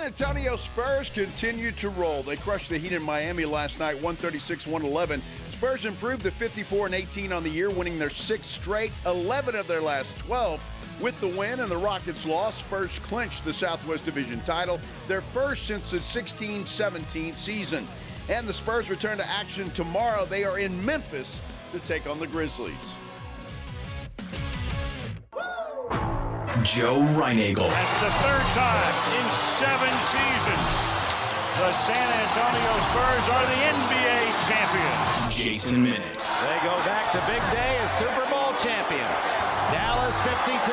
Antonio Spurs continue to roll. They crushed the Heat in Miami last night, 136-111. Spurs improved to 54-18 on the year, winning their 6th straight, 11 of their last 12. With the win and the Rockets' loss, Spurs clinched the Southwest Division title, their first since the 16-17 season. And the Spurs return to action tomorrow. They are in Memphis to take on the Grizzlies. Joe Reinagel. That's the third time in 7 seasons the San Antonio Spurs are the NBA champions. Jason Minix. They go back to big day as Super Bowl champions. Dallas 52,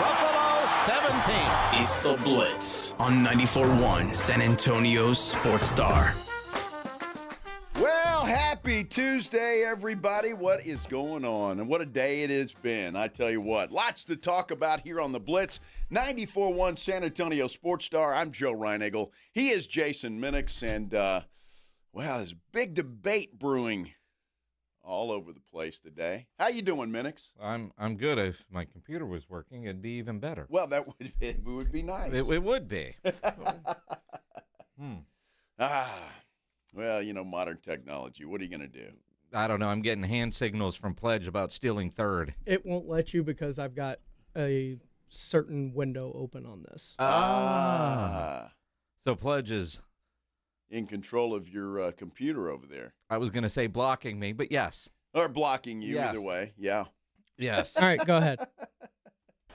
Buffalo 17. It's the Blitz on 94.1 San Antonio's Sports Star. Well, happy Tuesday, everybody. What is going on? And what a day it has been. I tell you what, lots to talk about here on the Blitz. 94.1 San Antonio Sports Star. I'm Joe Reinagel. He is Jason Minix. And, well, there's a big debate brewing all over the place today. How you doing, Minix? I'm good. If my computer was working, it'd be even better. Well, it would be nice. It would be. Well, you know, modern technology. What are you going to do? I don't know. I'm getting hand signals from Pledge about stealing third. It won't let you because I've got a certain window open on this. So Pledge is in control of your computer over there. I was going to say blocking me, but yes. Or blocking you, Yes. either way. Yeah. Yes. All right, go ahead.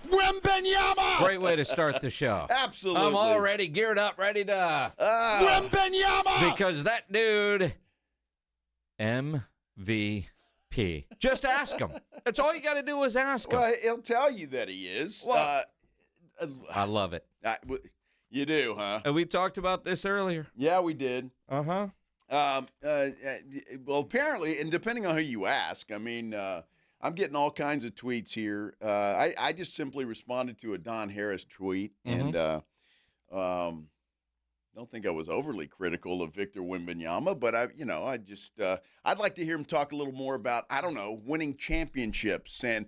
Wembenyama! Great way to start the show. Absolutely. I'm already geared up, ready to. Wembenyama! Because that dude, MVP. Just ask him. That's all you got to do is ask him. Well, he'll tell you that he is. Well, I love it. You do, huh? And we talked about this earlier. Yeah, we did. Uh-huh. Well, apparently, and depending on who you ask, I mean, I'm getting all kinds of tweets here. I just simply responded to a Don Harris tweet, and don't think I was overly critical of Victor Wembanyama, but I'd like to hear him talk a little more about, I don't know, winning championships and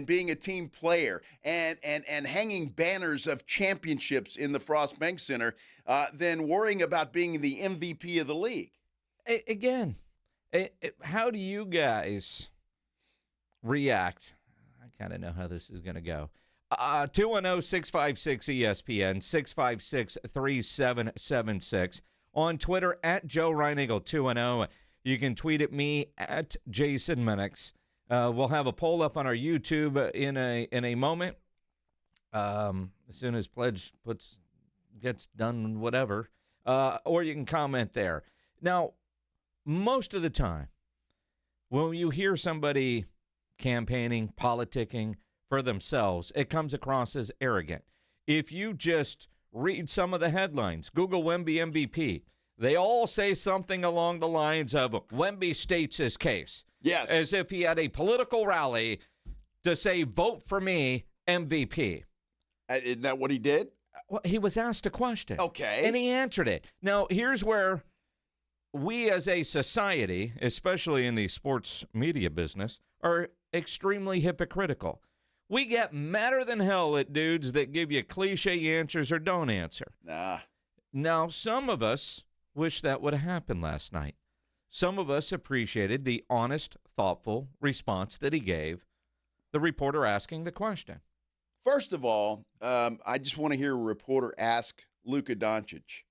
being a team player and hanging banners of championships in the Frost Bank Center than worrying about being the MVP of the league. Again, how do you guys react? I kind of know how this is going to go. 210-656-ESPN, 656-3776. On Twitter, at Joe Reinagel 210. You can tweet at me, at Jason Minix. We'll have a poll up on our YouTube in a moment. As soon as Pledge gets done, whatever. Or you can comment there. Now, most of the time, when you hear somebody campaigning, politicking for themselves, it comes across as arrogant. If you just read some of the headlines, Google Wemby MVP, they all say something along the lines of Wemby states his case. Yes. As if he had a political rally to say, vote for me, MVP. Isn't that what he did? Well, he was asked a question. Okay. And he answered it. Now, here's where we as a society, especially in the sports media business, are extremely hypocritical. We get madder than hell at dudes that give you cliche answers or don't answer. Nah. Now, some of us wish that would have happened last night. Some of us appreciated the honest, thoughtful response that he gave the reporter asking the question. First of all, I just want to hear a reporter ask Luka Doncic,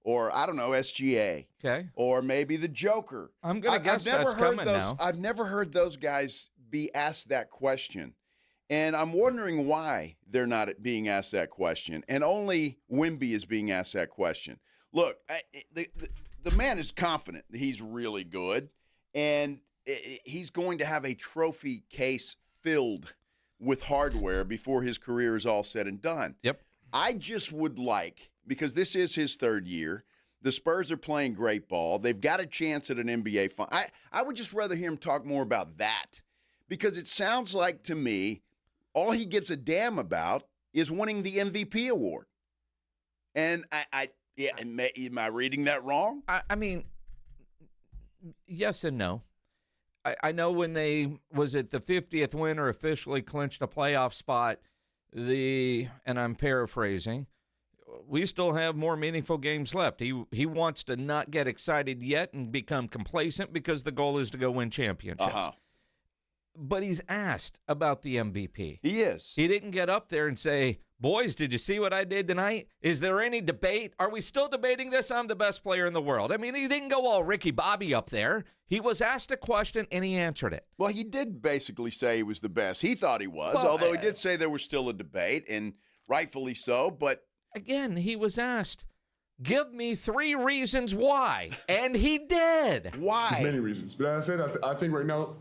or I don't know, SGA, Okay. or maybe the Joker. I'm going to guess that's coming now. I've never heard those guys be asked that question, and I'm wondering why they're not being asked that question, and only Wemby is being asked that question. Look, the man is confident that he's really good, and he's going to have a trophy case filled with hardware before his career is all said and done. Yep. I just would like, because this is his third year, the Spurs are playing great ball. They've got a chance at an NBA final. I would just rather hear him talk more about that, because it sounds like to me all he gives a damn about is winning the MVP award. And am I reading that wrong? I mean, yes and no. I know when they was it the 50th win or officially clinched a playoff spot, and I'm paraphrasing, we still have more meaningful games left. He wants to not get excited yet and become complacent because the goal is to go win championships. But he's asked about the MVP. He is. He didn't get up there and say, boys, did you see what I did tonight? Is there any debate? Are we still debating this? I'm the best player in the world. I mean, he didn't go all Ricky Bobby up there. He was asked a question, and he answered it. Well, he did basically say he was the best. He thought he was, although he did say there was still a debate, and rightfully so. But again, he was asked, give me 3 reasons why, and he did. Why? There's many reasons. But as I said, I think right now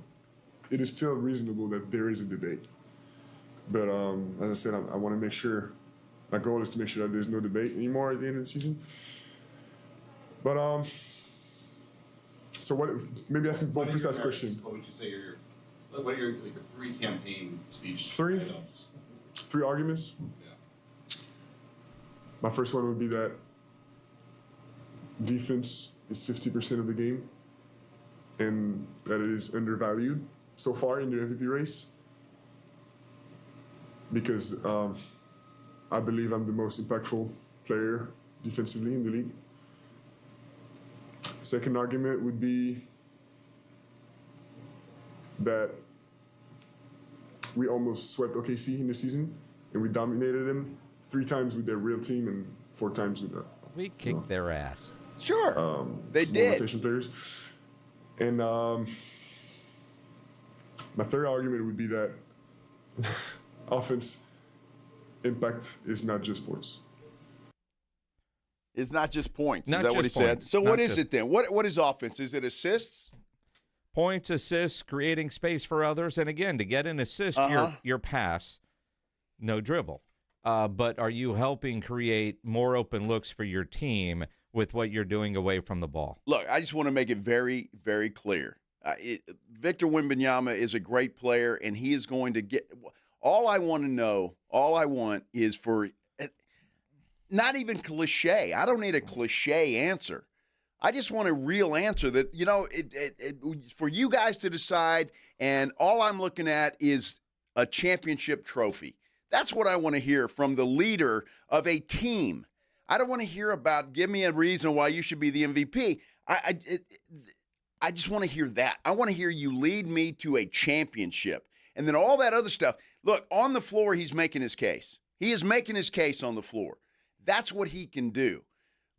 it is still reasonable that there is a debate. But as I said, I want to make sure, my goal is to make sure that there's no debate anymore at the end of the season. But, so what, maybe ask a more precise question. What would you say what are your 3 campaign speech 3? items? 3 arguments? Yeah. My first one would be that defense is 50% of the game and that it is undervalued so far in the MVP race. Because I believe I'm the most impactful player defensively in the league. Second argument would be that we almost swept OKC in the season, and we dominated them 3 times with their real team and 4 times with We kicked their ass. Sure, they did. rotation players. And my third argument would be that offense impact is not just points. It's not just points. Not is that just what he said? points. So Not what is just- it then? What is offense? Is it assists? Points, assists, creating space for others. And again, to get an assist, your pass, no dribble. But are you helping create more open looks for your team with what you're doing away from the ball? Look, I just want to make it very, very clear. Victor Wembanyama is a great player, and he is going to get – all I want is for not even cliche. I don't need a cliche answer. I just want a real answer that, for you guys to decide, and all I'm looking at is a championship trophy. That's what I want to hear from the leader of a team. I don't want to hear about give me a reason why you should be the MVP. I just want to hear that. I want to hear you lead me to a championship. And then all that other stuff. Look, on the floor, he's making his case. He is making his case on the floor. That's what he can do.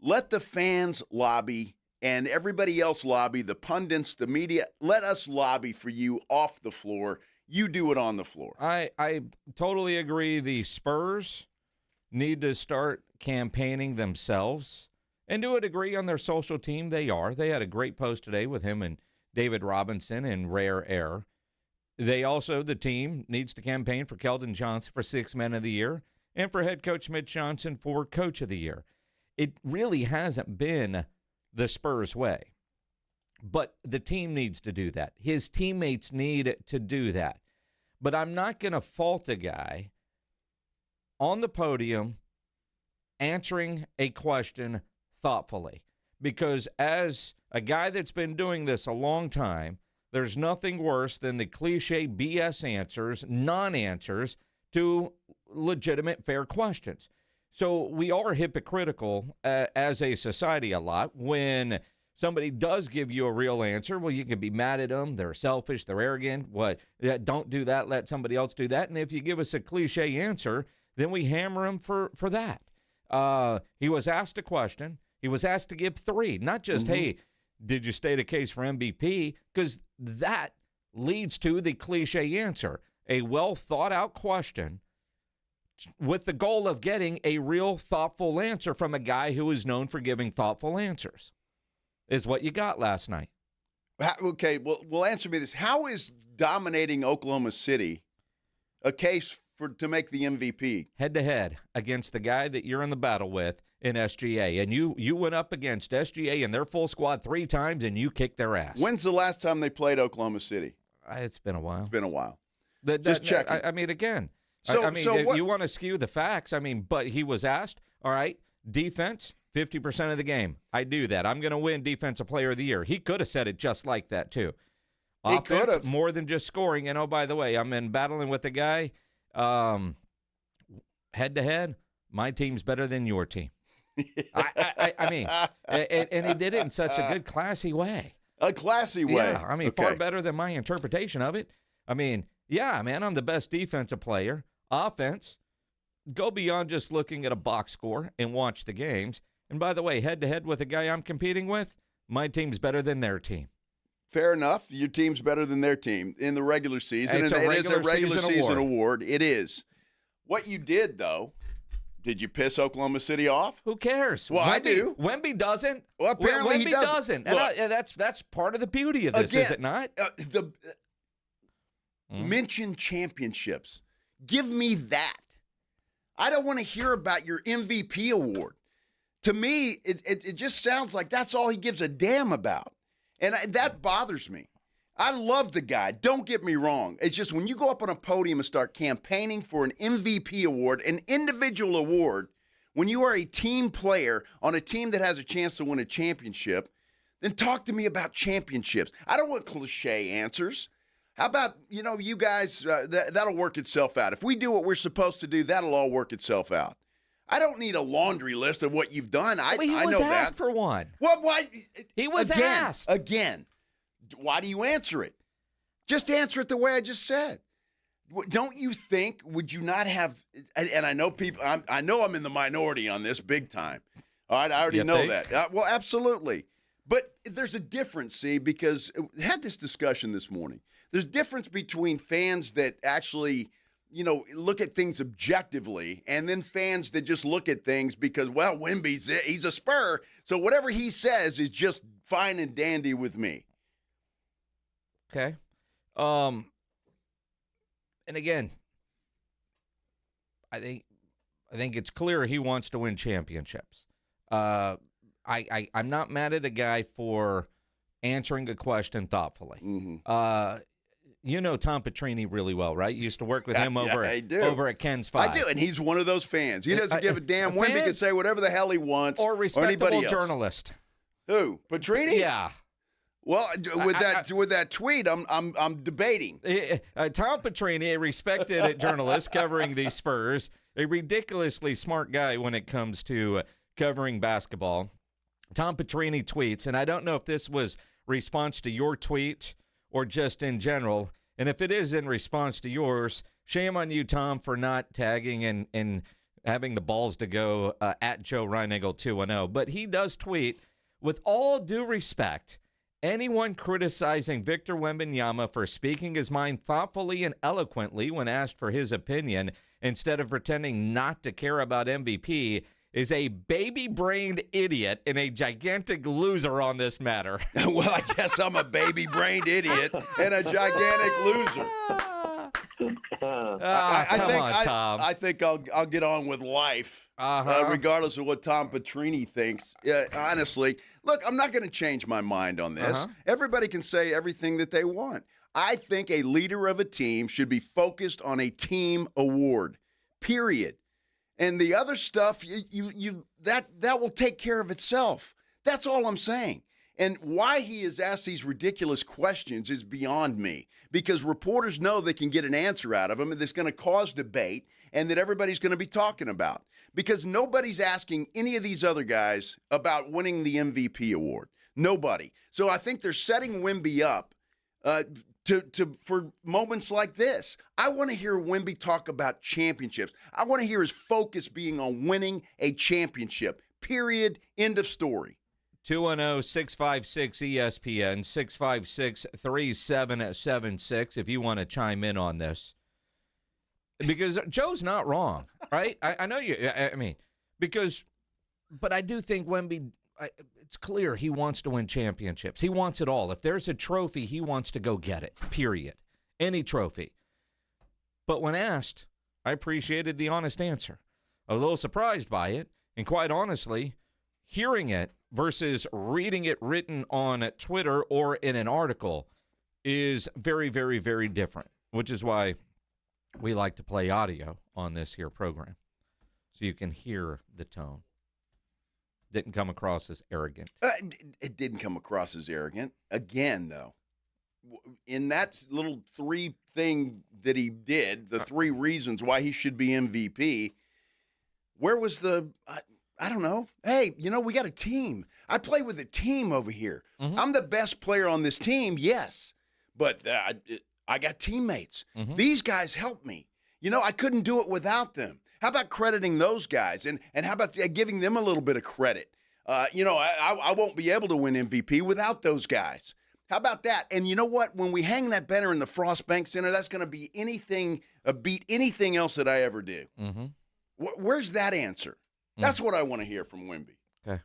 Let the fans lobby and everybody else lobby, the pundits, the media. Let us lobby for you off the floor. You do it on the floor. I totally agree. The Spurs need to start campaigning themselves. And to a degree on their social team, they are. They had a great post today with him and David Robinson in Rare Air. They also, the team, needs to campaign for Keldon Johnson for 6th Man of the Year and for head coach Mitch Johnson for Coach of the Year. It really hasn't been the Spurs way. But the team needs to do that. His teammates need to do that. But I'm not going to fault a guy on the podium answering a question thoughtfully. Because as a guy that's been doing this a long time, there's nothing worse than the cliche BS answers, non-answers to legitimate, fair questions. So we are hypocritical as a society a lot when somebody does give you a real answer. Well, you can be mad at them. They're selfish. They're arrogant. Don't do that. Let somebody else do that. And if you give us a cliche answer, then we hammer them for that. He was asked a question. He was asked to give 3, not just, hey, did you state a case for MVP? Because that leads to the cliche answer, a well-thought-out question with the goal of getting a real thoughtful answer from a guy who is known for giving thoughtful answers, is what you got last night. Okay, well, answer me this. How is dominating Oklahoma City a case to make the MVP? Head-to-head against the guy that you're in the battle with in SGA. And you went up against SGA and their full squad 3 times, and you kicked their ass. When's the last time they played Oklahoma City? It's been a while. It's been a while. Just checking. I mean, again, So what, you want to skew the facts. I mean, but he was asked, all right, defense, 50% of the game. I do that. I'm going to win Defensive Player of the Year. He could have said it just like that, too. He could have. More than just scoring. And, oh, by the way, I'm in battling with the guy head-to-head. my team's better than your team. I mean, and he did it in such a good, classy way. A classy way. Yeah, I mean, far better than my interpretation of it. I mean, yeah, man, I'm the best defensive player. Offense, go beyond just looking at a box score and watch the games. And by the way, head-to-head with the guy I'm competing with, my team's better than their team. Fair enough. Your team's better than their team in the regular season. It is a regular season award. It is. What you did, though, did you piss Oklahoma City off? Who cares? Well, I do. Wemby doesn't. Well, apparently Wemby he doesn't. And that's part of the beauty of this, again, is it not? Mention championships. Give me that. I don't want to hear about your MVP award. To me, it just sounds like that's all he gives a damn about. And that bothers me. I love the guy. Don't get me wrong. It's just when you go up on a podium and start campaigning for an MVP award, an individual award, when you are a team player on a team that has a chance to win a championship, then talk to me about championships. I don't want cliche answers. How about, you guys, that'll work itself out. If we do what we're supposed to do, that'll all work itself out. I don't need a laundry list of what you've done. I know that. He was asked for one. Well, why? He was asked. Again, why do you answer it? Just answer it the way I just said. Don't you think, would you not have, and I know people, I know I'm in the minority on this big time. All right, I already know that. Well, absolutely. But there's a difference, see, because I had this discussion this morning. There's a difference between fans that actually, look at things objectively, and then fans that just look at things because, well, Wemby's he's a Spur, so whatever he says is just fine and dandy with me. Okay. And again, I think it's clear he wants to win championships. I'm not mad at a guy for answering a question thoughtfully. Mm-hmm. You know Tom Petrini really well, right? You used to work with him over at Ken's 5. I do, and he's one of those fans. He doesn't give a damn. Wemby can say whatever the hell he wants. Or respectable anybody else. journalist. Who? Petrini? Yeah. Well, with that tweet, I'm debating. Tom Petrini, a respected journalist covering the Spurs, a ridiculously smart guy when it comes to covering basketball. Tom Petrini tweets, and I don't know if this was response to your tweet or just in general. And if it is in response to yours, shame on you, Tom, for not tagging and having the balls to go at Joe Reinagle 210. But he does tweet, with all due respect, anyone criticizing Victor Wembanyama for speaking his mind thoughtfully and eloquently when asked for his opinion instead of pretending not to care about MVP is a baby-brained idiot and a gigantic loser on this matter. Well, I guess I'm a baby-brained idiot and a gigantic loser. I think I'll get on with life, regardless of what Tom Petrini thinks. Honestly, look, I'm not going to change my mind on this. Everybody can say everything that they want. I think a leader of a team should be focused on a team award, period. And the other stuff, that will take care of itself. That's all I'm saying. And why he has asked these ridiculous questions is beyond me, because reporters know they can get an answer out of him that's going to cause debate and that everybody's going to be talking about, because nobody's asking any of these other guys about winning the MVP award. Nobody. So I think they're setting Wemby up for moments like this. I want to hear Wemby talk about championships. I want to hear his focus being on winning a championship. Period. End of story. 210-656-ESPN, 656-3776 if you want to chime in on this. Because Joe's not wrong, right? I know you. I mean, but I do think Wemby, it's clear he wants to win championships. He wants it all. If there's a trophy, he wants to go get it, period. Any trophy. But when asked, I appreciated the honest answer. I was a little surprised by it, and quite honestly, hearing it versus reading it written on Twitter or in an article is very, very, very different, which is why we like to play audio on this here program so you can hear the tone. Didn't come across as arrogant. It didn't come across as arrogant. Again, though, in that little 3 thing that he did, the 3 reasons why he should be MVP, Where was the I don't know. Hey, we got a team. I play with a team over here. Mm-hmm. I'm the best player on this team, yes. But I got teammates. Mm-hmm. These guys help me. I couldn't do it without them. How about crediting those guys? And how about giving them a little bit of credit? I won't be able to win MVP without those guys. How about that? And you know what? When we hang that banner in the Frost Bank Center, that's going to be beat anything else that I ever do. Mm-hmm. Where's that answer? That's what I want to hear from Wemby. Okay.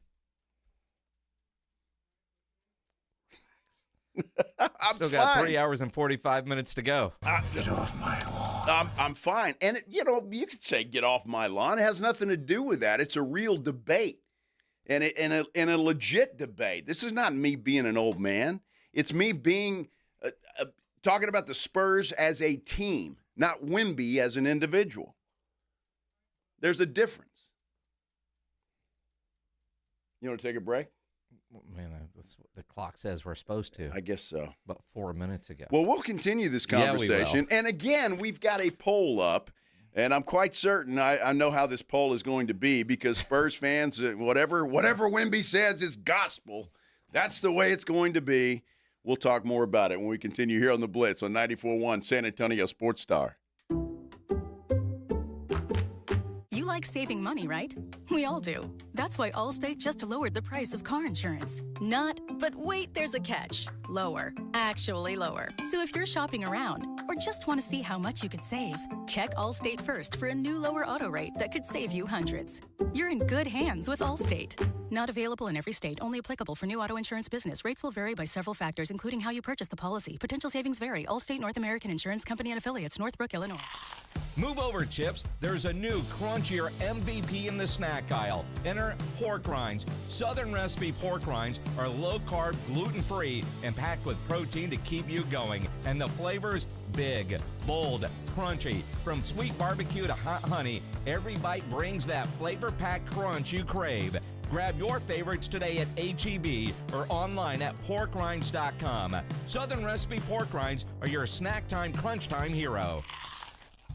Still got 3 hours and 45 minutes to go. Get off my lawn. I'm fine. And, you could say get off my lawn. It has nothing to do with that. It's a real debate and a legit debate. This is not me being an old man. It's me being talking about the Spurs as a team, not Wemby as an individual. There's a difference. You want to take a break? Man, that's what the clock says we're supposed to. I guess so. About 4 minutes ago. Well, we'll continue this conversation. Yeah, we will. And again, we've got a poll up, and I'm quite certain I know how this poll is going to be because Spurs fans, whatever Wemby says is gospel. That's the way it's going to be. We'll talk more about it when we continue here on The Blitz on 94.1 San Antonio Sports Star. You like saving money, right? We all do. That's why Allstate just lowered the price of car insurance. Not, but wait, there's a catch. Lower. Actually lower. So if you're shopping around or just want to see how much you could save, check Allstate first for a new lower auto rate that could save you hundreds. You're in good hands with Allstate. Not available in every state. Only applicable for new auto insurance business. Rates will vary by several factors, including how you purchase the policy. Potential savings vary. Allstate North American Insurance Company and Affiliates, Northbrook, Illinois. Move over, Chips. There's a new crunchier MVP in the snack aisle. Enter pork rinds. Southern recipe pork rinds are low-carb, gluten-free, and packed with protein to keep you going. And the flavors, big, bold, crunchy. From sweet barbecue to hot honey, every bite brings that flavor-packed crunch you crave. Grab your favorites today at H-E-B or online at porkrinds.com. Southern recipe pork rinds are your snack time, crunch time hero.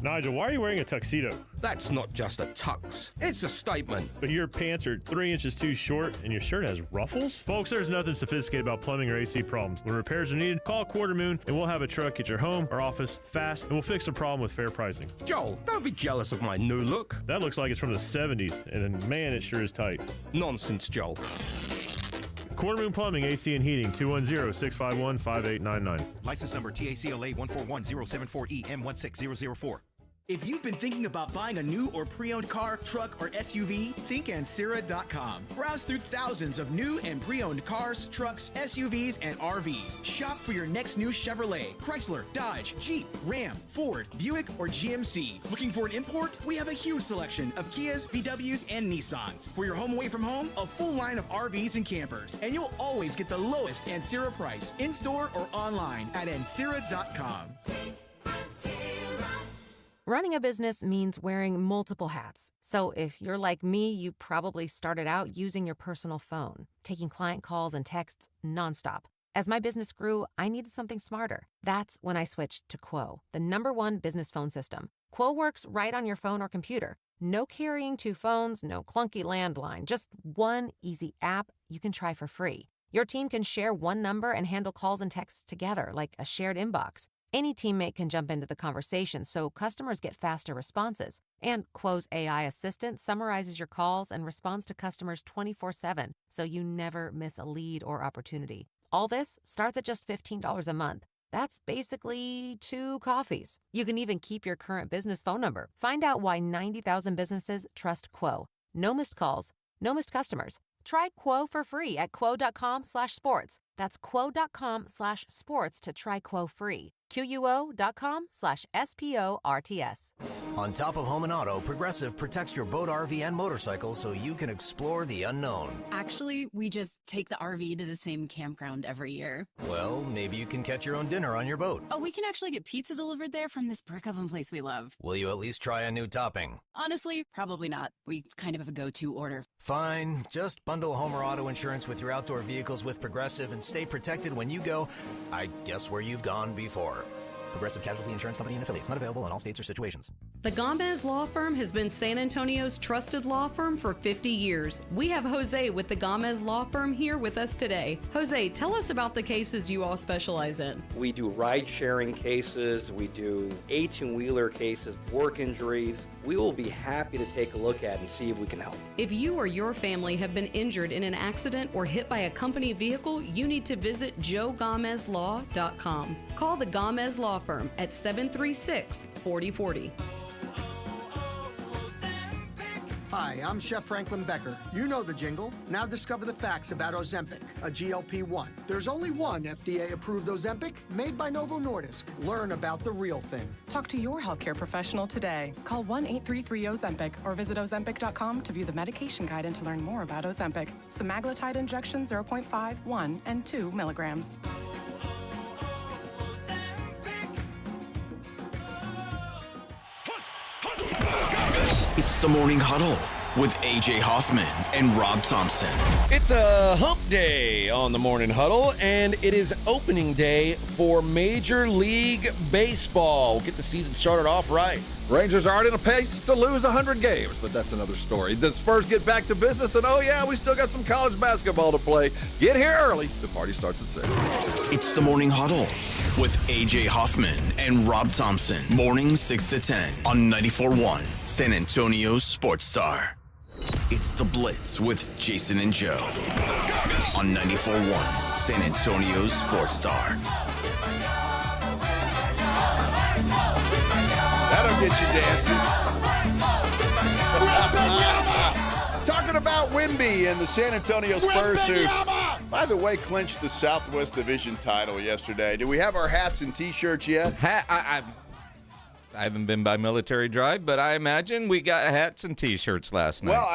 Nigel, why are you wearing a tuxedo? That's not just a tux. It's a statement. But your pants are 3 inches too short and your shirt has ruffles? Folks, there's nothing sophisticated about plumbing or AC problems. When repairs are needed, call Quarter Moon and we'll have a truck at your home or office fast and we'll fix the problem with fair pricing. Joel, don't be jealous of my new look. That looks like it's from the 70s and man, it sure is tight. Nonsense, Joel. Quarter Moon Plumbing, AC and Heating, 210-651-5899. License number TACLA 141074E M16004. If you've been thinking about buying a new or pre-owned car, truck, or SUV, think Ancira.com. Browse through thousands of new and pre-owned cars, trucks, SUVs, and RVs. Shop for your next new Chevrolet, Chrysler, Dodge, Jeep, Ram, Ford, Buick, or GMC. Looking for an import? We have a huge selection of Kias, VWs, and Nissans. For your home away from home, a full line of RVs and campers. And you'll always get the lowest Ancira price, in-store or online at Ancira.com. Running a business means wearing multiple hats. So if you're like me, you probably started out using your personal phone, taking client calls and texts nonstop. As my business grew, I needed something smarter. That's when I switched to Quo, the #1 business phone system. Quo works right on your phone or computer. No carrying 2 phones, no clunky landline, just one easy app you can try for free. Your team can share one number and handle calls and texts together like a shared inbox. Any teammate can jump into the conversation, so customers get faster responses. And Quo's AI assistant summarizes your calls and responds to customers 24/7, so you never miss a lead or opportunity. All this starts at just $15 a month. That's basically 2 coffees. You can even keep your current business phone number. Find out why 90,000 businesses trust Quo. No missed calls, no missed customers. Try Quo for free at quo.com/sports. That's quo.com/sports to try Quo free. QUO.com/SPORTS. On top of home and auto, Progressive protects your boat, RV, and motorcycle so you can explore the unknown. Actually, we just take the RV to the same campground every year. Well, maybe you can catch your own dinner on your boat. Oh, we can actually get pizza delivered there from this brick oven place we love. Will you at least try a new topping? Honestly, probably not. We kind of have a go-to order. Fine. Just bundle home or auto insurance with your outdoor vehicles with Progressive and stay protected when you go, I guess, where you've gone before. Progressive Casualty Insurance Company and Affiliates. Not available in all states or situations. The Gomez Law Firm has been San Antonio's trusted law firm for 50 years. We have Jose with the Gomez Law Firm here with us today. Jose, tell us about the cases you all specialize in. We do ride-sharing cases, we do 18-wheeler cases, work injuries. We will be happy to take a look at and see if we can help. If you or your family have been injured in an accident or hit by a company vehicle, you need to visit joegomezlaw.com. Call the Gomez Law Firm at 736-4040. Hi, I'm Chef Franklin Becker. You know the jingle. Now discover the facts about Ozempic, a GLP-1. There's only one FDA-approved Ozempic made by Novo Nordisk. Learn about the real thing. Talk to your healthcare professional today. Call 1-833-OZEMPIC or visit Ozempic.com to view the medication guide and to learn more about Ozempic. Semaglutide injection 0.5, 1, and 2 milligrams. It's the Morning Huddle with A.J. Hoffman and Rob Thompson. It's a hump day on the Morning Huddle, and it is opening day for Major League Baseball. We'll get the season started off right. Rangers aren't in a pace to lose 100 games, but that's another story. The Spurs get back to business, and oh yeah, we still got some college basketball to play. Get here early. The party starts at 6. It's the Morning Huddle with A.J. Hoffman and Rob Thompson. Morning 6 to 10 on 94.1 San Antonio Sports Star. It's the Blitz with Jason and Joe on 94.1 San Antonio Sports Star. That'll get you dancing. Talking about Wemby and the San Antonio Spurs, who, by the way, clinched the Southwest Division title yesterday. Do we have our hats and T-shirts yet? I haven't been by Military Drive, but I imagine we got hats and T-shirts last night. Well,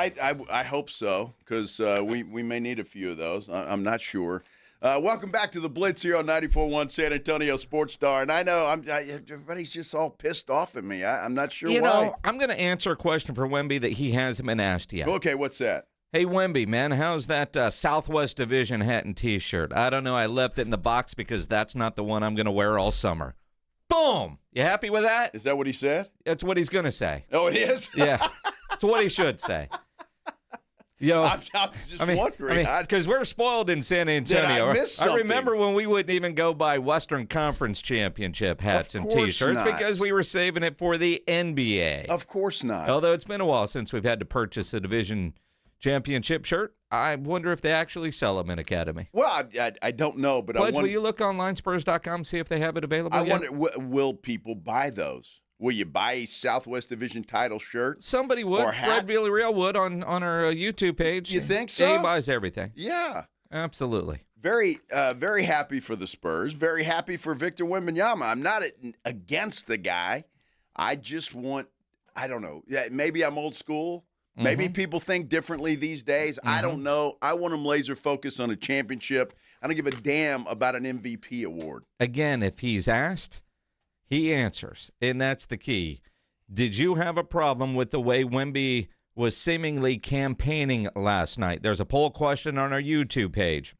I hope so, because we may need a few of those. I'm not sure. Welcome back to the Blitz here on 94.1 San Antonio Sports Star. And I know everybody's just all pissed off at me. I'm not sure why. You know, I'm going to answer a question for Wemby that he hasn't been asked yet. Okay, what's that? Hey, Wemby, man, how's that Southwest Division hat and T-shirt? I don't know. I left it in the box because that's not the one I'm going to wear all summer. Boom! You happy with that? Is that what he said? That's what he's going to say. Oh, it is? Yeah. It's what he should say. You know, I'm just wondering. Because we're spoiled in San Antonio. I remember when we wouldn't even go buy Western Conference Championship hats and T-shirts because we were saving it for the NBA. Of course not. Although it's been a while since we've had to purchase a division championship shirt. I wonder if they actually sell them in Academy. Well, I don't know, but Pledge, will you look online, Spurs.com, see if they have it available I yet? wonder, will people buy those? Will you buy a Southwest Division title shirt? Somebody would. Or hat? Fred Villarreal would on our YouTube page. You think so? He buys everything. Yeah. Absolutely. Very happy for the Spurs. Very happy for Victor Wembanyama. I'm not against the guy. I just want, I don't know, maybe I'm old school. Maybe people think differently these days. I don't know. I want them laser focused on a championship. I don't give a damn about an MVP award. Again, if he's asked, he answers, and that's the key. Did you have a problem with the way Wemby was seemingly campaigning last night? There's a poll question on our YouTube page.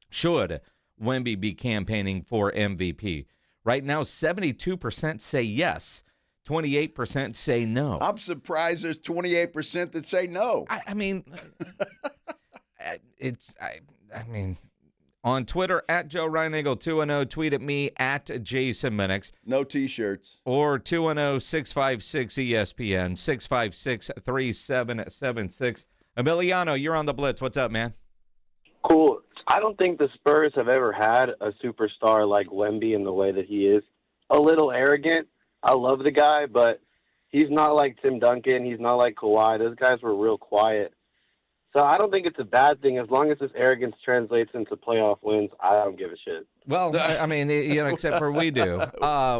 Should Wemby be campaigning for MVP? Right now, 72% say yes. 28% say no. I'm surprised there's 28% that say no. I mean, on Twitter, at Joe Reinagle210, tweet at me, at Jason Minix. No T-shirts. Or 210-656-ESPN, 656-3776. Emiliano, you're on the Blitz. What's up, man? Cool. I don't think the Spurs have ever had a superstar like Wemby in the way that he is. A little arrogant. I love the guy, but he's not like Tim Duncan. He's not like Kawhi. Those guys were real quiet. So I don't think it's a bad thing. As long as this arrogance translates into playoff wins, I don't give a shit. Well, I mean, except for we do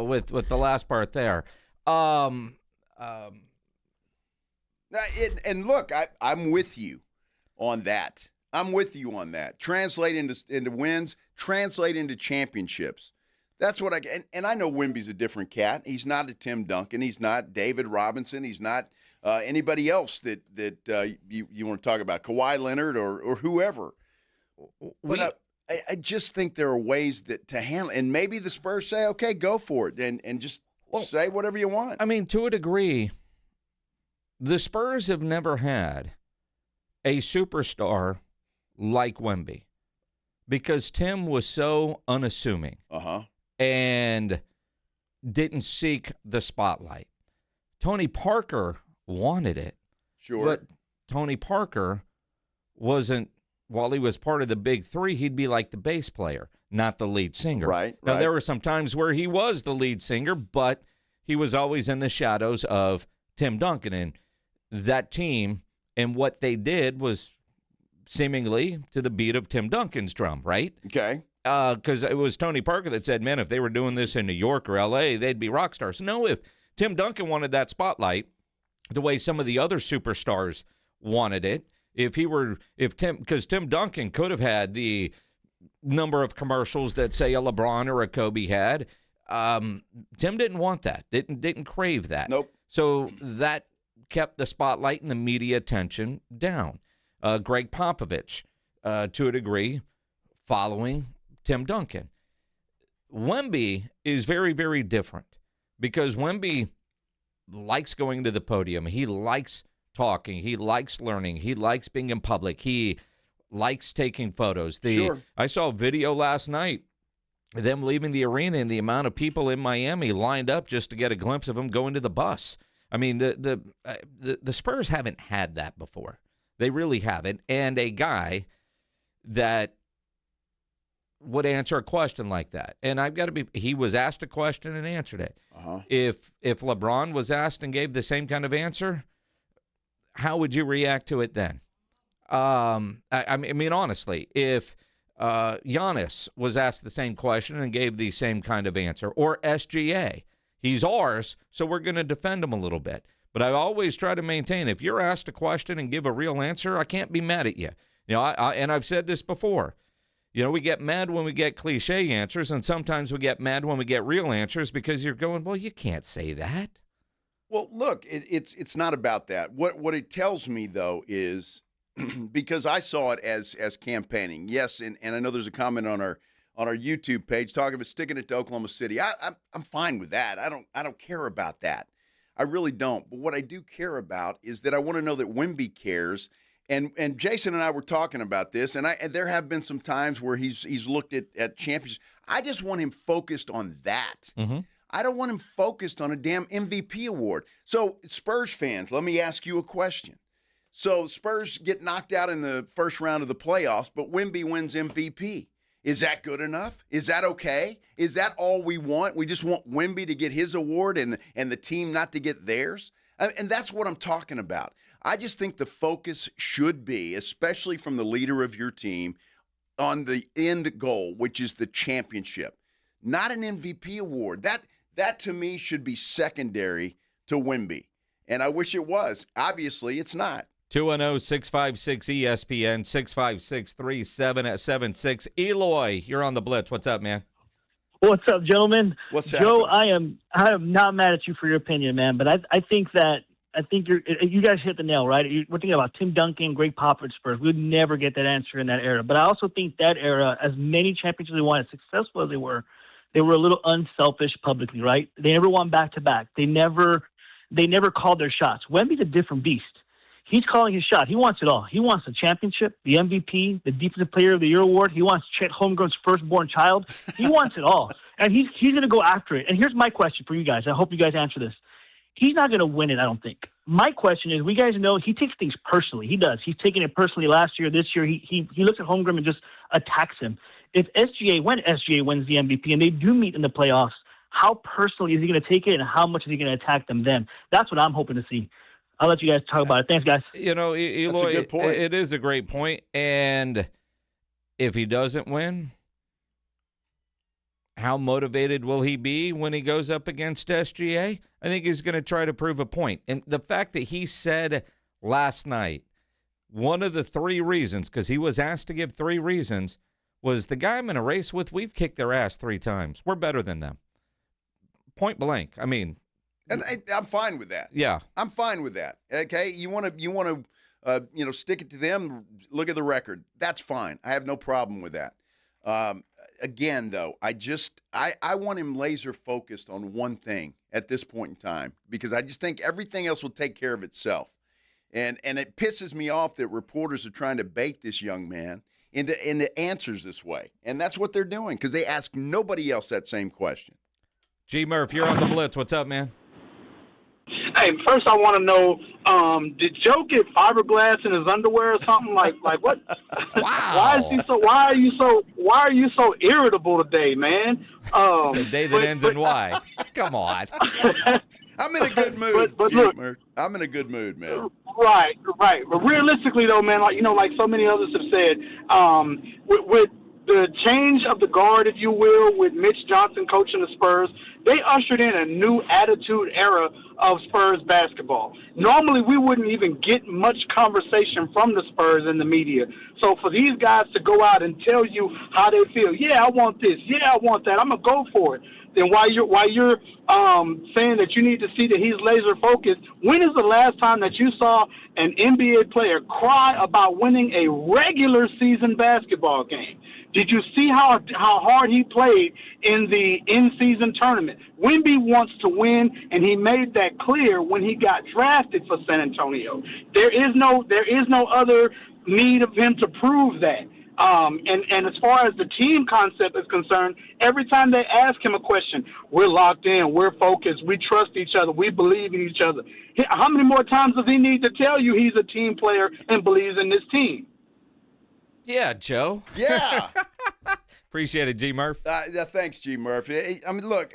with the last part there. And look, I'm with you on that. Translate into wins, translate into championships. That's what and I know Wemby's a different cat. He's not a Tim Duncan. He's not David Robinson. He's not anybody else that you want to talk about, Kawhi Leonard or whoever. But I just think there are ways to handle, and maybe the Spurs say, okay, go for it, and just say whatever you want. I mean, to a degree, the Spurs have never had a superstar like Wemby because Tim was so unassuming and didn't seek the spotlight. Tony Parker wanted it. Sure. But Tony Parker wasn't, while he was part of the big three, he'd be like the bass player, not the lead singer. Right. Now, there were some times where he was the lead singer, but he was always in the shadows of Tim Duncan. And that team and what they did was seemingly to the beat of Tim Duncan's drum, right? Okay. Because it was Tony Parker that said, man, if they were doing this in New York or L.A., they'd be rock stars. No, if Tim Duncan wanted that spotlight the way some of the other superstars wanted it, because Tim Duncan could have had the number of commercials that, say, a LeBron or a Kobe had. Tim didn't want that, didn't crave that. Nope. So that kept the spotlight and the media attention down. Greg Popovich, to a degree, following Tim Duncan. Wemby is very, very different because Wemby likes going to the podium. He likes talking. He likes learning. He likes being in public. He likes taking photos. Sure. I saw a video last night of them leaving the arena and the amount of people in Miami lined up just to get a glimpse of him going to the bus. I mean, the Spurs haven't had that before. They really haven't. And a guy that would answer a question like that. And he was asked a question and answered it. If LeBron was asked and gave the same kind of answer, how would you react to it then? I mean, honestly, if Giannis was asked the same question and gave the same kind of answer, or SGA, he's ours, so we're going to defend him a little bit. But I always try to maintain, if you're asked a question and give a real answer, I can't be mad at you. You know, and I've said this before. You know, we get mad when we get cliche answers, and sometimes we get mad when we get real answers because you're going, well, you can't say that. Well, look, it's not about that. What it tells me, though, is because I saw it as campaigning. Yes, and I know there's a comment on our YouTube page talking about sticking it to Oklahoma City. I'm fine with that. I don't care about that. I really don't. But what I do care about is that I want to know that Wemby cares. And Jason and I were talking about this, and there have been some times where he's looked at championships. I just want him focused on that. Mm-hmm. I don't want him focused on a damn MVP award. So, Spurs fans, let me ask you a question. So, Spurs get knocked out in the first round of the playoffs, but Wemby wins MVP. Is that good enough? Is that okay? Is that all we want? We just want Wemby to get his award and the team not to get theirs? And that's what I'm talking about. I just think the focus should be, especially from the leader of your team, on the end goal, which is the championship, not an MVP award. That to me should be secondary to Wemby. And I wish it was. Obviously, it's not. 210-656-ESPN, 656-3776. Eloy, you're on the Blitz. What's up, man? What's up, gentlemen? What's Joe, happening? I am not mad at you for your opinion, man, but I think you guys hit the nail, right? We're thinking about Tim Duncan, Greg Popovich, Spurs. We'd never get that answer in that era. But I also think that era, as many championships they won, as successful as they were a little unselfish publicly, right? They never won back-to-back. They never called their shots. Wemby's a different beast. He's calling his shot. He wants it all. He wants the championship, the MVP, the Defensive Player of the Year award. He wants Chet Holmgren's firstborn child. He wants it all. And he's going to go after it. And here's my question for you guys. I hope you guys answer this. He's not going to win it, I don't think. My question is, we guys know he takes things personally. He does. He's taking it personally last year. This year, he looks at Holmgren and just attacks him. When SGA wins the MVP and they do meet in the playoffs, how personally is he going to take it and how much is he going to attack them then? That's what I'm hoping to see. I'll let you guys talk about it. Thanks, guys. You know, Eloy, that's a good point. It is a great point. And if he doesn't win, how motivated will he be when he goes up against SGA? I think he's going to try to prove a point. And the fact that he said last night, one of the three reasons, because he was asked to give three reasons, was the guy I'm in a race with, we've kicked their ass 3 times. We're better than them. Point blank. I mean. And I'm fine with that. Yeah. I'm fine with that. Okay? You want to stick it to them, look at the record. That's fine. I have no problem with that. again, though, I want him laser focused on one thing at this point in time, because I just think everything else will take care of itself. And it pisses me off that reporters are trying to bait this young man into answers this way. And that's what they're doing, because they ask nobody else that same question. G. Murph, you're on the Blitz. What's up, man? Hey, first I want to know, did Joe get fiberglass in his underwear or something? Like what? Wow. Why are you so irritable today, man? It's a day that ends in Y. Come on. I'm in a good mood. But look, I'm in a good mood, man. Right. But realistically, though, man, like so many others have said, with the change of the guard, if you will, with Mitch Johnson coaching the Spurs, they ushered in a new attitude era of Spurs basketball. Normally, we wouldn't even get much conversation from the Spurs in the media. So for these guys to go out and tell you how they feel, yeah, I want this, yeah, I want that, I'm going to go for it. Then while you're saying that you need to see that he's laser focused, when is the last time that you saw an NBA player cry about winning a regular season basketball game? Did you see how hard he played in the in-season tournament? Wemby wants to win, and he made that clear when he got drafted for San Antonio. There is no other need of him to prove that. And as far as the team concept is concerned, every time they ask him a question, we're locked in, we're focused, we trust each other, we believe in each other. How many more times does he need to tell you he's a team player and believes in this team? Yeah, Joe. Yeah. Appreciate it, G. Murph. Thanks, G. Murph. I mean, look,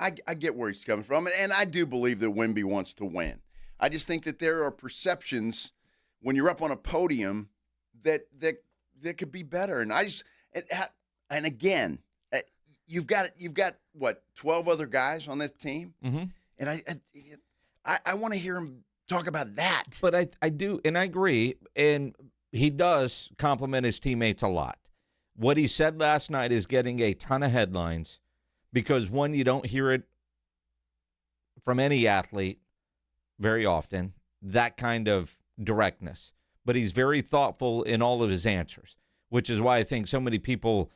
I get where he's coming from, and I do believe that Wemby wants to win. I just think that there are perceptions when you're up on a podium that could be better. And again, you've got what, 12 other guys on this team, and I want to hear him talk about that. But I do, and I agree, and he does compliment his teammates a lot. What he said last night is getting a ton of headlines because, one, you don't hear it from any athlete very often, that kind of directness. But he's very thoughtful in all of his answers, which is why I think so many people,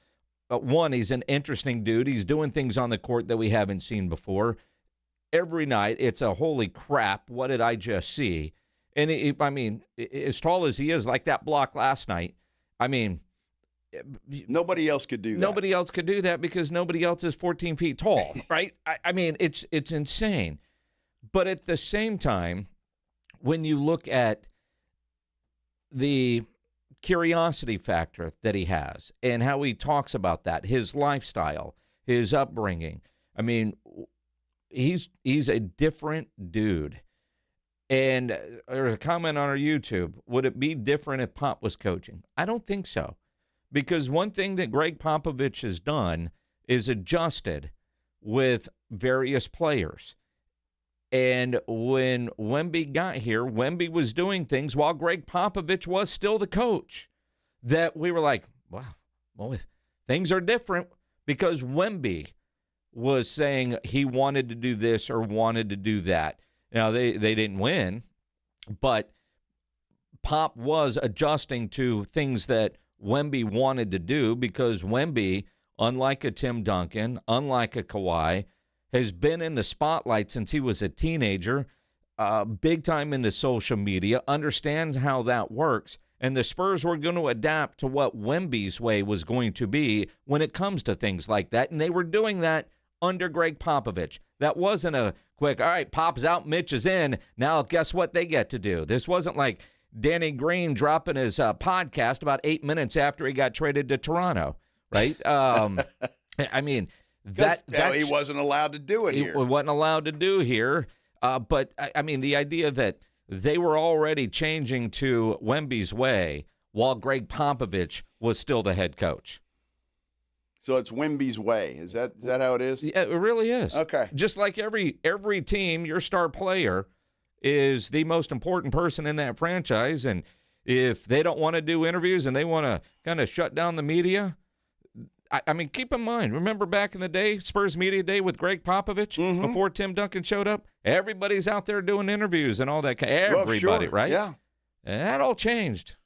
one, he's an interesting dude. He's doing things on the court that we haven't seen before. Every night, it's a holy crap, what did I just see? And, I mean, as tall as he is, like that block last night, I mean, nobody else could do that. Nobody else could do that because nobody else is 14 feet tall, right? I mean, it's insane. But at the same time, when you look at the curiosity factor that he has and how he talks about that, his lifestyle, his upbringing, I mean, he's a different dude. And there's a comment on our YouTube, would it be different if Pop was coaching? I don't think so. Because one thing that Greg Popovich has done is adjusted with various players. And when Wemby got here, Wemby was doing things while Greg Popovich was still the coach that we were like, wow, well, things are different because Wemby was saying he wanted to do this or wanted to do that. Now, they didn't win, but Pop was adjusting to things that Wemby wanted to do because Wemby, unlike a Tim Duncan, unlike a Kawhi, has been in the spotlight since he was a teenager, big time into social media, understands how that works, and the Spurs were going to adapt to what Wemby's way was going to be when it comes to things like that, and they were doing that under Greg Popovich. That wasn't a quick, all right, Pop's out, Mitch is in, now guess what they get to do. This wasn't like Danny Green dropping his podcast about 8 minutes after he got traded to Toronto, right? I mean, that he wasn't allowed to do it here. He wasn't allowed to do here. But, I mean, the idea that they were already changing to Wemby's way while Greg Popovich was still the head coach. So it's Wemby's way. Is that how it is? Yeah, it really is. Okay. Just like every team, your star player is the most important person in that franchise. And if they don't want to do interviews and they want to kind of shut down the media, I mean, keep in mind, remember back in the day, Spurs Media Day with Greg Popovich before Tim Duncan showed up? Everybody's out there doing interviews and all that. Everybody, sure. right? Yeah. And that all changed.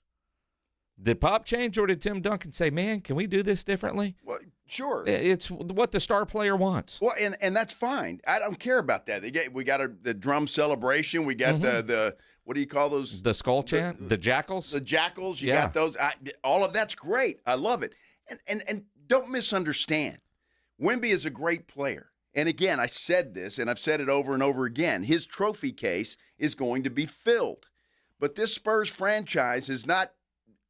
Did Pop change, or did Tim Duncan say, man, can we do this differently? Well, sure. It's what the star player wants. Well, and that's fine. I don't care about that. We got the drum celebration. We got the what do you call those? The skull chant? The jackals? The jackals. You got those. All of that's great. I love it. And don't misunderstand. Wemby is a great player. And again, I said this, and I've said it over and over again. His trophy case is going to be filled. But this Spurs franchise has not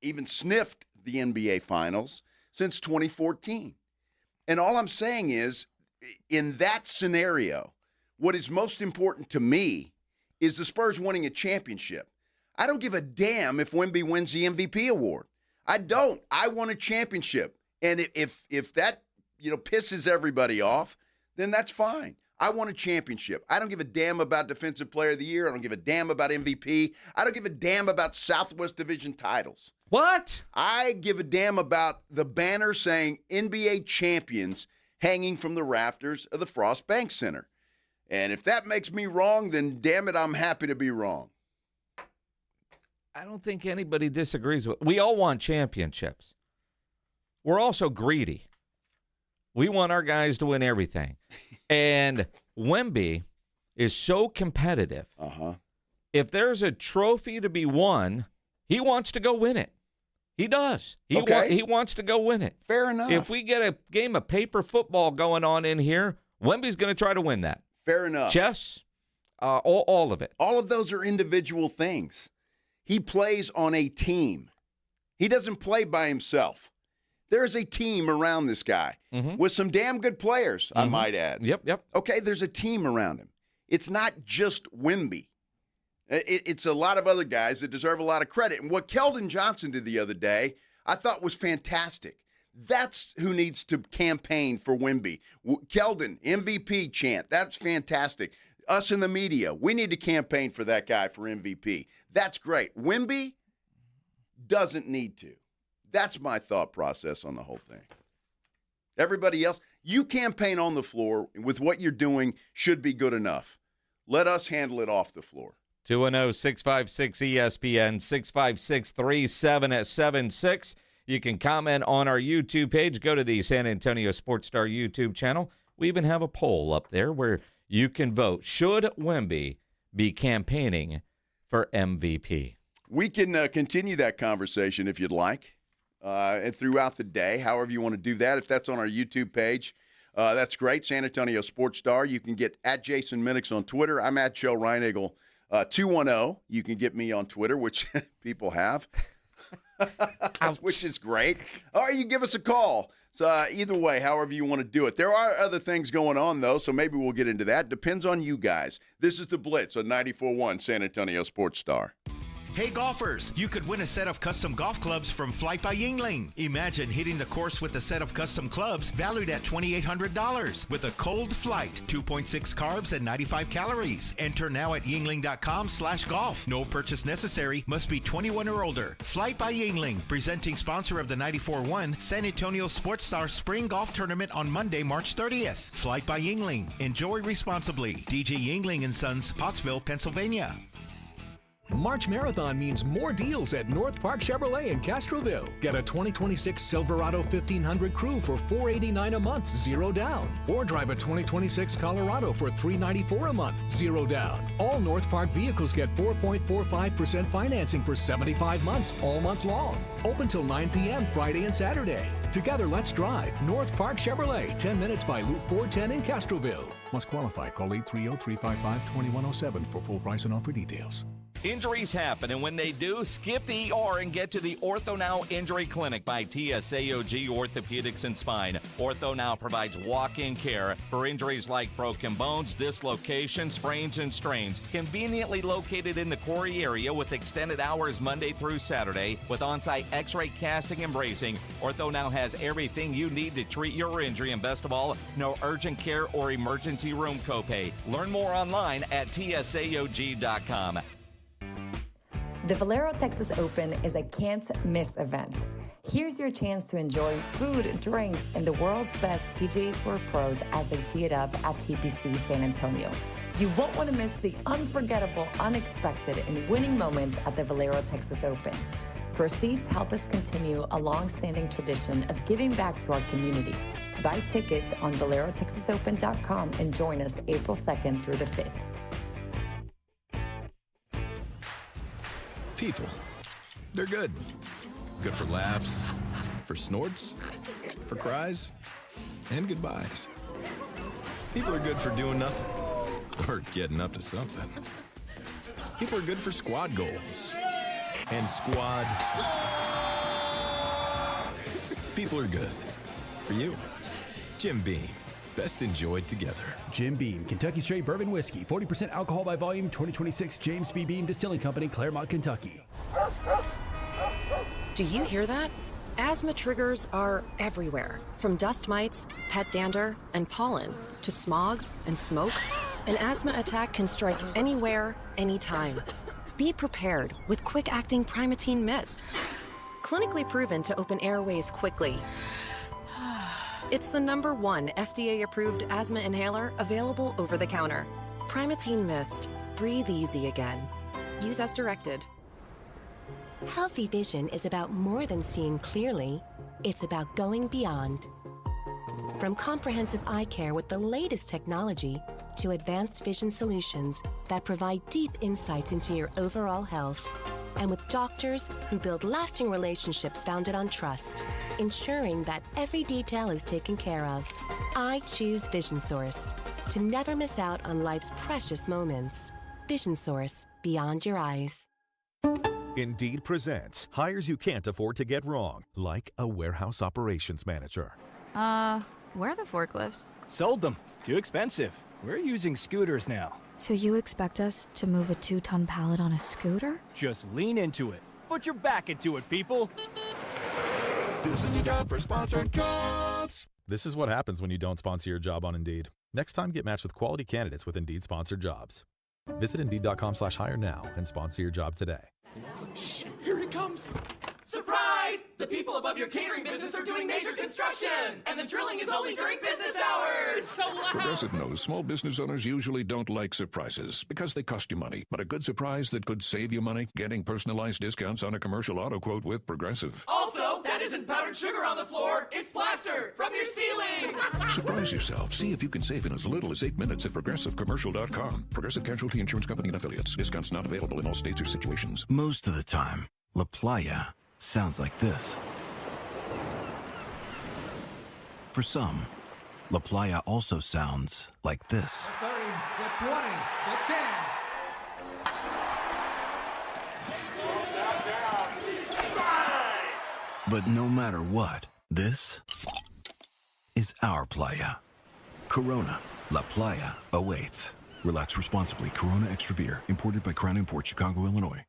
even sniffed the NBA Finals since 2014. And all I'm saying is, in that scenario, what is most important to me is the Spurs winning a championship. I don't give a damn if Wemby wins the MVP award. I don't. I want a championship. And if that, pisses everybody off, then that's fine. I want a championship. I don't give a damn about Defensive Player of the Year. I don't give a damn about MVP. I don't give a damn about Southwest Division titles. What? I give a damn about the banner saying NBA champions hanging from the rafters of the Frost Bank Center. And if that makes me wrong, then damn it, I'm happy to be wrong. I don't think anybody disagrees with. We all want championships. We're also greedy. We want our guys to win everything. And Wemby is so competitive. If there's a trophy to be won, he wants to go win it. He does. He wants to go win it. Fair enough. If we get a game of paper football going on in here, Wemby's going to try to win that. Fair enough. Chess, all of it. All of those are individual things. He plays on a team. He doesn't play by himself. There's a team around this guy with some damn good players, I might add. Yep. Okay, there's a team around him. It's not just Wemby. It's a lot of other guys that deserve a lot of credit. And what Keldon Johnson did the other day, I thought was fantastic. That's who needs to campaign for Wemby. Keldon, MVP chant. That's fantastic. Us in the media, we need to campaign for that guy for MVP. That's great. Wemby doesn't need to. That's my thought process on the whole thing. Everybody else, you campaign on the floor with what you're doing should be good enough. Let us handle it off the floor. 210-656-ESPN, 656-3776. You can comment on our YouTube page. Go to the San Antonio Sports Star YouTube channel. We even have a poll up there where you can vote. Should Wemby be campaigning for MVP? We can continue that conversation if you'd like. And throughout the day, however you want to do that. If that's on our YouTube page, that's great. San Antonio Sports Star. You can get at Jason Minix on Twitter. I'm at Joe Reinagle 210. You can get me on Twitter, which people have, which is great. Or you give us a call. So either way, however you want to do it. There are other things going on, though, so maybe we'll get into that. Depends on you guys. This is the Blitz on 94.1 San Antonio Sports Star. Hey golfers, you could win a set of custom golf clubs from Flight by Yingling. Imagine hitting the course with a set of custom clubs valued at $2,800 with a cold flight, 2.6 carbs and 95 calories. Enter now at yingling.com/golf. No purchase necessary, must be 21 or older. Flight by Yingling, presenting sponsor of the 94.1 San Antonio Sports Star Spring Golf Tournament on Monday, March 30th. Flight by Yingling. Enjoy responsibly. DJ Yingling & Sons, Pottsville, Pennsylvania. March Marathon means more deals at North Park Chevrolet in Castroville. Get a 2026 Silverado 1500 Crew for $489 a month, 0 down. Or drive a 2026 Colorado for $394 a month, 0 down. All North Park vehicles get 4.45% financing for 75 months, all month long. Open till 9 p.m. Friday and Saturday. Together, let's drive. North Park Chevrolet, 10 minutes by Loop 410 in Castroville. Must qualify. Call 830-355-2107 for full price and offer details. Injuries happen, and when they do, skip the ER and get to the Ortho Now Injury Clinic by TSAOG Orthopedics and Spine. Ortho Now provides walk-in care for injuries like broken bones, dislocations, sprains, and strains. Conveniently located in the Quarry area with extended hours Monday through Saturday with on-site x-ray casting and bracing, Ortho Now has everything you need to treat your injury, and best of all, no urgent care or emergency room copay. Learn more online at TSAOG.com. The Valero Texas Open is a can't-miss event. Here's your chance to enjoy food, drinks, and the world's best PGA Tour pros as they tee it up at TPC San Antonio. You won't want to miss the unforgettable, unexpected, and winning moments at the Valero Texas Open. Proceeds help us continue a long-standing tradition of giving back to our community. Buy tickets on ValeroTexasOpen.com and join us April 2nd through the 5th. People. They're good. Good for laughs, for snorts, for cries, and goodbyes. People are good for doing nothing or getting up to something. People are good for squad goals and squad. People are good for you. Jim Beam. Best enjoyed together. Jim Beam, Kentucky Straight Bourbon Whiskey, 40% alcohol by volume, 2026, James B. Beam Distilling Company, Claremont, Kentucky. Do you hear that? Asthma triggers are everywhere, from dust mites, pet dander, and pollen, to smog and smoke. An asthma attack can strike anywhere, anytime. Be prepared with quick-acting Primatene Mist. Clinically proven to open airways quickly. It's the #1 FDA-approved asthma inhaler available over the counter. Primatene Mist. Breathe easy again. Use as directed. Healthy vision is about more than seeing clearly. It's about going beyond. From comprehensive eye care with the latest technology to advanced vision solutions that provide deep insights into your overall health. And with doctors who build lasting relationships founded on trust, ensuring that every detail is taken care of. I choose Vision Source to never miss out on life's precious moments. Vision Source, beyond your eyes. Indeed presents hires you can't afford to get wrong, like a warehouse operations manager. Where are the forklifts? Sold them. Too expensive. We're using scooters now. So you expect us to move a 2-ton pallet on a scooter? Just lean into it. Put your back into it, people. This is your job for sponsored jobs. This is what happens when you don't sponsor your job on Indeed. Next time, get matched with quality candidates with Indeed sponsored jobs. Visit Indeed.com/hire now and sponsor your job today. Shh, here it comes. Surprise! The people above your catering business are doing major construction, and the drilling is only during business hours. It's so loud. Progressive knows small business owners usually don't like surprises because they cost you money. But a good surprise that could save you money, getting personalized discounts on a commercial auto quote with Progressive. Also, that isn't powdered sugar on the floor. It's plaster from your ceiling. Surprise yourself. See if you can save in as little as 8 minutes at ProgressiveCommercial.com. Progressive Casualty Insurance Company and Affiliates. Discounts not available in all states or situations. Most of the time, La Playa sounds like this. For some, La Playa also sounds like this. 30, the 20, the 10. But no matter what, this is our playa. Corona, La Playa awaits. Relax responsibly. Corona Extra Beer, imported by Crown Imports, Chicago, Illinois.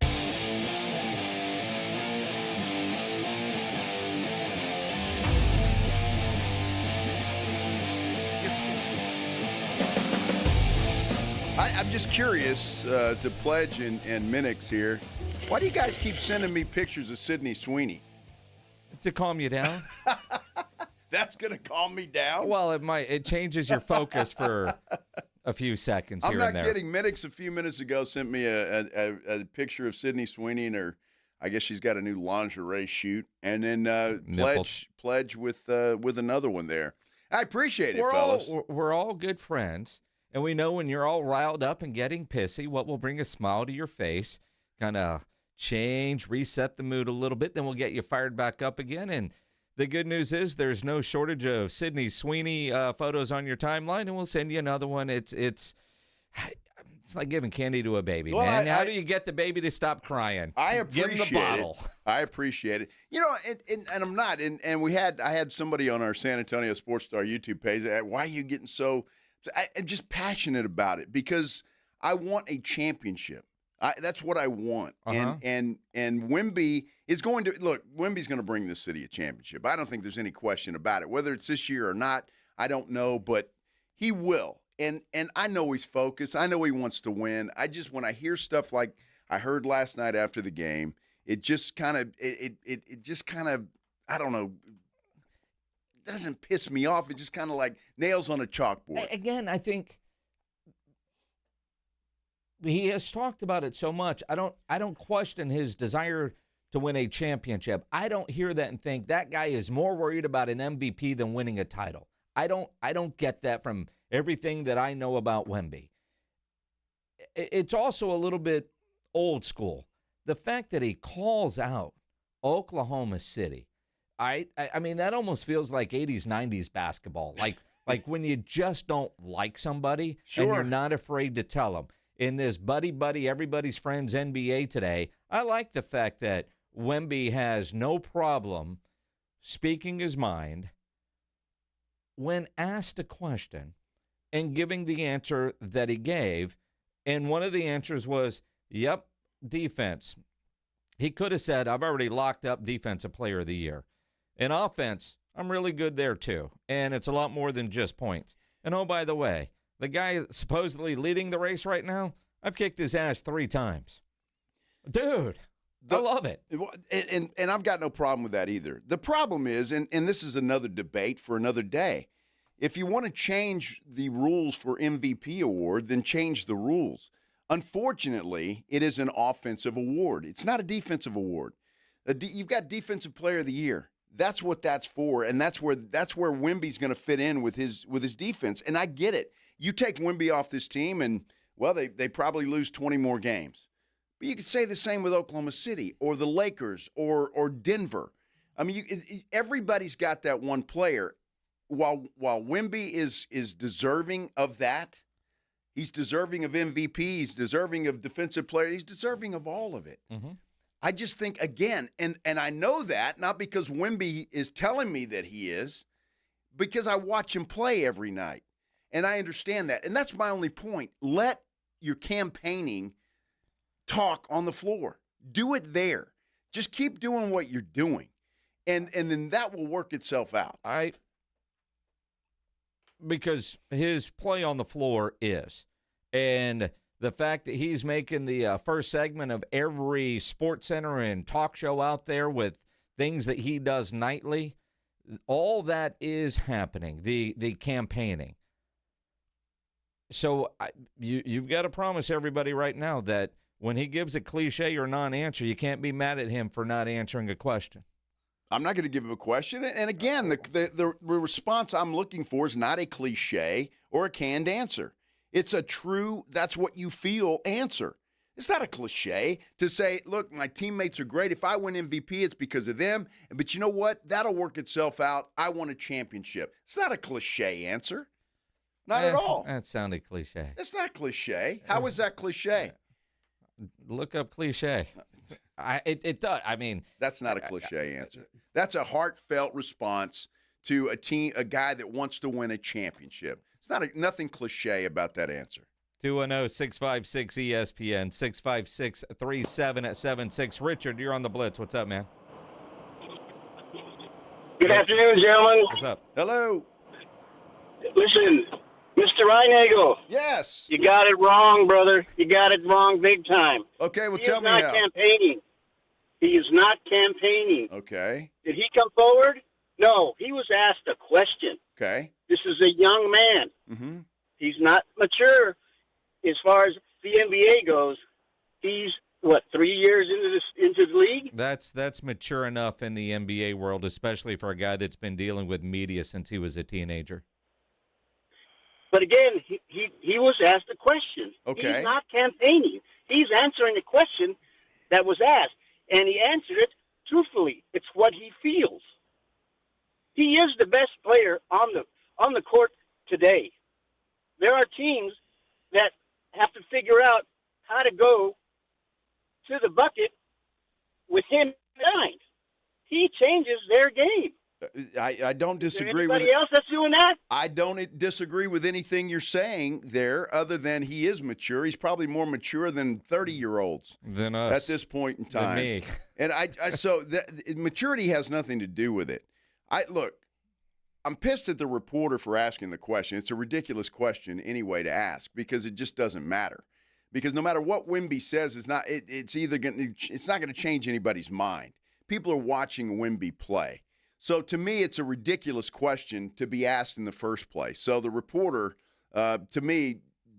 I'm just curious to Pledge and Minix here. Why do you guys keep sending me pictures of Sydney Sweeney? To calm you down. That's going to calm me down? Well, it changes your focus for a few seconds here and there. I'm not kidding. Minix a few minutes ago sent me a picture of Sydney Sweeney and her, I guess she's got a new lingerie shoot. And then Pledge with another one there. I appreciate it, fellas. We're all good friends. And we know when you're all riled up and getting pissy, what will bring a smile to your face, kind of change, reset the mood a little bit, then we'll get you fired back up again. And the good news is there's no shortage of Sydney Sweeney photos on your timeline, and we'll send you another one. It's like giving candy to a baby, man. How do you get the baby to stop crying? I appreciate Give him the bottle. I appreciate it. You know, and I'm not. And I had somebody on our San Antonio Sports Star YouTube page. Why are you getting so? I'm just passionate about it because I want a championship. That's what I want. Uh-huh. And Wemby is going to look. Wemby's going to bring this city a championship. I don't think there's any question about it. Whether it's this year or not, I don't know, but he will. And I know he's focused. I know he wants to win. When I hear stuff like I heard last night after the game, it just kind of I don't know. Doesn't piss me off. It's just kind of like nails on a chalkboard. Again, I think he has talked about it so much. I don't question his desire to win a championship. I don't hear that and think that guy is more worried about an MVP than winning a title. I don't get that from everything that I know about Wemby. It's also a little bit old school. The fact that he calls out Oklahoma City, I mean, that almost feels like 80s, 90s basketball. Like when you just don't like somebody and you're not afraid to tell them. In this buddy, everybody's friends NBA today, I like the fact that Wemby has no problem speaking his mind when asked a question and giving the answer that he gave. And one of the answers was, yep, defense. He could have said, I've already locked up Defensive Player of the Year. In offense, I'm really good there too. And it's a lot more than just points. And oh, by the way, the guy supposedly leading the race right now, I've kicked his ass 3 times. Dude, I love it. And I've got no problem with that either. The problem is, and this is another debate for another day, if you want to change the rules for MVP award, then change the rules. Unfortunately, it is an offensive award. It's not a defensive award. You've got Defensive Player of the Year. That's what that's for, and that's where Wemby's going to fit in with his defense. And I get it. You take Wemby off this team, and well, they probably lose 20 more games. But you could say the same with Oklahoma City or the Lakers or Denver. I mean, everybody's got that one player. While Wemby is deserving of that, he's deserving of MVP, he's deserving of Defensive Player, he's deserving of all of it. Mm-hmm. I just think, again, and I know that, not because Wemby is telling me that he is, because I watch him play every night, and I understand that. And that's my only point. Let your campaigning talk on the floor. Do it there. Just keep doing what you're doing, and then that will work itself out. Because his play on the floor is. And the fact that he's making the first segment of every sports center and talk show out there with things that he does nightly, all that is happening, the campaigning. So you've got to promise everybody right now that when he gives a cliche or non-answer, you can't be mad at him for not answering a question. I'm not going to give him a question. And again, the response I'm looking for is not a cliche or a canned answer. It's a true, that's what you feel answer. It's not a cliche to say, look, my teammates are great. If I win MVP, it's because of them. But you know what? That'll work itself out. I won a championship. It's not a cliche answer. Not at all. That sounded cliche. It's not cliche. How is that cliche? Look up cliche. It does. I mean, that's not a cliche answer. That's a heartfelt response to a guy that wants to win a championship. It's nothing cliche about that answer. 210-656-ESPN, 656-3776. Richard, you're on the Blitz. What's up, man? Good afternoon, gentlemen. What's up? Hello. Listen, Mr. Reinagel. Yes. You got it wrong, brother. You got it wrong big time. Okay, well, tell me how. He is not campaigning. He is not campaigning. Okay. Did he come forward? No, he was asked a question. Okay. This is a young man. Mm-hmm. He's not mature as far as the NBA goes. He's, 3 years into the league? That's mature enough in the NBA world, especially for a guy that's been dealing with media since he was a teenager. But again, he was asked a question. Okay. He's not campaigning. He's answering a question that was asked, and he answered it truthfully. It's what he feels. He is the best player on the court today. There are teams that have to figure out how to go to the bucket with him behind. He changes their game. I don't disagree with anybody else that's doing that. I don't disagree with anything you're saying there, other than he is mature. He's probably more mature than 30-year-olds than us at this point in time. Than me. And maturity has nothing to do with it. Look, I'm pissed at the reporter for asking the question. It's a ridiculous question anyway to ask, because it just doesn't matter. Because no matter what Wemby says, it's not going to change anybody's mind. People are watching Wemby play. So to me, it's a ridiculous question to be asked in the first place. So the reporter, to me,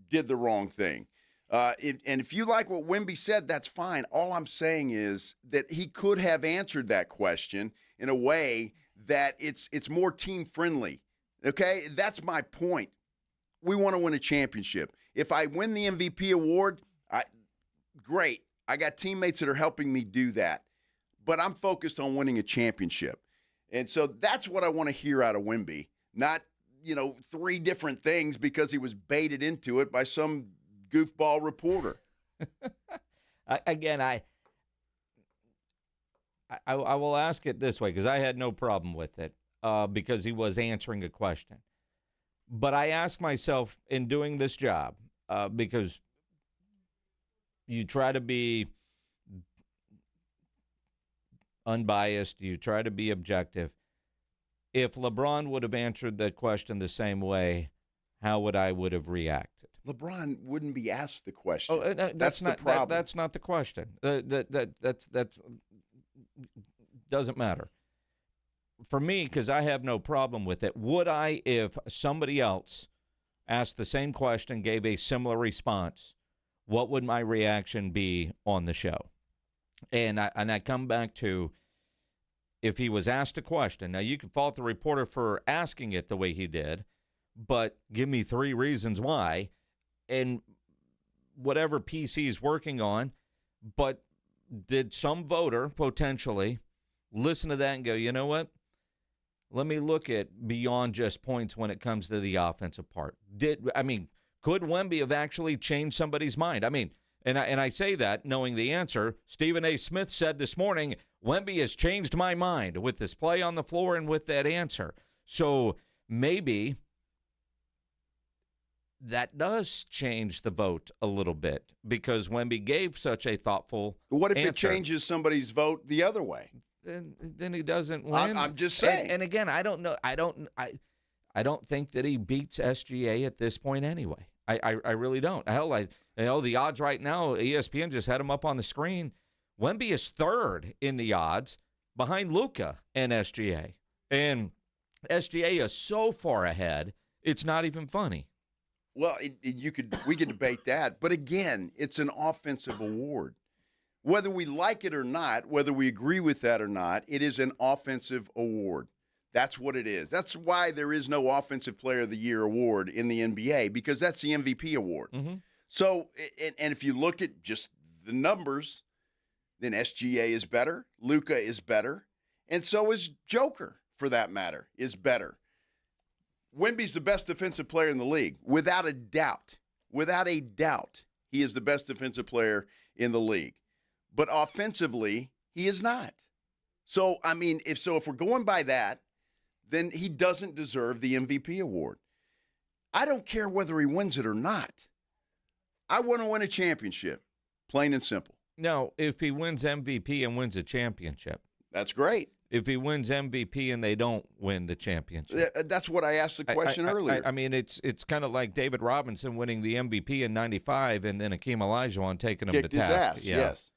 did the wrong thing. And if you like what Wemby said, that's fine. All I'm saying is that he could have answered that question in a way that it's more team friendly. Okay, that's my point. We want to win a championship. If I win the MVP award, great. I got teammates that are helping me do that. But I'm focused on winning a championship. And so that's what I want to hear out of Wemby. Not, 3 different things because he was baited into it by some goofball reporter. Again, I will ask it this way because I had no problem with it because he was answering a question. But I ask myself in doing this job because you try to be unbiased, you try to be objective. If LeBron would have answered that question the same way, how would I have reacted? LeBron wouldn't be asked the question. That's the problem. That's not the question. That's doesn't matter. For me, because I have no problem with it, would I, if somebody else asked the same question, gave a similar response, what would my reaction be on the show? And I come back to, if he was asked a question, now you can fault the reporter for asking it the way he did, but give me 3 reasons why, and whatever piece he's working on. But did some voter potentially listen to that and go, you know what? Let me look at beyond just points when it comes to the offensive part. Could Wemby have actually changed somebody's mind? And I say that knowing the answer. Stephen A. Smith said this morning, Wemby has changed my mind with this play on the floor and with that answer. So maybe that does change the vote a little bit because Wemby gave such a thoughtful What if answer. it changes somebody's vote the other way? Then he doesn't win. I'm just saying. And again, I don't know. I don't think that he beats SGA at this point anyway. I really don't. Hell, the odds right now, ESPN just had him up on the screen. Wemby is 3rd in the odds behind Luka and SGA. And SGA is so far ahead, it's not even funny. Well, we could debate that. But again, it's an offensive award. Whether we like it or not, whether we agree with that or not, it is an offensive award. That's what it is. That's why there is no Offensive Player of the Year award in the NBA, because that's the MVP award. Mm-hmm. So, and if you look at just the numbers, then SGA is better, Luka is better, and so is Joker, for that matter, is better. Wemby's the best defensive player in the league, without a doubt. Without a doubt, he is the best defensive player in the league. But offensively, he is not. So, if we're going by that, then he doesn't deserve the MVP award. I don't care whether he wins it or not. I want to win a championship, plain and simple. No, if he wins MVP and wins a championship. That's great. If he wins MVP and they don't win the championship. That's what I asked the question earlier. It's kind of like David Robinson winning the MVP in '95 and then Akeem Olajuwon taking him Kicked to his task. ass, yes.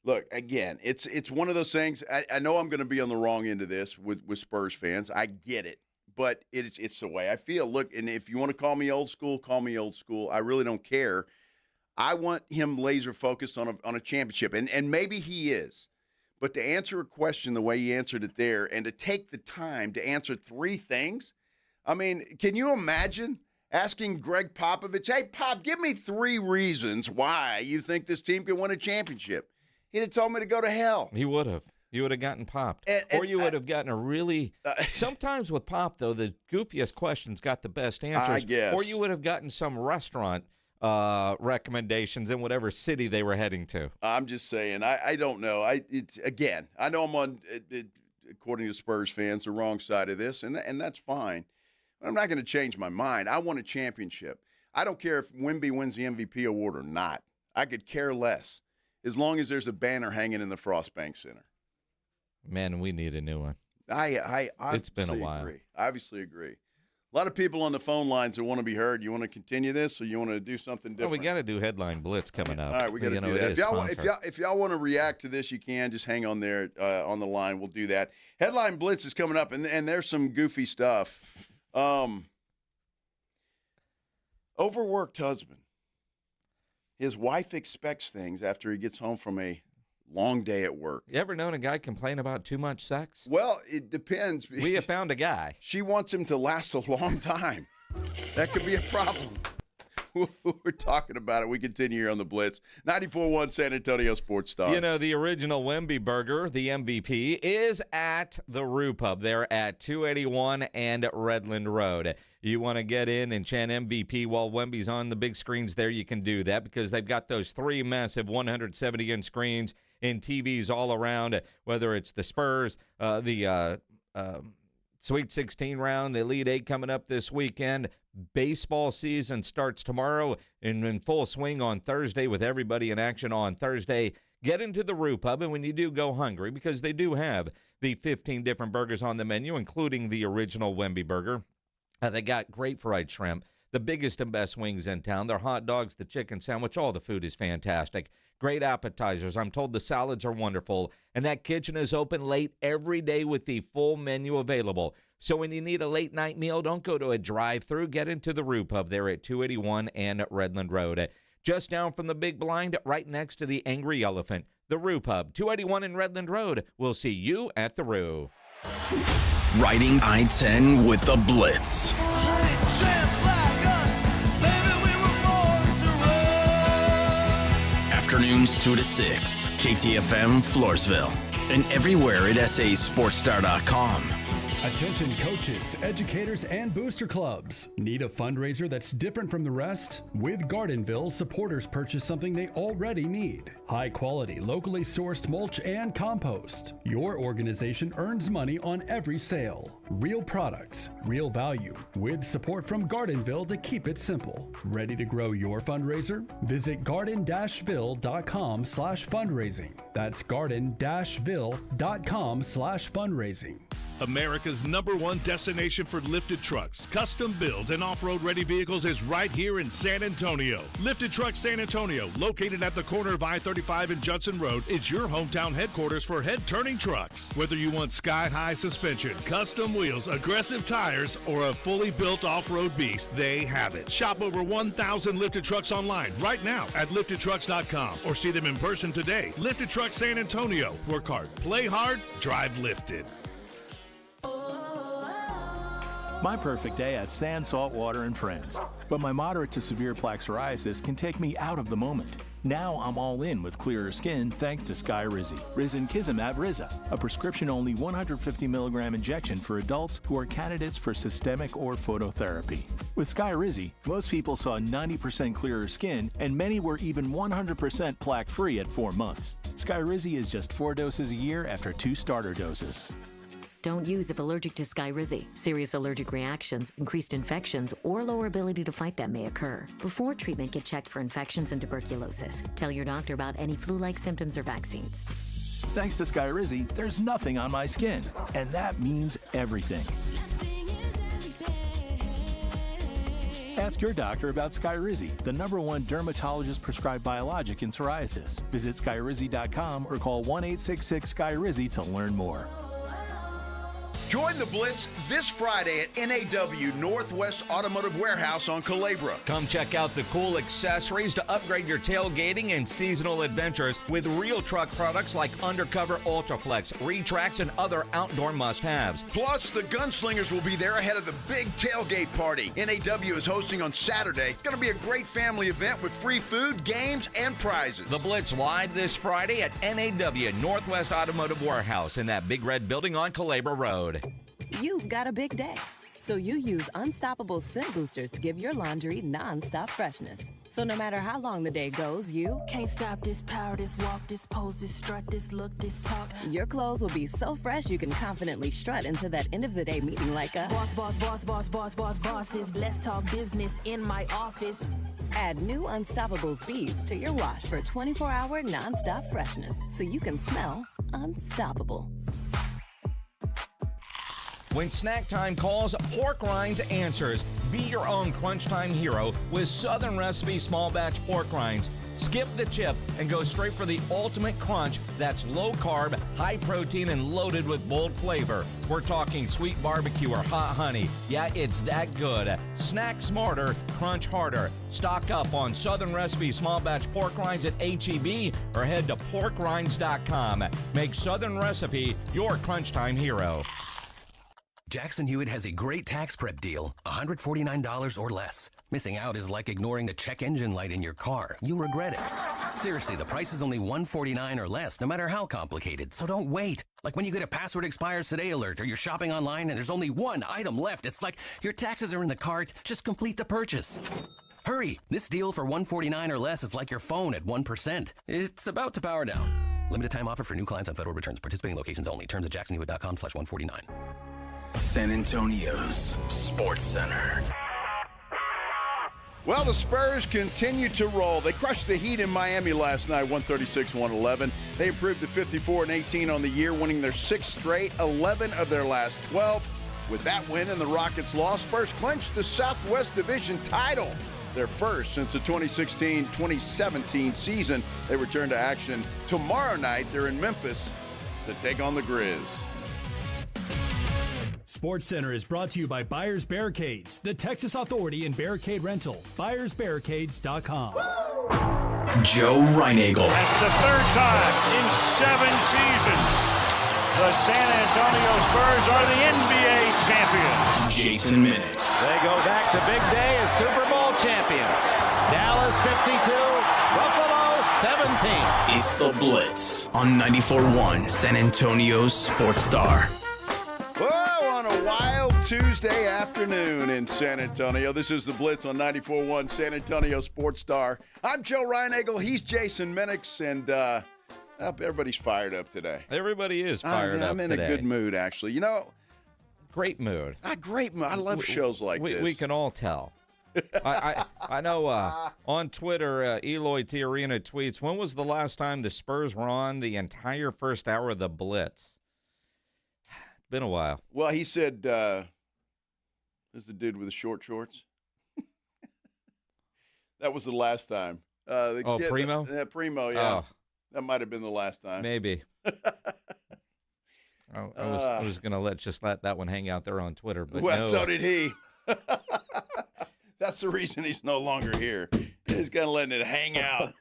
Look, again, it's one of those things. I know I'm going to be on the wrong end of this with Spurs fans. I get it. But it's the way I feel. Look, and if you want to call me old school, call me old school. I really don't care. I want him laser focused on a championship, and maybe he is. But to answer a question the way he answered it there, and to take the time to answer 3 things, can you imagine asking Greg Popovich, hey, Pop, give me 3 reasons why you think this team can win a championship? He'd have told me to go to hell. He would have. You would have gotten popped. Or you would have gotten a really sometimes with Pop, though, the goofiest questions got the best answers. I guess. Or you would have gotten some restaurant recommendations in whatever city they were heading to. I'm just saying. I don't know. I know I'm on, according to Spurs fans, the wrong side of this, and that's fine. But I'm not going to change my mind. I want a championship. I don't care if Wemby wins the MVP award or not. I could care less, as long as there's a banner hanging in the Frost Bank Center. Man, we need a new one. I it's been a while. Agree. I obviously agree. A lot of people on the phone lines that want to be heard. You want to continue this, or you want to do something different? Well, we got to do Headline Blitz coming up. All right, we got to do that. If y'all want to react to this, you can. Just hang on there on the line. We'll do that. Headline Blitz is coming up, and there's some goofy stuff. Overworked husband. his wife expects things after he gets home from a long day at work. You ever known a guy complain about too much sex? Well, it depends. We have found a guy. She wants him to last a long time. That could be a problem. We're talking about it. We continue here on the Blitz. 94.1 San Antonio Sports Star. You know, the original Wemby burger, the MVP, is at the Roo Pub. They're at 281 and Redland Road. You want to get in and chant MVP while Wemby's on the big screens there, you can do that because they've got those 3 massive 170-inch screens and TVs all around, whether it's the Spurs, the Sweet 16 round, the Elite 8 coming up this weekend. Baseball season starts tomorrow and in full swing on Thursday with everybody in action on Thursday. Get into the Roo Pub, and when you do, go hungry because they do have the 15 different burgers on the menu, including the original Wemby burger. They got great fried shrimp, the biggest and best wings in town. Their hot dogs, the chicken sandwich, all the food is fantastic. Great appetizers. I'm told the salads are wonderful. And that kitchen is open late every day with the full menu available. So when you need a late-night meal, don't go to a drive-thru. Get into the Roo Pub there at 281 and Redland Road. Just down from the Big Blind, right next to the Angry Elephant. The Roo Pub, 281 and Redland Road. We'll see you at the Roo. Riding I-10 with the Blitz. Afternoons 2 to 6, KTFM Floresville, and everywhere at sasportstar.com. Attention coaches, educators, and booster clubs. Need a fundraiser that's different from the rest? With Gardenville, supporters purchase something they already need. High quality, locally sourced mulch and compost. Your organization earns money on every sale. Real products, real value, with support from Gardenville to keep it simple. Ready to grow your fundraiser? Visit garden-ville.com/fundraising. That's garden-ville.com/fundraising. America's #1 destination for lifted trucks, custom builds, and off-road ready vehicles is right here in San Antonio. Lifted Trucks San Antonio, located at the corner of I-35 and Judson Road, is your hometown headquarters for head-turning trucks. Whether you want sky-high suspension, custom wheels, aggressive tires, or a fully built off-road beast, they have it. Shop over 1,000 lifted trucks online right now at liftedtrucks.com or see them in person today. Lifted Trucks San Antonio. Work hard, play hard, drive lifted. My perfect day has sand, salt water, and friends. But my moderate to severe plaque psoriasis can take me out of the moment. Now I'm all in with clearer skin thanks to Skyrizi. Risankizumab Riza, a prescription-only 150 milligram injection for adults who are candidates for systemic or phototherapy. With Skyrizi, most people saw 90% clearer skin, and many were even 100% plaque-free at 4 months. Skyrizi is just 4 doses a year after 2 starter doses. Don't use if allergic to Skyrizi. Serious allergic reactions, increased infections, or lower ability to fight them may occur. Before treatment, get checked for infections and tuberculosis. Tell your doctor about any flu-like symptoms or vaccines. Thanks to Skyrizi, there's nothing on my skin, and that means everything. Ask your doctor about Skyrizi, the #1 dermatologist-prescribed biologic in psoriasis. Visit Skyrizi.com or call 1-866-SKYRIZI to learn more. Join the Blitz this Friday at NAW Northwest Automotive Warehouse on Calabria. Come check out the cool accessories to upgrade your tailgating and seasonal adventures with real truck products like Undercover Ultraflex, Retrax, and other outdoor must-haves. Plus, the Gunslingers will be there ahead of the big tailgate party NAW is hosting on Saturday. It's going to be a great family event with free food, games, and prizes. The Blitz live this Friday at NAW Northwest Automotive Warehouse in that big red building on Calabria Road. You've got a big day, so you use Unstoppable Scent Boosters to give your laundry non-stop freshness. So no matter how long the day goes, you can't stop this power, this walk, this pose, this strut, this look, this talk. Your clothes will be so fresh you can confidently strut into that end of the day meeting like a boss, boss, boss, boss, boss, boss, bosses. Let's talk business in my office. Add new Unstoppable beads to your wash for 24-hour non-stop freshness, so you can smell unstoppable. When snack time calls, Pork Rinds answers. Be your own crunch time hero with Southern Recipe small batch pork rinds. Skip Skip the chip and go straight for the ultimate crunch that's low carb, high protein, and loaded with bold flavor. We're talking sweet barbecue or hot honey. Yeah, it's that good. Snack smarter, crunch harder. Stock up on Southern Recipe small batch pork rinds at H-E-B or head to porkrinds.com. Make Southern Recipe your crunch time hero. Jackson Hewitt has a great tax prep deal, $149 or less. Missing out is like ignoring the check engine light in your car. You'll regret it. Seriously, the price is only $149 or less, no matter how complicated. So don't wait. Like when you get a password expires today alert or you're shopping online and there's only one item left. It's like your taxes are in the cart. Just complete the purchase. Hurry! This deal for $149 or less is like your phone at 1%. It's about to power down. Limited time offer for new clients on federal returns. Participating locations only. Terms at jacksonhewitt.com/149. San Antonio's Sports Center. Well, the Spurs continue to roll. They crushed the Heat in Miami last night, 136-111. They improved to 54-18 on the year, winning their 6th straight, 11 of their last 12. With that win and the Rockets' loss, Spurs clinched the Southwest Division title, their first since the 2016-2017 season. They return to action tomorrow night. They're in Memphis to take on the Grizz. Sports Center is brought to you by Buyers Barricades, the Texas authority in barricade rental. BuyersBarricades.com. Joe Reinagel. That's the third time in 7 seasons the San Antonio Spurs are the NBA champions. Jason Minix. They go back to big day as Super Bowl champions. Dallas 52, Buffalo 17. It's the Blitz on 94.1 San Antonio's Sports Star. Whoa, on a wild Tuesday afternoon in San Antonio. This is the Blitz on 94.1 San Antonio Sports Star. I'm Joe Reinagel. He's Jason Minix, and everybody's fired up today. Everybody is fired up I'm in today. a good mood, actually. You know, great mood. Great mood. I love shows like this. We can all tell. I know on Twitter, Eloy Tiarina tweets, when was the last time the Spurs were on the entire first hour of the Blitz? Been a while. Well, he said, this is the dude with the short shorts. That was the last time. Primo? Primo, yeah. Oh. That might have been the last time. Maybe. I was going to let that one hang out there on Twitter. But well, no. So did he. That's the reason he's no longer here. He's kind of letting it hang out.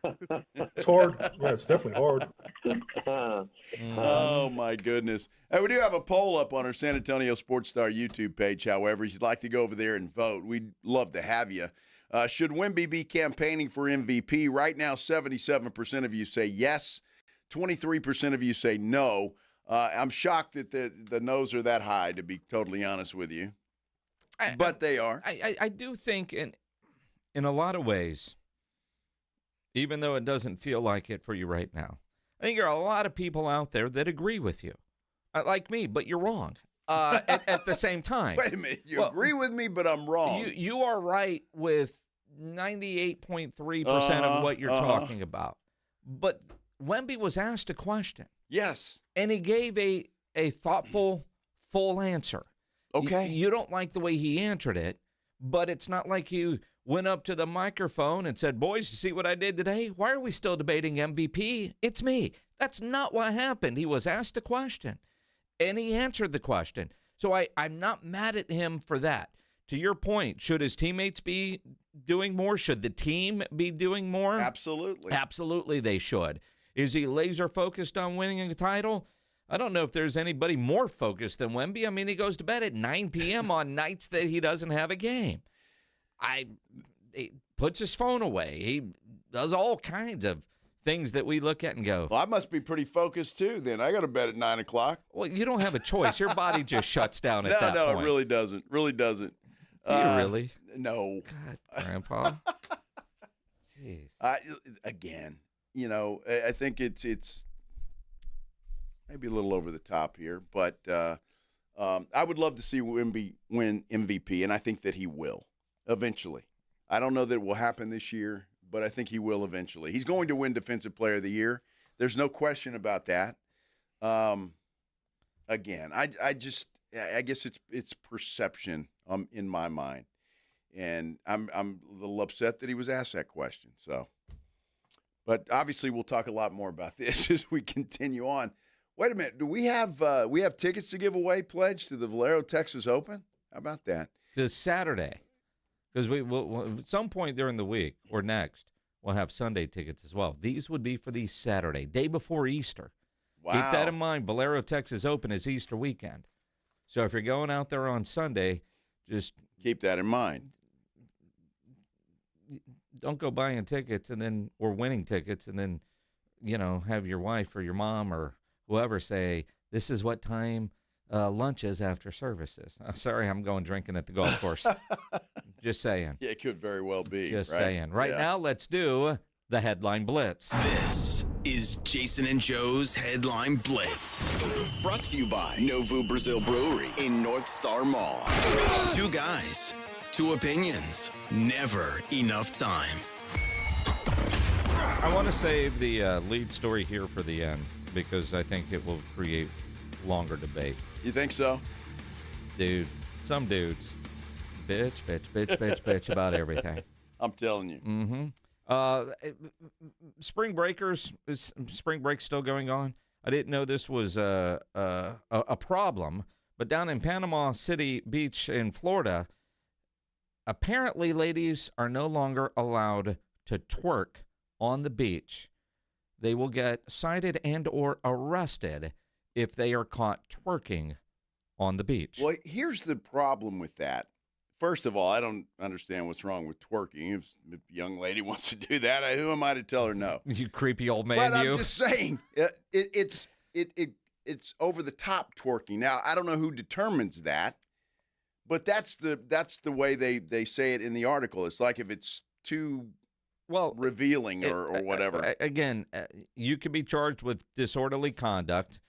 It's hard. Yeah, it's definitely hard. Oh, my goodness. Hey, we do have a poll up on our San Antonio Sports Star YouTube page, however. If you'd like to go over there and vote, we'd love to have you. Should Wemby be campaigning for MVP? Right now, 77% of you say yes. 23% of you say no. I'm shocked that the no's are that high, to be totally honest with you. But they are. I do think in a lot of ways, even though it doesn't feel like it for you right now, I think there are a lot of people out there that agree with you, like me, but you're wrong at the same time. Wait a minute. You agree with me, but I'm wrong. You are right with 98.3% of what you're talking about. But Wemby was asked a question. Yes. And he gave a thoughtful, full answer. Okay. You don't like the way he answered it, but it's not like you went up to the microphone and said, boys, you see what I did today? Why are we still debating MVP? It's me. That's not what happened. He was asked a question, and he answered the question. So I'm not mad at him for that. To your point, should his teammates be doing more? Should the team be doing more? Absolutely. Absolutely they should. Is he laser focused on winning a title? I don't know if there's anybody more focused than Wemby. I mean, he goes to bed at 9 p.m. on nights that he doesn't have a game. He puts his phone away. He does all kinds of things that we look at and go, well, I must be pretty focused too then. I go to bed at 9 o'clock. Well, you don't have a choice. Your body just shuts down at that point. No, it really doesn't. Really doesn't. Do you really? No. God, Grandpa. Jeez. Again, you know, I think it's maybe a little over the top here, but I would love to see Wemby win MVP, and I think that he will eventually. I don't know that it will happen this year, but I think he will eventually. He's going to win Defensive Player of the Year. There's no question about that. Again, I guess it's perception in my mind, and I'm a little upset that he was asked that question. So, But obviously, we'll talk a lot more about this as we continue on. Wait a minute. Do we have tickets to give away, Pledge, to the Valero Texas Open? How about that? This Saturday. Because we will at some point during the week or next, we'll have Sunday tickets as well. These would be for the Saturday, day before Easter. Wow. Keep that in mind. Valero Texas Open is Easter weekend. So if you're going out there on Sunday, just keep that in mind. Don't go buying tickets or winning tickets and then, have your wife or your mom or whoever say, this is what time lunch is after services. Sorry, I'm going drinking at the golf course. Just saying. Yeah, it could very well be. Just saying. Right now, let's do the Headline Blitz. This is Jason and Joe's Headline Blitz. Brought to you by Novo Brazil Brewery in North Star Mall. Two guys, two opinions, never enough time. I want to save the lead story here for the end because I think it will create longer debate. You think so? Dude, some dudes, bitch about everything. I'm telling you. Mm-hmm. Spring break's still going on. I didn't know this was a problem, but down in Panama City Beach in Florida, apparently ladies are no longer allowed to twerk on the beach. They will get cited and or arrested if they are caught twerking on the beach. Well, here's the problem with that. First of all, I don't understand what's wrong with twerking. If a young lady wants to do that, who am I to tell her no? You creepy old man, but you. I'm just saying, it's over the top twerking. Now, I don't know who determines that, but that's the way they say it in the article. It's like if it's too revealing or whatever. Again, you could be charged with disorderly conduct.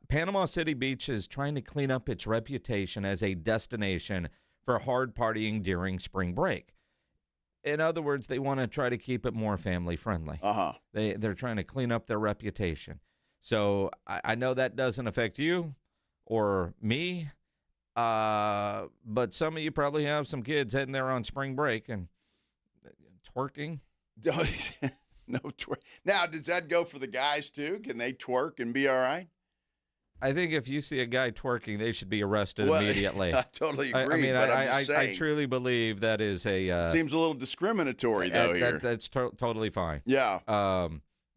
Panama City Beach is trying to clean up its reputation as a destination for hard partying during spring break. In other words, they want to try to keep it more family friendly. They're trying to clean up their reputation. So I know that doesn't affect you or me, but some of you probably have some kids heading there on spring break and twerking. No twerk. Now, does that go for the guys too? Can they twerk and be all right? I think if you see a guy twerking, they should be arrested immediately. I totally agree. I truly believe that is a seems a little discriminatory though here. That's totally fine. Yeah.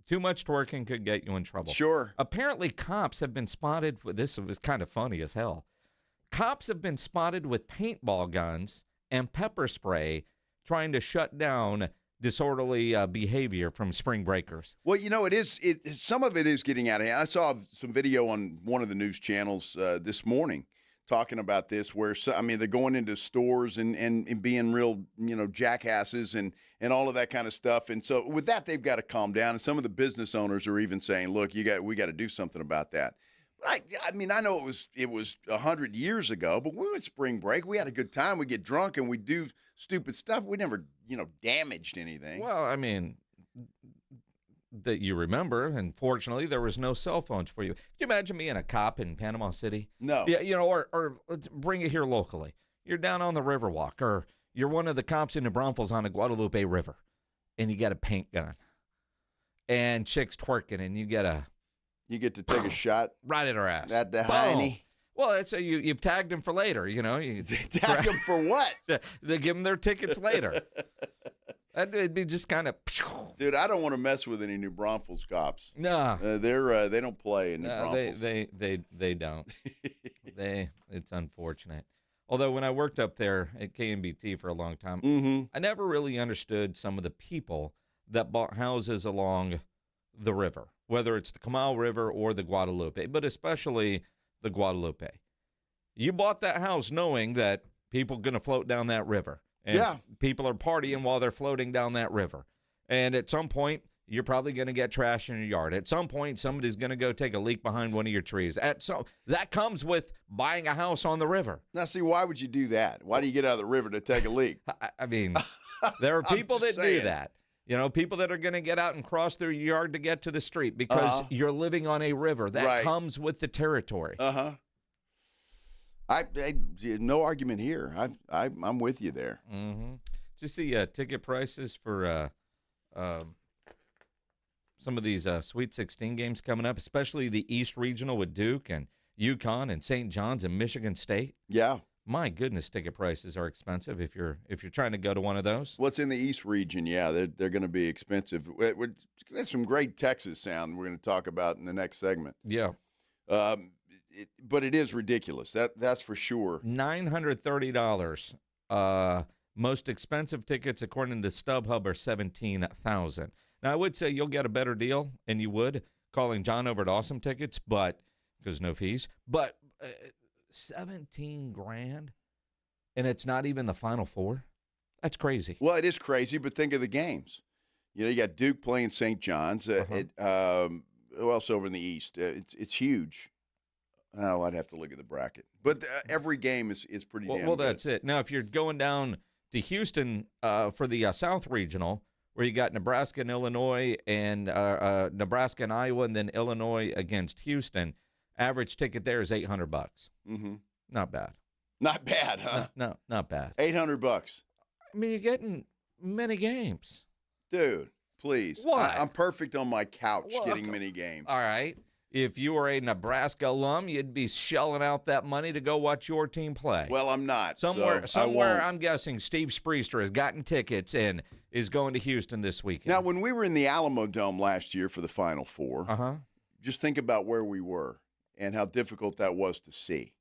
Too much twerking could get you in trouble. Sure. Apparently, cops have been spotted with this. Was kind of funny as hell. Cops have been spotted with paintball guns and pepper spray trying to shut down disorderly behavior from spring breakers. Well, some of it is getting out of hand. I saw some video on one of the news channels this morning talking about this where, they're going into stores and being real, jackasses and all of that kind of stuff. And so with that, they've got to calm down. And some of the business owners are even saying, look, we got to do something about that. I know it was 100 years ago, but we were at spring break. We had a good time. We get drunk and we do stupid stuff. We never, damaged anything. Well, that you remember, and fortunately, there was no cell phones for you. Can you imagine being a cop in Panama City? No. Yeah, or let's bring it here locally. You're down on the Riverwalk, or you're one of the cops in New Braunfels on the Guadalupe River, and you got a paint gun, and chicks twerking, and you get to take a shot right at her ass. At the hiney. Well, it's you've tagged them for later. You tag them for what? They give them their tickets later. It'd be just kind of. Dude, I don't want to mess with any New Braunfels cops. No, they don't play in New Braunfels. They don't. It's unfortunate. Although when I worked up there at KMBT for a long time, I never really understood some of the people that bought houses along the river, whether it's the Comal River or the Guadalupe, but especially the Guadalupe. You bought that house knowing that people are going to float down that river. And people are partying while they're floating down that river. And at some point, you're probably going to get trash in your yard. At some point, somebody's going to go take a leak behind one of your trees. That comes with buying a house on the river. Now, see, why would you do that? Why do you get out of the river to take a leak? There are people that do that. People that are going to get out and cross their yard to get to the street because you're living on a river. That comes with the territory. No argument here. I'm with you there. Mm-hmm. Just the ticket prices for some of these Sweet 16 games coming up, especially the East Regional with Duke and UConn and St. John's and Michigan State. Yeah. My goodness, ticket prices are expensive if you're trying to go to one of those. What's in the East region? Yeah, they're going to be expensive. There's some great Texas sound we're going to talk about in the next segment. Yeah, but it is ridiculous. That's for sure. $930. Most expensive tickets, according to StubHub, are $17,000. Now, I would say you'll get a better deal, and you would, calling John over at Awesome Tickets, but because no fees. But $17,000, and it's not even the Final Four. That's crazy. Well, it is crazy, but think of the games. You got Duke playing St. John's. Who else over in the East? It's huge. Oh, I'd have to look at the bracket. But every game is pretty damn well, good. that's it. Now, if you're going down to Houston for the South Regional, where you got Nebraska and Illinois and Nebraska and Iowa, and then Illinois against Houston, average ticket there is $800. Mm-hmm. Not bad. Not bad, huh? No, not bad. $800. I mean, you're getting many games. Dude, please. What? I'm perfect on my couch getting many games. All right. If you were a Nebraska alum, you'd be shelling out that money to go watch your team play. Well, I'm not. Somewhere I'm guessing Steve Spreester has gotten tickets and is going to Houston this weekend. Now, when we were in the Alamo Dome last year for the Final Four, just think about where we were and how difficult that was to see.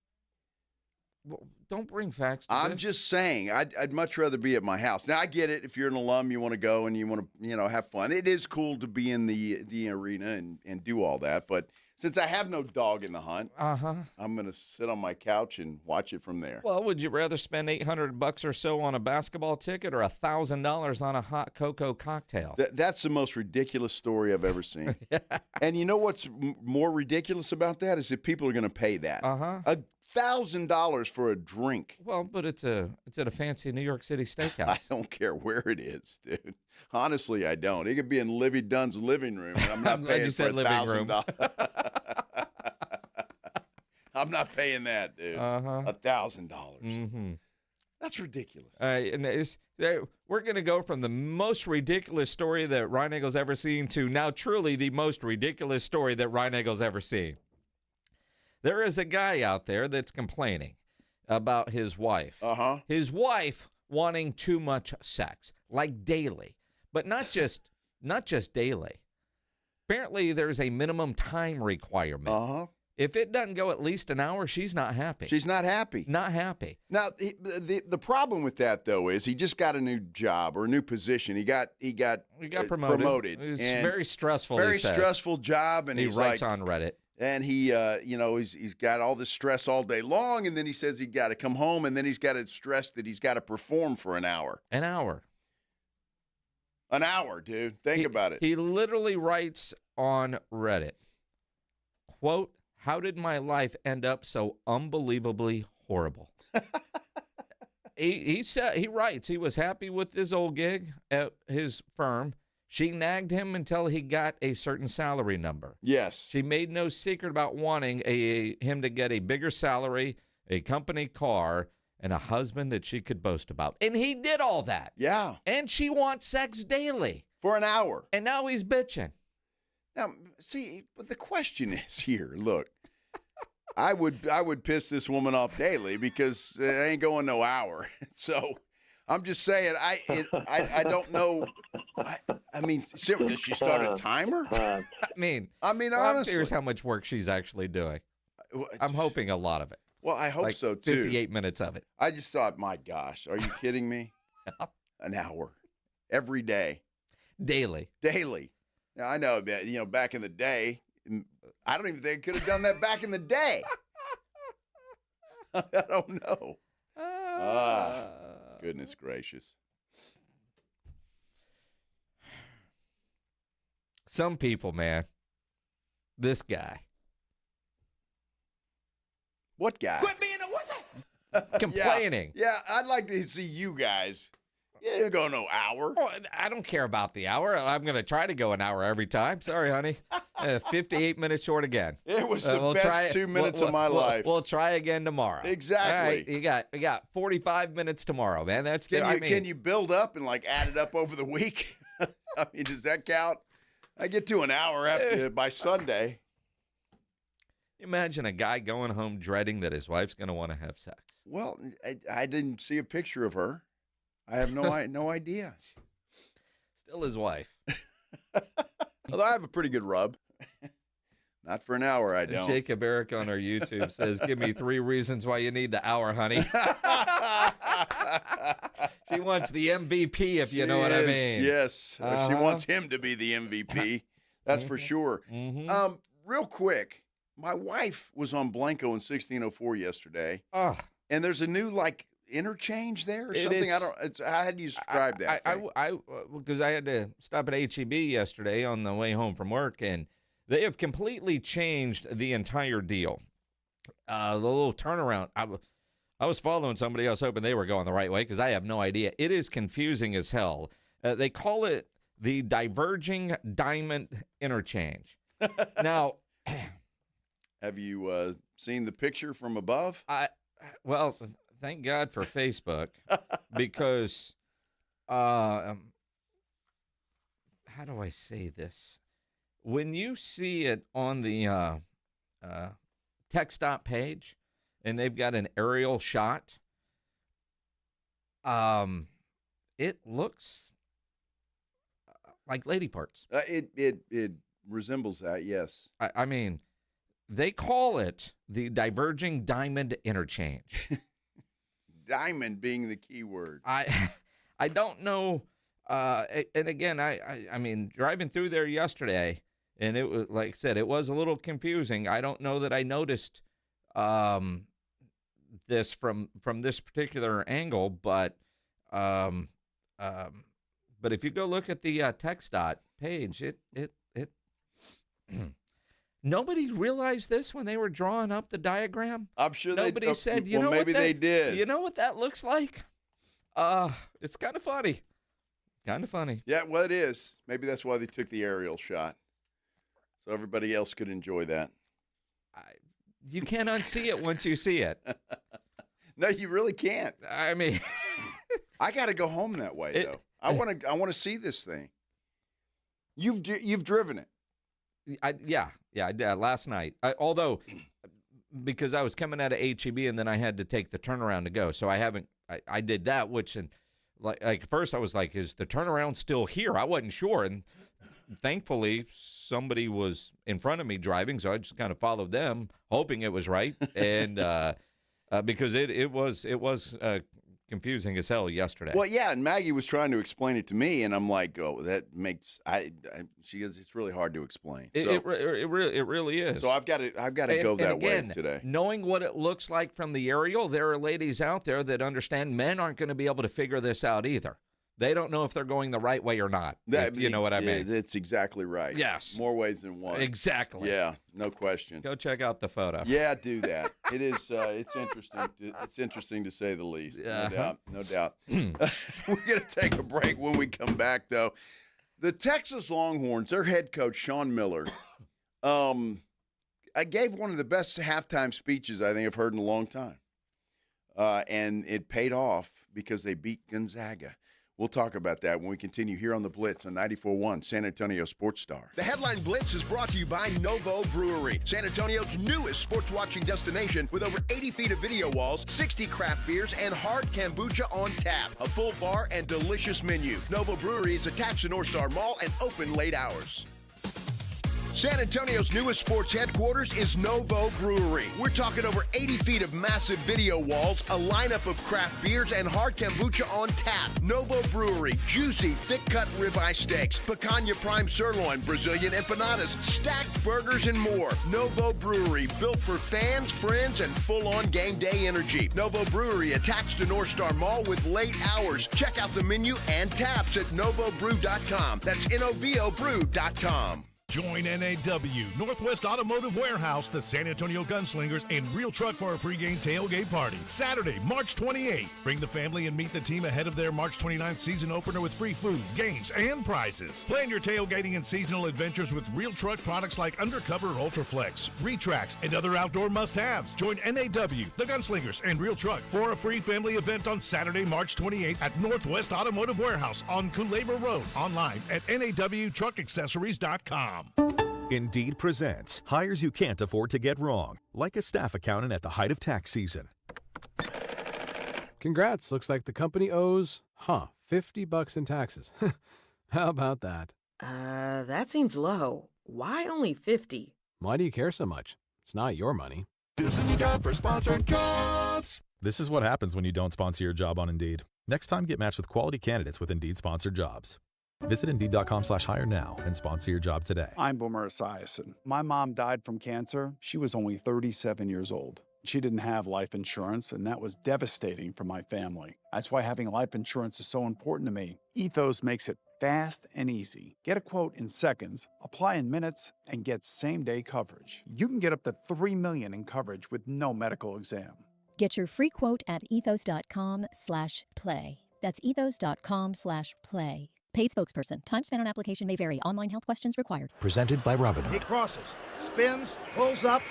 Well, don't bring facts to I'm this. just saying, I'd much rather be at my house. Now, I get it. If you're an alum, you want to go and you want to, have fun. It is cool to be in the arena and do all that. But since I have no dog in the hunt, I'm going to sit on my couch and watch it from there. Well, would you rather spend $800 or so on a basketball ticket or $1,000 on a hot cocoa cocktail? That's the most ridiculous story I've ever seen. And you know what's more ridiculous about that is that people are going to pay that. $1,000 for a drink. Well, but it's at a fancy New York City steakhouse. I don't care where it is, dude. Honestly, I don't. It could be in Livy Dunn's living room, and I'm not paying for $1,000. I'm not paying that, dude. $1,000. Mm-hmm. That's ridiculous. And we're going to go from the most ridiculous story that Ryan Eagle's ever seen to now truly the most ridiculous story that Ryan Eagle's ever seen. There is a guy out there that's complaining about his wife. His wife wanting too much sex, like daily, but not just daily. Apparently, there's a minimum time requirement. If it doesn't go at least an hour, she's not happy. She's not happy. Not happy. Now, the problem with that, though, is he just got a new job or a new position. He got promoted. It's very stressful. Very stressful job, and he writes like, on Reddit. And he, he's got all this stress all day long, and then he says he got to come home, and then he's got to stress that he's got to perform for an hour. An hour. An hour, dude. Think about it. He literally writes on Reddit, quote, "How did my life end up so unbelievably horrible?" He writes he was happy with his old gig at his firm. She nagged him until he got a certain salary number. Yes. She made no secret about wanting him to get a bigger salary, a company car, and a husband that she could boast about. And he did all that. Yeah. And she wants sex daily. For an hour. And now he's bitching. Now, see, but the question is here, look, I would piss this woman off daily because it ain't going no hour. So I'm just saying, I don't know. I mean, does she start a timer? I mean, honestly, here's how much work she's actually doing. I'm hoping a lot of it. Well, I hope so too. 58 minutes of it. I just thought, my gosh, are you kidding me? An hour every day, daily. Now, I know that back in the day, I don't even think I could have done that back in the day. I don't know. Goodness gracious. Some people, man. This guy. What guy? Quit being a wussy. Complaining. Yeah, I'd like to see you guys. You don't go no hour. Oh, I don't care about the hour. I'm going to try to go an hour every time. Sorry, honey. 58 minutes short again. It was the best 2 minutes of my life. We'll try again tomorrow. Exactly. All right, you got 45 minutes tomorrow, man. That's can you build up and add it up over the week? I mean, does that count? I get to an hour after by Sunday. Imagine a guy going home dreading that his wife's going to want to have sex. Well, I didn't see a picture of her. I have no idea. Still his wife. Although I have a pretty good rub. Not for an hour, I don't. Jacob Eric on our YouTube says, give me 3 reasons why you need the hour, honey. She wants the MVP, if you know what I mean. Yes. She wants him to be the MVP. That's for sure. Mm-hmm. Real quick, my wife was on Blanco in 1604 yesterday. Oh. And there's a new, interchange there or something? How do you describe that? Because I had to stop at H-E-B yesterday on the way home from work, and they have completely changed the entire deal. The little turnaround, I was following somebody else hoping they were going the right way because I have no idea. It is confusing as hell. They call it the Diverging Diamond Interchange. Now, have you seen the picture from above? Well, thank God for Facebook because, how do I say this? When you see it on the TechStop page and they've got an aerial shot, it looks like lady parts. It resembles that, yes. I mean, they call it the Diverging Diamond Interchange. Diamond being the key word. I don't know. And again, I mean, driving through there yesterday, and it was, like I said, it was a little confusing. I don't know that I noticed this from this particular angle, but if you go look at the TechStop page, it nobody realized this when they were drawing up the diagram. I'm sure nobody said, you know, maybe what they did. You know what that looks like? It's kind of funny. Kind of funny. Yeah, well, it is. Maybe that's why they took the aerial shot, so everybody else could enjoy that. You can't unsee it once you see it. No, you really can't. I mean, I got to go home that way though. I want to see this thing. You've driven it. I did last night. Although, because I was coming out of H-E-B and then I had to take the turnaround to go, so I haven't. I did that, which like first I was like, is the turnaround still here? I wasn't sure, and thankfully somebody was in front of me driving, so I just kind of followed them, hoping it was right, and because it was confusing as hell yesterday. Well, yeah, and Maggie was trying to explain it to me, and I'm like, oh, that makes she goes, it's really hard to explain. It really is. So I've got to go that way today. Knowing what it looks like from the aerial, there are ladies out there that understand men aren't going to be able to figure this out either. They don't know if they're going the right way or not. You know what I mean? That's exactly right. Yes. More ways than one. Exactly. Yeah, no question. Go check out the photo. Yeah, do that. It is. It's interesting. It's interesting to say the least. No doubt. We're going to take a break. When we come back, though, the Texas Longhorns, their head coach, Sean Miller, I gave one of the best halftime speeches I think I've heard in a long time. And it paid off because they beat Gonzaga. We'll talk about that when we continue here on the Blitz on 94.1 San Antonio Sports Star. The Headline Blitz is brought to you by Novo Brewery, San Antonio's newest sports watching destination with over 80 feet of video walls, 60 craft beers, and hard kombucha on tap. A full bar and delicious menu. Novo Brewery is attached to North Star Mall and open late hours. San Antonio's newest sports headquarters is Novo Brewery. We're talking over 80 feet of massive video walls, a lineup of craft beers, and hard kombucha on tap. Novo Brewery, juicy, thick-cut ribeye steaks, picanha prime sirloin, Brazilian empanadas, stacked burgers, and more. Novo Brewery, built for fans, friends, and full-on game day energy. Novo Brewery, attached to North Star Mall with late hours. Check out the menu and taps at novobrew.com. That's novobrew.com. Join NAW, Northwest Automotive Warehouse, the San Antonio Gunslingers, and Real Truck for a pregame tailgate party. Saturday, March 28th. Bring the family and meet the team ahead of their March 29th season opener with free food, games, and prizes. Plan your tailgating and seasonal adventures with Real Truck products like Undercover Ultraflex, Retracts, and other outdoor must-haves. Join NAW, the Gunslingers, and Real Truck for a free family event on Saturday, March 28th at Northwest Automotive Warehouse on Culebra Road. Online at nawtruckaccessories.com. Indeed presents hires you can't afford to get wrong, like a staff accountant at the height of tax season. Congrats, looks like the company owes, $50 in taxes. How about that? That seems low. Why only 50? Why do you care so much? It's not your money. This is your job for sponsored jobs. This is what happens when you don't sponsor your job on Indeed. Next time, get matched with quality candidates with Indeed sponsored jobs. Visit Indeed.com/hire now and sponsor your job today. I'm Boomer Esiason. My mom died from cancer. She was only 37 years old. She didn't have life insurance, and that was devastating for my family. That's why having life insurance is so important to me. Ethos makes it fast and easy. Get a quote in seconds, apply in minutes, and get same-day coverage. You can get up to $3 million in coverage with no medical exam. Get your free quote at ethos.com/play. That's ethos.com/play. Paid spokesperson. Time spent on application may vary. Online health questions required. Presented by Robinhood. He crosses, spins, pulls up.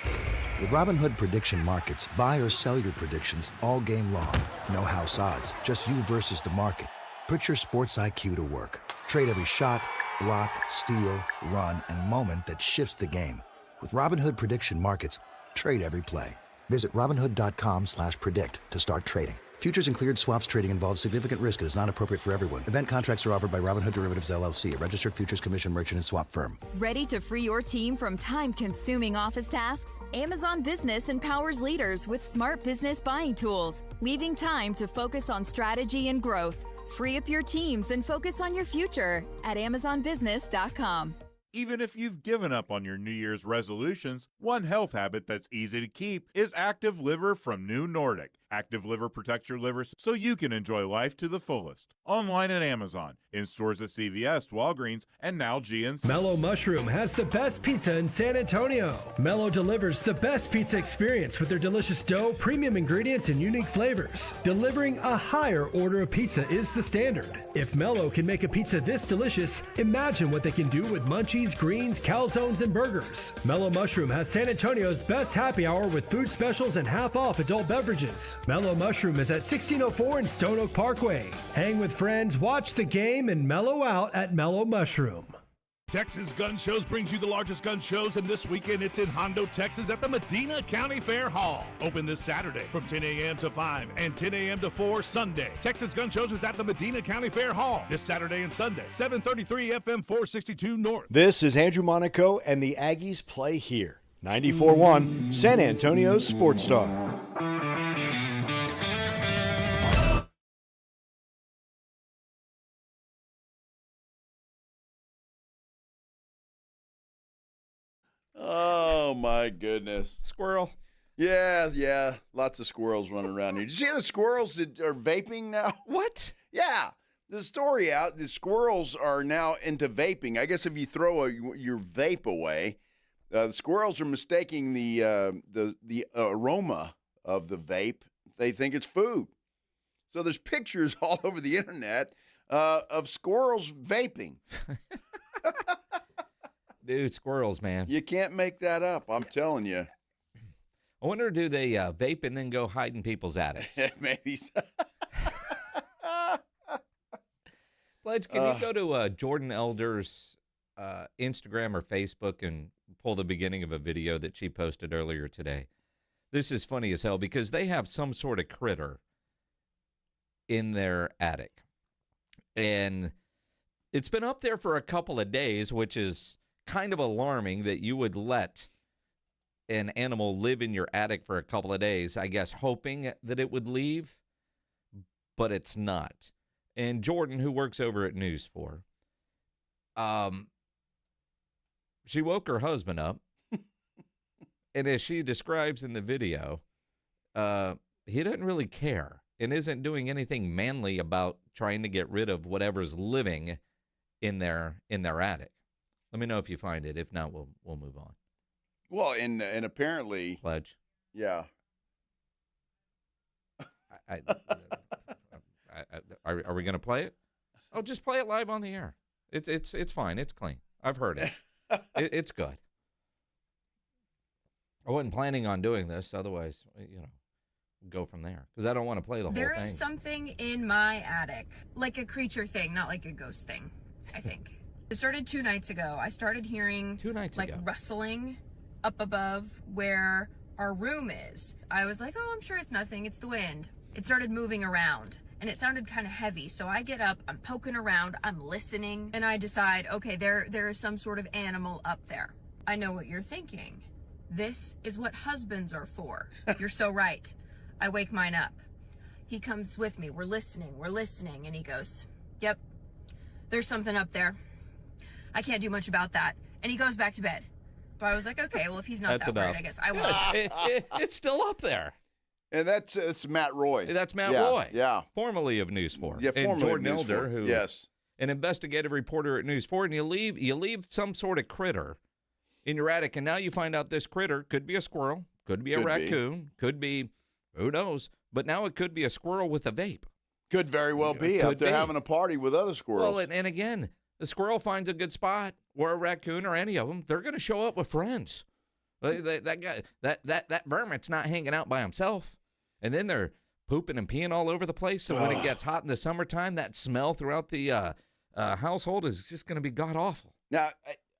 With Robinhood Prediction Markets, buy or sell your predictions all game long. No house odds, just you versus the market. Put your sports IQ to work. Trade every shot, block, steal, run, and moment that shifts the game. With Robinhood Prediction Markets, trade every play. Visit Robinhood.com/predict to start trading. Futures and cleared swaps trading involves significant risk and is not appropriate for everyone. Event contracts are offered by Robinhood Derivatives LLC, a registered futures commission merchant and swap firm. Ready to free your team from time-consuming office tasks? Amazon Business empowers leaders with smart business buying tools, leaving time to focus on strategy and growth. Free up your teams and focus on your future at AmazonBusiness.com. Even if you've given up on your New Year's resolutions, one health habit that's easy to keep is Active Liver from New Nordic. Active Liver protects your liver so you can enjoy life to the fullest. Online at Amazon, in stores at CVS, Walgreens, and now GNC. Mellow Mushroom has the best pizza in San Antonio. Mellow delivers the best pizza experience with their delicious dough, premium ingredients, and unique flavors. Delivering a higher order of pizza is the standard. If Mellow can make a pizza this delicious, imagine what they can do with munchies, greens, calzones, and burgers. Mellow Mushroom has San Antonio's best happy hour with food specials and half off adult beverages. Mellow Mushroom is at 1604 in Stone Oak Parkway. Hang with friends, watch the game, and mellow out at Mellow Mushroom. Texas Gun Shows brings you the largest gun shows, and this weekend it's in Hondo, Texas at the Medina County Fair Hall. Open this Saturday from 10 a.m. to 5 and 10 a.m. to 4 Sunday. Texas Gun Shows is at the Medina County Fair Hall this Saturday and Sunday, 733 FM 462 North. This is Andrew Monaco, and the Aggies play here. 94.1 San Antonio's Sports Star. Oh, my goodness. Squirrel. Yeah. Lots of squirrels running around here. Did you see the squirrels that are vaping now? What? Yeah. The story out, the squirrels are now into vaping. I guess if you throw your vape away, the squirrels are mistaking the aroma of the vape. They think it's food. So there's pictures all over the internet of squirrels vaping. Dude, squirrels, man. You can't make that up, I'm telling you. I wonder, do they vape and then go hide in people's attics? Maybe so. Pledge, can you go to Jordan Elder's Instagram or Facebook and pull the beginning of a video that she posted earlier today? This is funny as hell because they have some sort of critter in their attic. And it's been up there for a couple of days, which is kind of alarming that you would let an animal live in your attic for a couple of days, I guess, hoping that it would leave, but it's not. And Jordan, who works over at News 4, she woke her husband up, and as she describes in the video, he doesn't really care and isn't doing anything manly about trying to get rid of whatever's living in their attic. Let me know if you find it. If not, we'll move on. Well, and apparently, Pledge. Yeah. Are we going to play it? Oh, just play it live on the air. It's fine. It's clean. I've heard it. It's good. I wasn't planning on doing this. Otherwise, go from there because I don't want to play the whole thing. There is something in my attic, like a creature thing, not like a ghost thing, I think. It started 2 nights ago. I started hearing rustling up above where our room is. I was like, oh, I'm sure it's nothing. It's the wind. It started moving around and it sounded kind of heavy. So I get up, I'm poking around, I'm listening, and I decide, okay, there is some sort of animal up there. I know what you're thinking. This is what husbands are for. You're so right. I wake mine up. He comes with me. We're listening, and he goes, yep, there's something up there. I can't do much about that. And he goes back to bed. But I was like, okay, well, if he's not that worried, I guess I won't. It's still up there. And it's Matt Roy. That's Matt Roy. Yeah. Formerly of News 4. Yeah, and formerly Jordan of News 4. Elder, who yes. An investigative reporter at News 4, and you leave some sort of critter in your attic, and now you find out this critter could be a squirrel, could be a raccoon, could be, who knows, but now it could be a squirrel with a vape. Could very well be out there having a party with other squirrels. Well, and again, the squirrel finds a good spot, or a raccoon, or any of them, they're going to show up with friends. That guy, that vermin's not hanging out by himself, and then they're pooping and peeing all over the place. So when it gets hot in the summertime, that smell throughout the household is just going to be god awful. Now,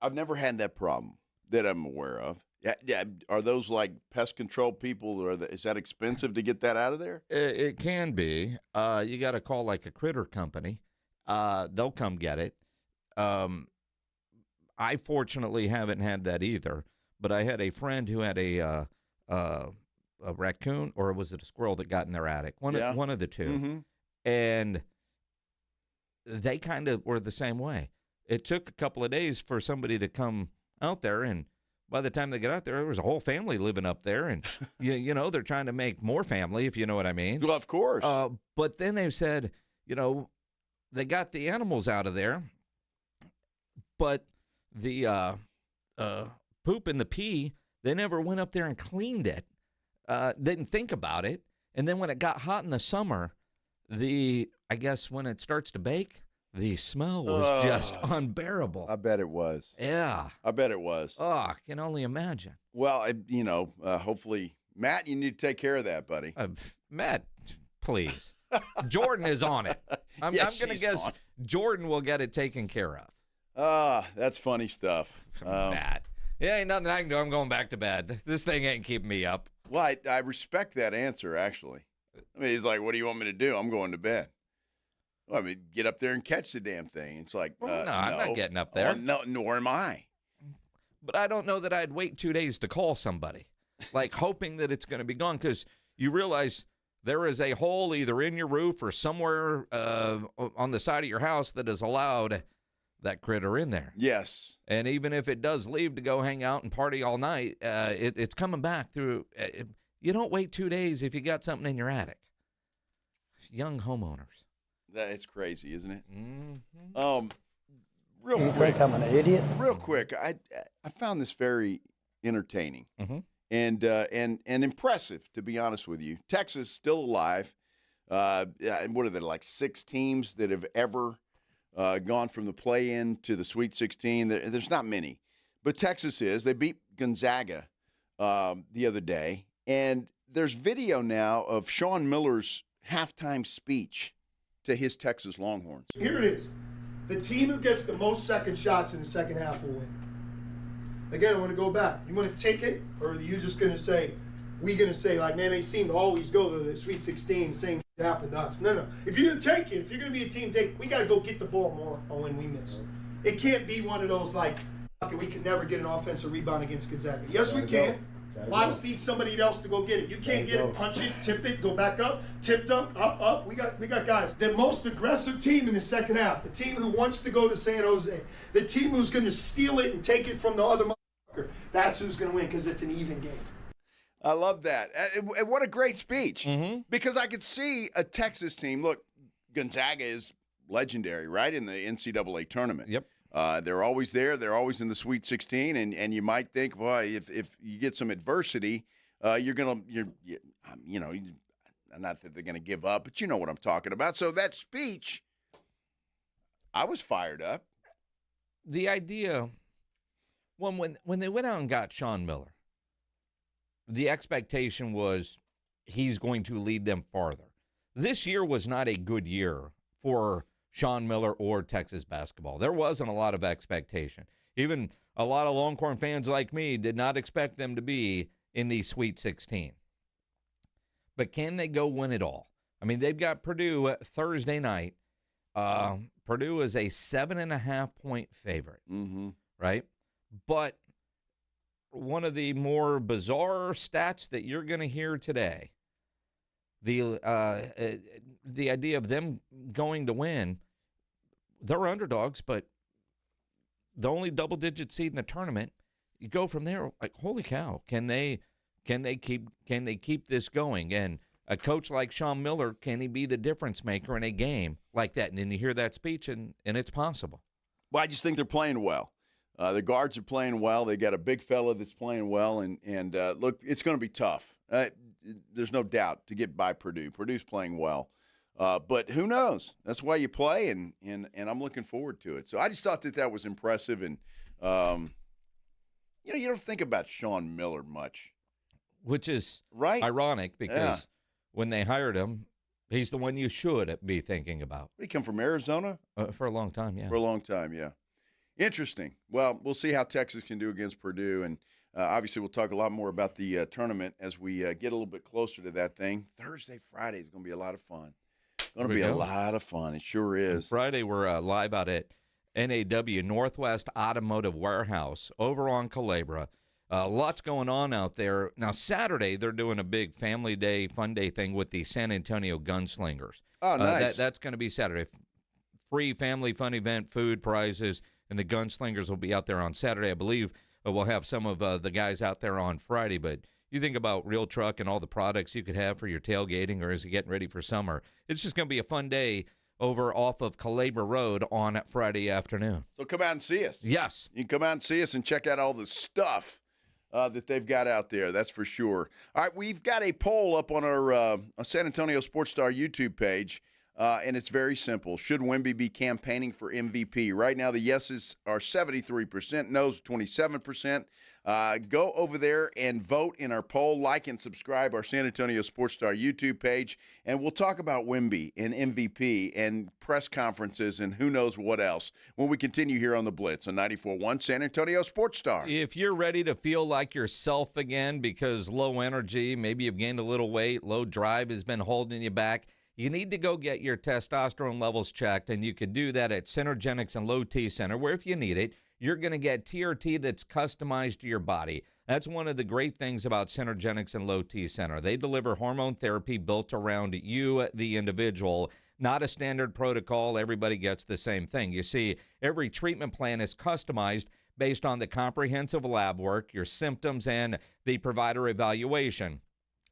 I've never had that problem that I'm aware of. Yeah. Are those like pest control people, or is that expensive to get that out of there? It can be. You got to call like a critter company. They'll come get it. I fortunately haven't had that either, but I had a friend who had a raccoon, or was it a squirrel that got in their attic? One of the two. Mm-hmm. And they kind of were the same way. It took a couple of days for somebody to come out there, and by the time they get out there was a whole family living up there, and you know, they're trying to make more family, if you know what I mean. Well, of course. But then they said, they got the animals out of there, but the poop and the pee, they never went up there and cleaned it, didn't think about it, and then when it got hot in the summer, I guess when it starts to bake, the smell was just unbearable. I bet it was. Yeah. I bet it was. Oh, I can only imagine. Well, hopefully, Matt, you need to take care of that, buddy. Matt, please. Jordan is on it. I'm going to guess Jordan will get it taken care of. That's funny stuff. Matt. Yeah, ain't nothing I can do. I'm going back to bed. This thing ain't keeping me up. Well, I respect that answer, actually. I mean, he's like, what do you want me to do? I'm going to bed. Well, I mean, get up there and catch the damn thing. It's like, no, I'm not getting up there. No, nor am I. But I don't know that I'd wait 2 days to call somebody, like hoping that it's going to be gone, because you realize there is a hole either in your roof or somewhere on the side of your house that has allowed that critter in there. Yes. And even if it does leave to go hang out and party all night, it's coming back through. You don't wait 2 days if you got something in your attic. Young homeowners. It's crazy, isn't it? Mm-hmm. Real you quick, think I'm an idiot? Real quick, I found this very entertaining and impressive, to be honest with you. Texas still alive. And what are there, like 6 teams that have ever gone from the play-in to the Sweet 16? There's not many, but Texas is. They beat Gonzaga the other day, and there's video now of Sean Miller's halftime speech to his Texas Longhorns. Here it is. The team who gets the most second shots in the second half will win. Again, I want to go back. You want to take it, or are you just going to say, like, man, they seem to always go to the Sweet 16, same shit happened to us. No. If you're going to take it, if you're going to be a team, we got to go get the ball more on when we miss. It can't be one of those, like, okay, we can never get an offensive rebound against Gonzaga. Yes, we can. Why just need somebody else to go get it? You can't get it, punch it, tip it, go back up, tip dunk, up. We got guys. The most aggressive team in the second half, the team who wants to go to San Jose, the team who's going to steal it and take it from the other motherfucker, that's who's going to win, because it's an even game. I love that. And what a great speech. Because I could see a Texas team. Look, Gonzaga is legendary, right, in the NCAA tournament. Yep. They're always there. They're always in the Sweet 16, and you might think, boy, if you get some adversity, you're not that they're gonna give up, but you know what I'm talking about. So that speech, I was fired up. The idea, when they went out and got Sean Miller, the expectation was he's going to lead them farther. This year was not a good year for Sean Miller or Texas basketball. There wasn't a lot of expectation. Even a lot of Longhorn fans like me did not expect them to be in the Sweet 16. But can they go win it all? I mean, they've got Purdue Thursday night. Purdue is a 7.5-point favorite, right? But one of the more bizarre stats that you're going to hear today, the idea of them going to win, they're underdogs, but the only double-digit seed in the tournament, you go from there, like, holy cow, can they keep this going? And a coach like Sean Miller, can he be the difference maker in a game like that? And then you hear that speech, and it's possible. Well, I just think they're playing well. The guards are playing well. They got a big fella that's playing well, and look, it's going to be tough. There's no doubt to get by Purdue. Purdue's playing well, but who knows? That's why you play, and I'm looking forward to it. So I just thought that was impressive, and you don't think about Sean Miller much, which is right ironic because when they hired him, he's the one you should be thinking about. Did he come from Arizona? For a long time, yeah. For a long time, yeah. Interesting. Well, we'll see how Texas can do against Purdue, and obviously we'll talk a lot more about the tournament as we get a little bit closer to that thing. Thursday, Friday is going to be a lot of fun. Going to be a lot of fun. It sure is. And Friday, we're live out at NAW, Northwest Automotive Warehouse, over on Calabria. Lots going on out there. Now, Saturday, they're doing a big family day, fun day thing with the San Antonio Gunslingers. Oh, nice. That's going to be Saturday. Free family fun event, food, prizes, and the Gunslingers will be out there on Saturday. I believe we'll have some of the guys out there on Friday, but you think about Real Truck and all the products you could have for your tailgating or as you're getting ready for summer. It's just going to be a fun day over off of Calabria Road on Friday afternoon. So come out and see us. Yes. You can come out and see us and check out all the stuff that they've got out there. That's for sure. All right, we've got a poll up on our San Antonio Sports Star YouTube page, and it's very simple. Should Wemby be campaigning for MVP? Right now, the yeses are 73%, no's 27%. Go over there and vote in our poll. Like and subscribe our San Antonio Sports Star YouTube page, and we'll talk about Wemby and MVP and press conferences and who knows what else when we continue here on the Blitz on 94.1 San Antonio Sports Star. If you're ready to feel like yourself again because low energy, maybe you've gained a little weight, low drive has been holding you back, you need to go get your testosterone levels checked, and you can do that at Synergenics and Low T Center, where if you need it, you're going to get TRT that's customized to your body. That's one of the great things about Synergenics and Low T Center. They deliver hormone therapy built around you, the individual, not a standard protocol. Everybody gets the same thing. You see, every treatment plan is customized based on the comprehensive lab work, your symptoms, and the provider evaluation.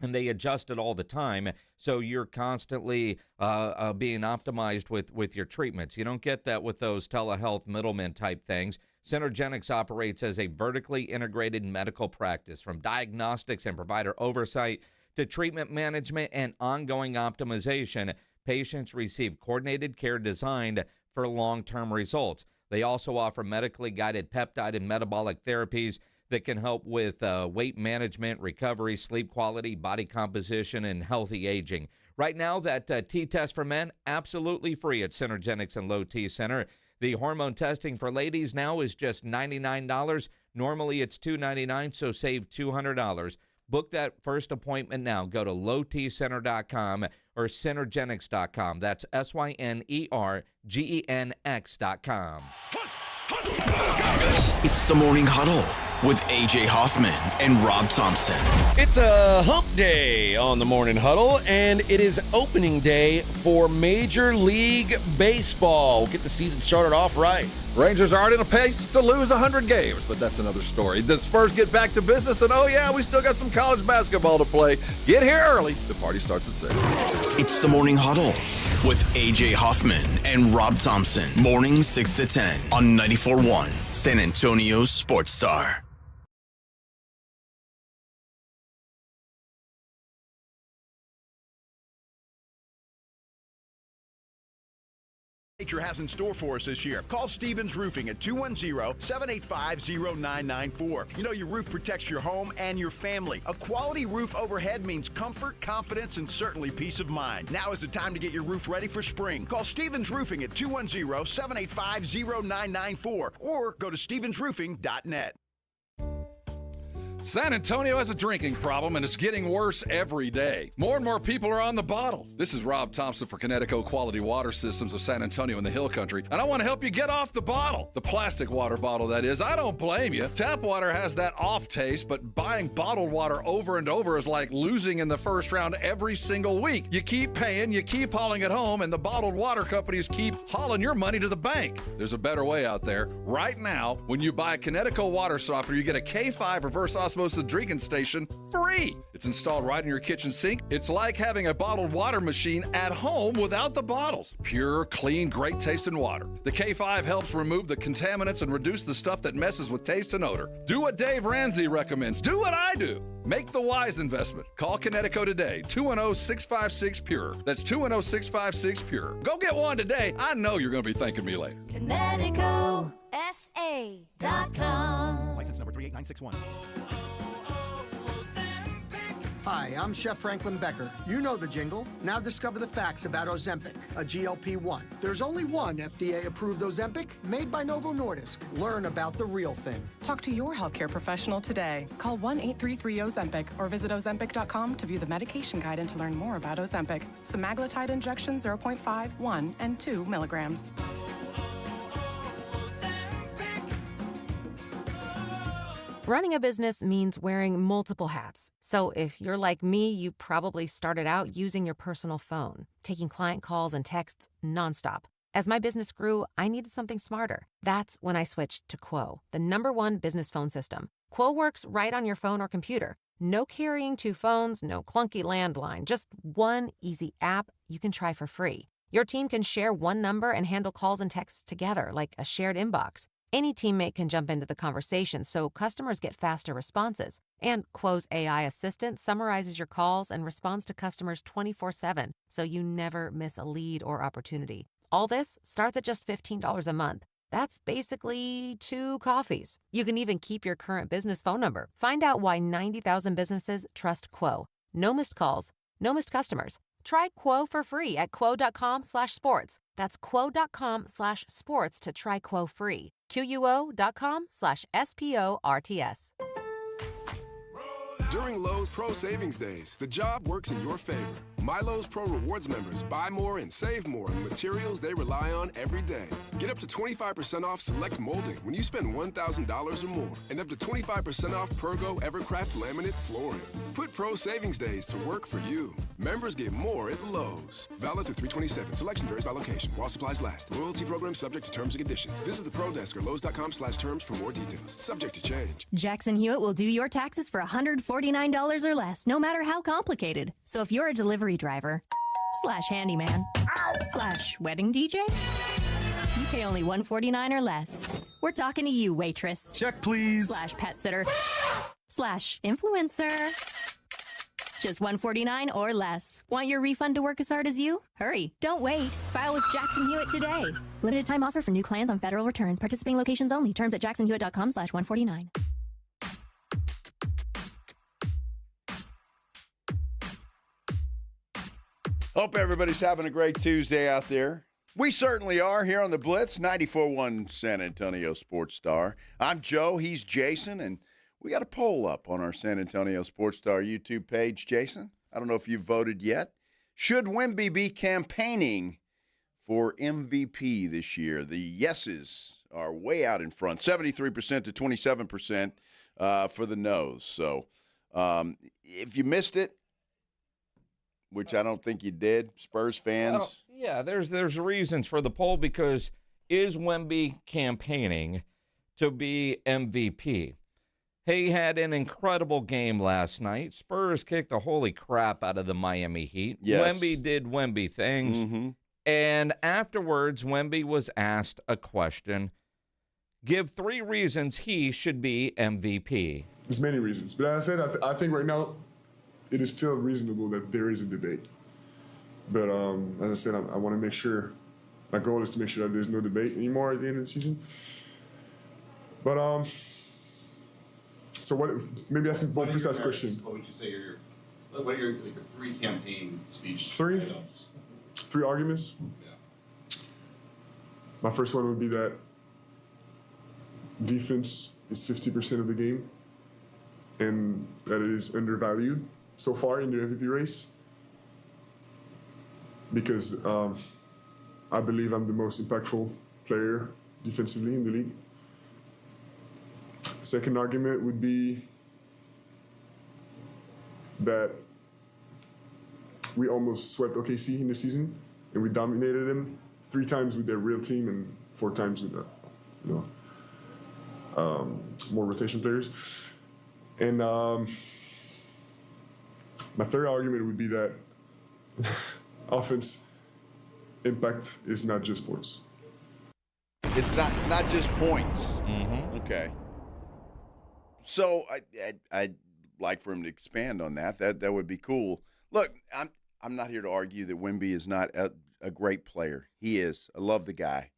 And they adjust it all the time, so you're constantly being optimized with your treatments. You don't get that with those telehealth middlemen type things. Synergenics operates as a vertically integrated medical practice, from diagnostics and provider oversight to treatment management and ongoing optimization. Patients receive coordinated care designed for long-term results. They also offer medically guided peptide and metabolic therapies that can help with weight management, recovery, sleep quality, body composition, and healthy aging. Right now, that T-test for men, absolutely free at Synergenics and Low T Center. The hormone testing for ladies now is just $99. Normally, it's $299, so save $200. Book that first appointment now. Go to lowtcenter.com or synergenics.com. That's SYNERGENX.com. It's the Morning Huddle with A.J. Hoffman and Rob Thompson. It's a hump day on the Morning Huddle, and it is opening day for Major League Baseball. We'll get the season started off right. Rangers aren't in a pace to lose 100 games, but that's another story. The Spurs get back to business, and oh yeah, we still got some college basketball to play. Get here early. The party starts at 6. It's the Morning Huddle with AJ Hoffman and Rob Thompson. Mornings 6 to 10 on 94.1 San Antonio Sports Star. Nature has in store for us this year. Call Stevens Roofing at 210-785-0994. You know your roof protects your home and your family. A quality roof overhead means comfort, confidence, and certainly peace of mind. Now is the time to get your roof ready for spring. Call Stevens Roofing at 210-785-0994 or go to stevensroofing.net. San Antonio has a drinking problem, and it's getting worse every day. More and more people are on the bottle. This is Rob Thompson for Connecticut Quality Water Systems of San Antonio in the Hill Country, and I want to help you get off the bottle. The plastic water bottle, that is. I don't blame you. Tap water has that off taste, but buying bottled water over and over is like losing in the first round every single week. You keep paying, you keep hauling it home, and the bottled water companies keep hauling your money to the bank. There's a better way out there. Right now, when you buy Connecticut water softener, you get a K5 reverse osmosis drinking station free. It's installed right in your kitchen sink. It's like having a bottled water machine at home without the bottles. Pure, clean, great tasting water. The K5 helps remove the contaminants and reduce the stuff that messes with taste and odor. Do what Dave Ramsey recommends. Do what I do. Make the wise investment. Call Connecticut today, 210-656-PURE. That's 210-656-PURE. Go get one today. I know you're going to be thanking me later. ConnecticutSA.com. License number 38961. Hi, I'm Chef Franklin Becker. You know the jingle. Now discover the facts about Ozempic, a GLP-1. There's only one FDA-approved Ozempic made by Novo Nordisk. Learn about the real thing. Talk to your healthcare professional today. Call 1-833-OZEMPIC or visit Ozempic.com to view the medication guide and to learn more about Ozempic. Semaglutide injection 0.5, 1, and 2 milligrams. Running a business means wearing multiple hats. So if you're like me, you probably started out using your personal phone, taking client calls and texts nonstop. As my business grew, I needed something smarter. That's when I switched to Quo, the #1 business phone system. Quo works right on your phone or computer. No carrying 2 phones, no clunky landline, just one easy app you can try for free. Your team can share one number and handle calls and texts together like a shared inbox. Any teammate can jump into the conversation, so customers get faster responses. And Quo's AI assistant summarizes your calls and responds to customers 24/7, so you never miss a lead or opportunity. All this starts at just $15 a month. That's basically 2 coffees. You can even keep your current business phone number. Find out why 90,000 businesses trust Quo. No missed calls, no missed customers. Try Quo for free at quo.com/sports. That's quo.com/sports to try Quo free. QUO.com/SPORTS. During Lowe's Pro Savings Days, the job works in your favor. My Lowe's Pro Rewards members buy more and save more on materials they rely on every day. Get up to 25% off select molding when you spend $1,000 or more, and up to 25% off Pergo Evercraft laminate flooring. Put Pro Savings Days to work for you. Members get more at Lowe's. Valid through 3/27. Selection varies by location. While supplies last. Loyalty program subject to terms and conditions. Visit the Pro Desk or Lowes.com/terms for more details. Subject to change. Jackson Hewitt will do your taxes for $149 or less, no matter how complicated. So if you're a delivery driver / handyman / wedding DJ, you pay only $149 or less. We're talking to you, waitress. Check, please. / pet sitter / influencer. Just $149 or less. Want your refund to work as hard as you? Hurry. Don't wait. File with Jackson Hewitt today. Limited time offer for new clients on federal returns. Participating locations only. Terms at jacksonhewitt.com/149. Hope everybody's having a great Tuesday out there. We certainly are here on the Blitz, 94.1 San Antonio Sports Star. I'm Joe, he's Jason, and we got a poll up on our San Antonio Sports Star YouTube page, Jason. I don't know if you've voted yet. Should Wemby be campaigning for MVP this year? The yeses are way out in front, 73% to 27% for the no's. So if you missed it, which I don't think you did, Spurs fans. Yeah, there's reasons for the poll, because is Wemby campaigning to be MVP? He had an incredible game last night. Spurs kicked the holy crap out of the Miami Heat. Yes. Wemby did Wemby things. Mm-hmm. And afterwards, Wemby was asked a question. Give 3 reasons he should be MVP. There's many reasons. But as I said, I think right now it is still reasonable that there is a debate. But as I said, I want to make sure, my goal is to make sure that there's no debate anymore at the end of the season. But, so what, maybe asking one precise question. What would you say what are your 3 campaign speech 3? items? 3 arguments? Yeah. My first one would be that defense is 50% of the game and that it is undervalued so far in the MVP race because I believe I'm the most impactful player defensively in the league. Second argument would be that we almost swept OKC in the season and we dominated them 3 times with their real team and 4 times with the, more rotation players. And my third argument would be that offense impact is not just points. It's not just points. Mm-hmm. Okay. So I'd like for him to expand on that. That would be cool. Look, I'm not here to argue that Wemby is not a great player. He is. I love the guy.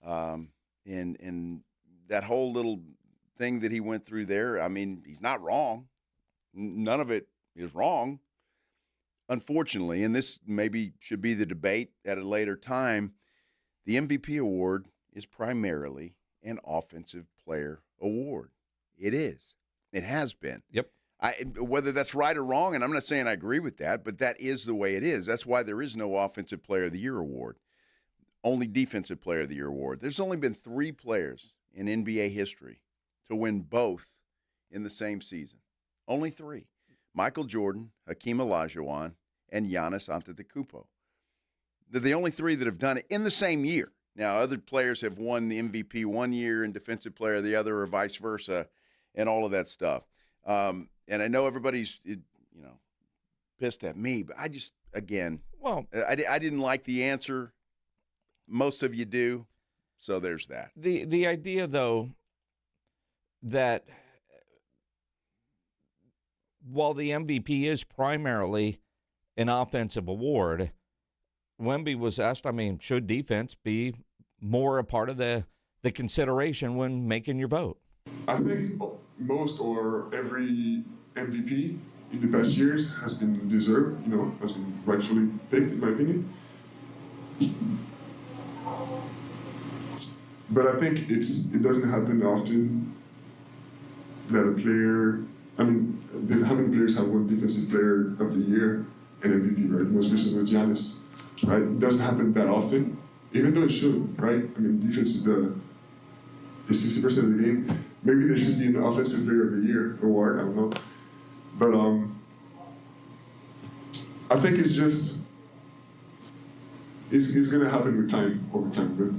And that whole little thing that he went through there, I mean, he's not wrong. None of it is wrong. Unfortunately, and this maybe should be the debate at a later time, the MVP award is primarily an offensive player award. It is. It has been. Yep. Whether that's right or wrong, and I'm not saying I agree with that, but that is the way it is. That's why there is no Offensive Player of the Year award. Only Defensive Player of the Year award. There's only been 3 players in NBA history to win both in the same season. Only 3. Michael Jordan, Hakeem Olajuwon, and Giannis Antetokounmpo. They're the only 3 that have done it in the same year. Now, other players have won the MVP one year and Defensive Player the other, or vice versa, and all of that stuff. And I know everybody's, pissed at me, but I just, again, I didn't like the answer. Most of you do, so there's that. The idea, though, that while the MVP is primarily an offensive award, Wemby was asked, should defense be more a part of the consideration when making your vote? I think most or every MVP in the past years has been deserved, has been rightfully picked, in my opinion. But I think it doesn't happen often that a player, how many players have won Defensive Player of the Year and MVP, right? Most recently with Giannis, right? It doesn't happen that often, even though it should, right? Defense is 60% of the game. Maybe there should be an Offensive Player of the Year award, I don't know. But I think it's going to happen with time, over time. But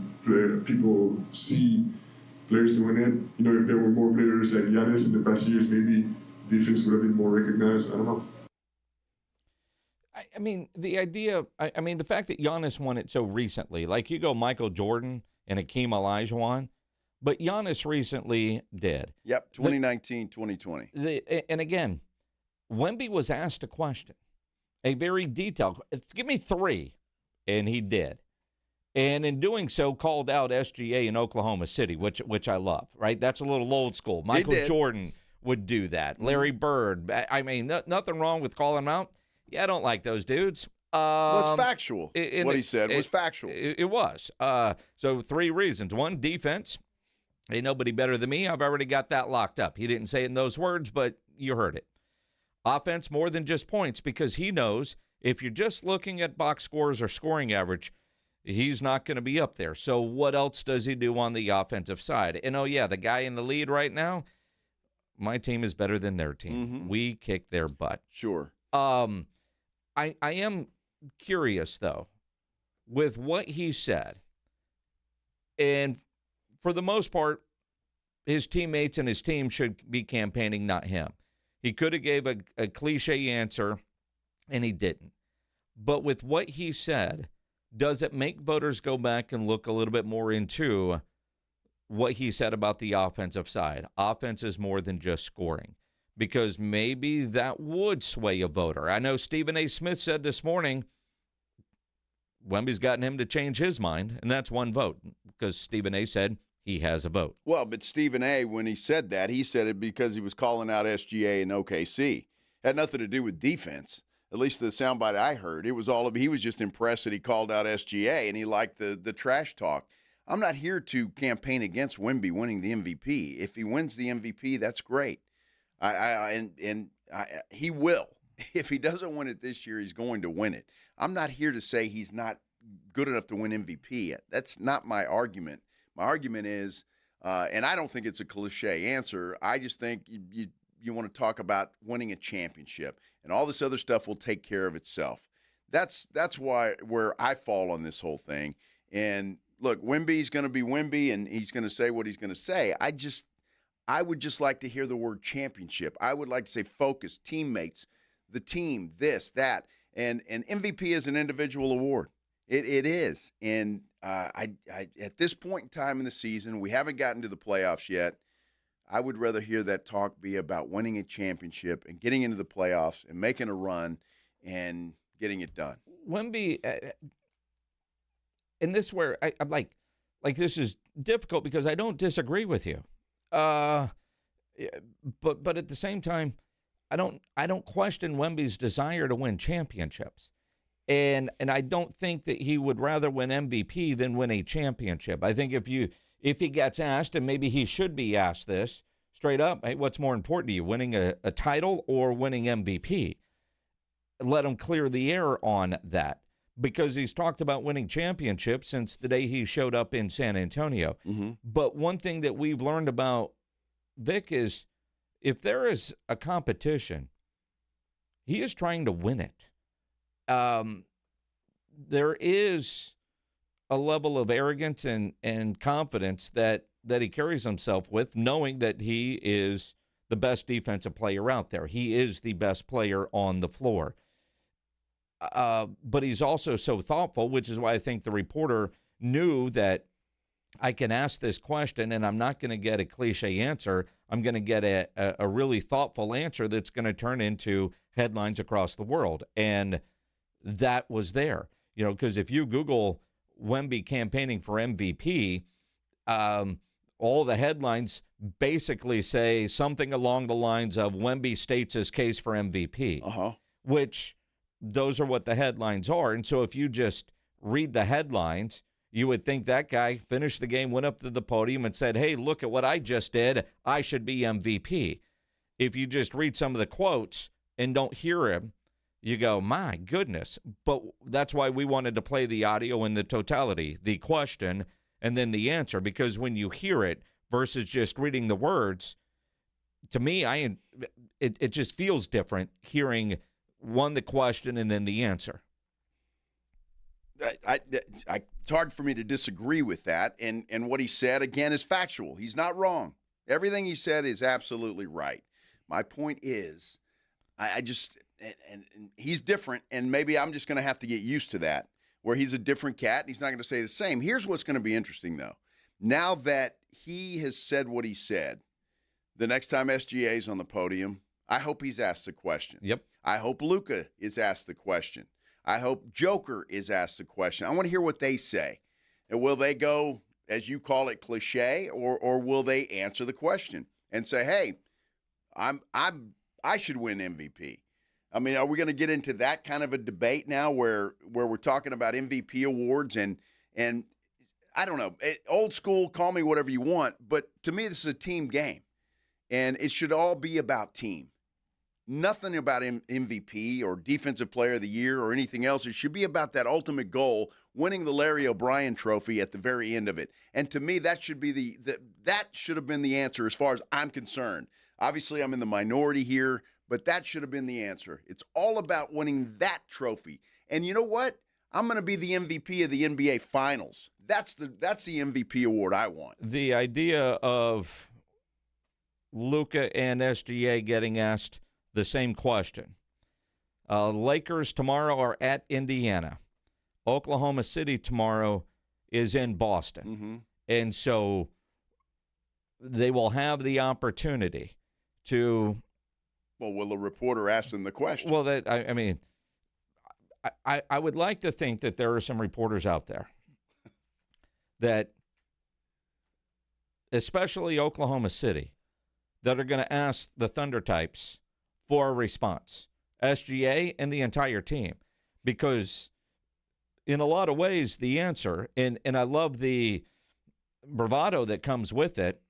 people see players doing it. If there were more players like Giannis in the past years, maybe defense would have been more recognized. I don't know. The idea, the fact that Giannis won it so recently, like you go Michael Jordan and Hakeem Olajuwon, but Giannis recently did. Yep, 2019, 2020. And again, Wemby was asked a question, a very detailed, give me 3, and he did. And in doing so, called out SGA in Oklahoma City, which I love, right? That's a little old school. Michael Jordan would do that. Larry Bird. Nothing wrong with calling them out. Yeah, I don't like those dudes. It's factual. What he said was factual. It was. So 3 reasons. 1, defense. Ain't nobody better than me. I've already got that locked up. He didn't say it in those words, but you heard it. Offense more than just points, because he knows if you're just looking at box scores or scoring average, he's not going to be up there. So what else does he do on the offensive side? And, the guy in the lead right now, my team is better than their team. Mm-hmm. We kick their butt. Sure. I am curious, though, with what he said. And for the most part, his teammates and his team should be campaigning, not him. He could have gave a cliche answer, and he didn't. But with what he said, does it make voters go back and look a little bit more into what he said about the offensive side? Offense is more than just scoring, because maybe that would sway a voter. I know Stephen A. Smith said this morning Wemby's gotten him to change his mind, and that's one vote, because Stephen A. said he has a vote. Well, but Stephen A., when he said that, he said it because he was calling out SGA and OKC. Had nothing to do with defense. At least the soundbite I heard, it was he was just impressed that he called out SGA and he liked the trash talk. I'm not here to campaign against Wemby winning the MVP. If he wins the MVP, that's great. He will. If he doesn't win it this year, he's going to win it. I'm not here to say he's not good enough to win MVP. That's not my argument. My argument is, and I don't think it's a cliche answer, I just think you want to talk about winning a championship, and all this other stuff will take care of itself. That's where I fall on this whole thing. And look, Wemby's going to be Wemby, and he's going to say what he's going to say. I would just like to hear the word championship. I would like to say focus, teammates, the team, this, that, and MVP is an individual award. It is, and I at this point in time in the season, we haven't gotten to the playoffs yet. I would rather hear that talk be about winning a championship and getting into the playoffs and making a run and getting it done. Wemby, and this is where I'm like this is difficult because I don't disagree with you, but at the same time, I don't question Wemby's desire to win championships, and I don't think that he would rather win MVP than win a championship. I think if he gets asked, and maybe he should be asked this straight up, hey, what's more important to you, winning a title or winning MVP? Let him clear the air on that, because he's talked about winning championships since the day he showed up in San Antonio. Mm-hmm. But one thing that we've learned about Vic is if there is a competition, he is trying to win it. There is a level of arrogance and confidence that he carries himself with, knowing that he is the best defensive player out there. He is the best player on the floor. But he's also so thoughtful, which is why I think the reporter knew that I can ask this question and I'm not going to get a cliche answer. I'm going to get a really thoughtful answer that's going to turn into headlines across the world. And that was there. You know, because if you Google Wemby campaigning for MVP, all the headlines basically say something along the lines of Wemby states his case for MVP, which those are what the headlines are. And so if you just read the headlines, you would think that guy finished the game, went up to the podium and said, hey, look at what I just did. I should be MVP. If you just read some of the quotes and don't hear him, you go, my goodness. But that's why we wanted to play the audio in the totality, the question, and then the answer, because when you hear it versus just reading the words, to me, it just feels different hearing the question and then the answer. It's hard for me to disagree with that. And what he said, again, is factual. He's not wrong. Everything he said is absolutely right. My point is, I just, and he's different, and maybe I'm just going to have to get used to that, where he's a different cat, and he's not going to say the same. Here's what's going to be interesting, though. Now that he has said what he said, the next time SGA is on the podium, I hope he's asked the question. Yep. I hope Luka is asked the question. I hope Joker is asked the question. I want to hear what they say. And will they go, as you call it, cliche, or will they answer the question and say, hey, I should win MVP? I mean, are we going to get into that kind of a debate now where we're talking about MVP awards and I don't know, old school, call me whatever you want, but to me this is a team game, and it should all be about team. Nothing about MVP or Defensive Player of the Year or anything else. It should be about that ultimate goal, winning the Larry O'Brien Trophy at the very end of it. And to me, that should be that should have been the answer as far as I'm concerned. Obviously, I'm in the minority here, but that should have been the answer. It's all about winning that trophy. And you know what? I'm going to be the MVP of the NBA Finals. That's the MVP award I want. The idea of Luka and SGA getting asked the same question. Lakers tomorrow are at Indiana. Oklahoma City tomorrow is in Boston. Mm-hmm. And so they will have the opportunity to. Well, will the reporter ask them the question? Well, I would like to think that there are some reporters out there that, especially Oklahoma City, that are going to ask the Thunder types for a response, SGA and the entire team, because in a lot of ways the answer, and I love the bravado that comes with it,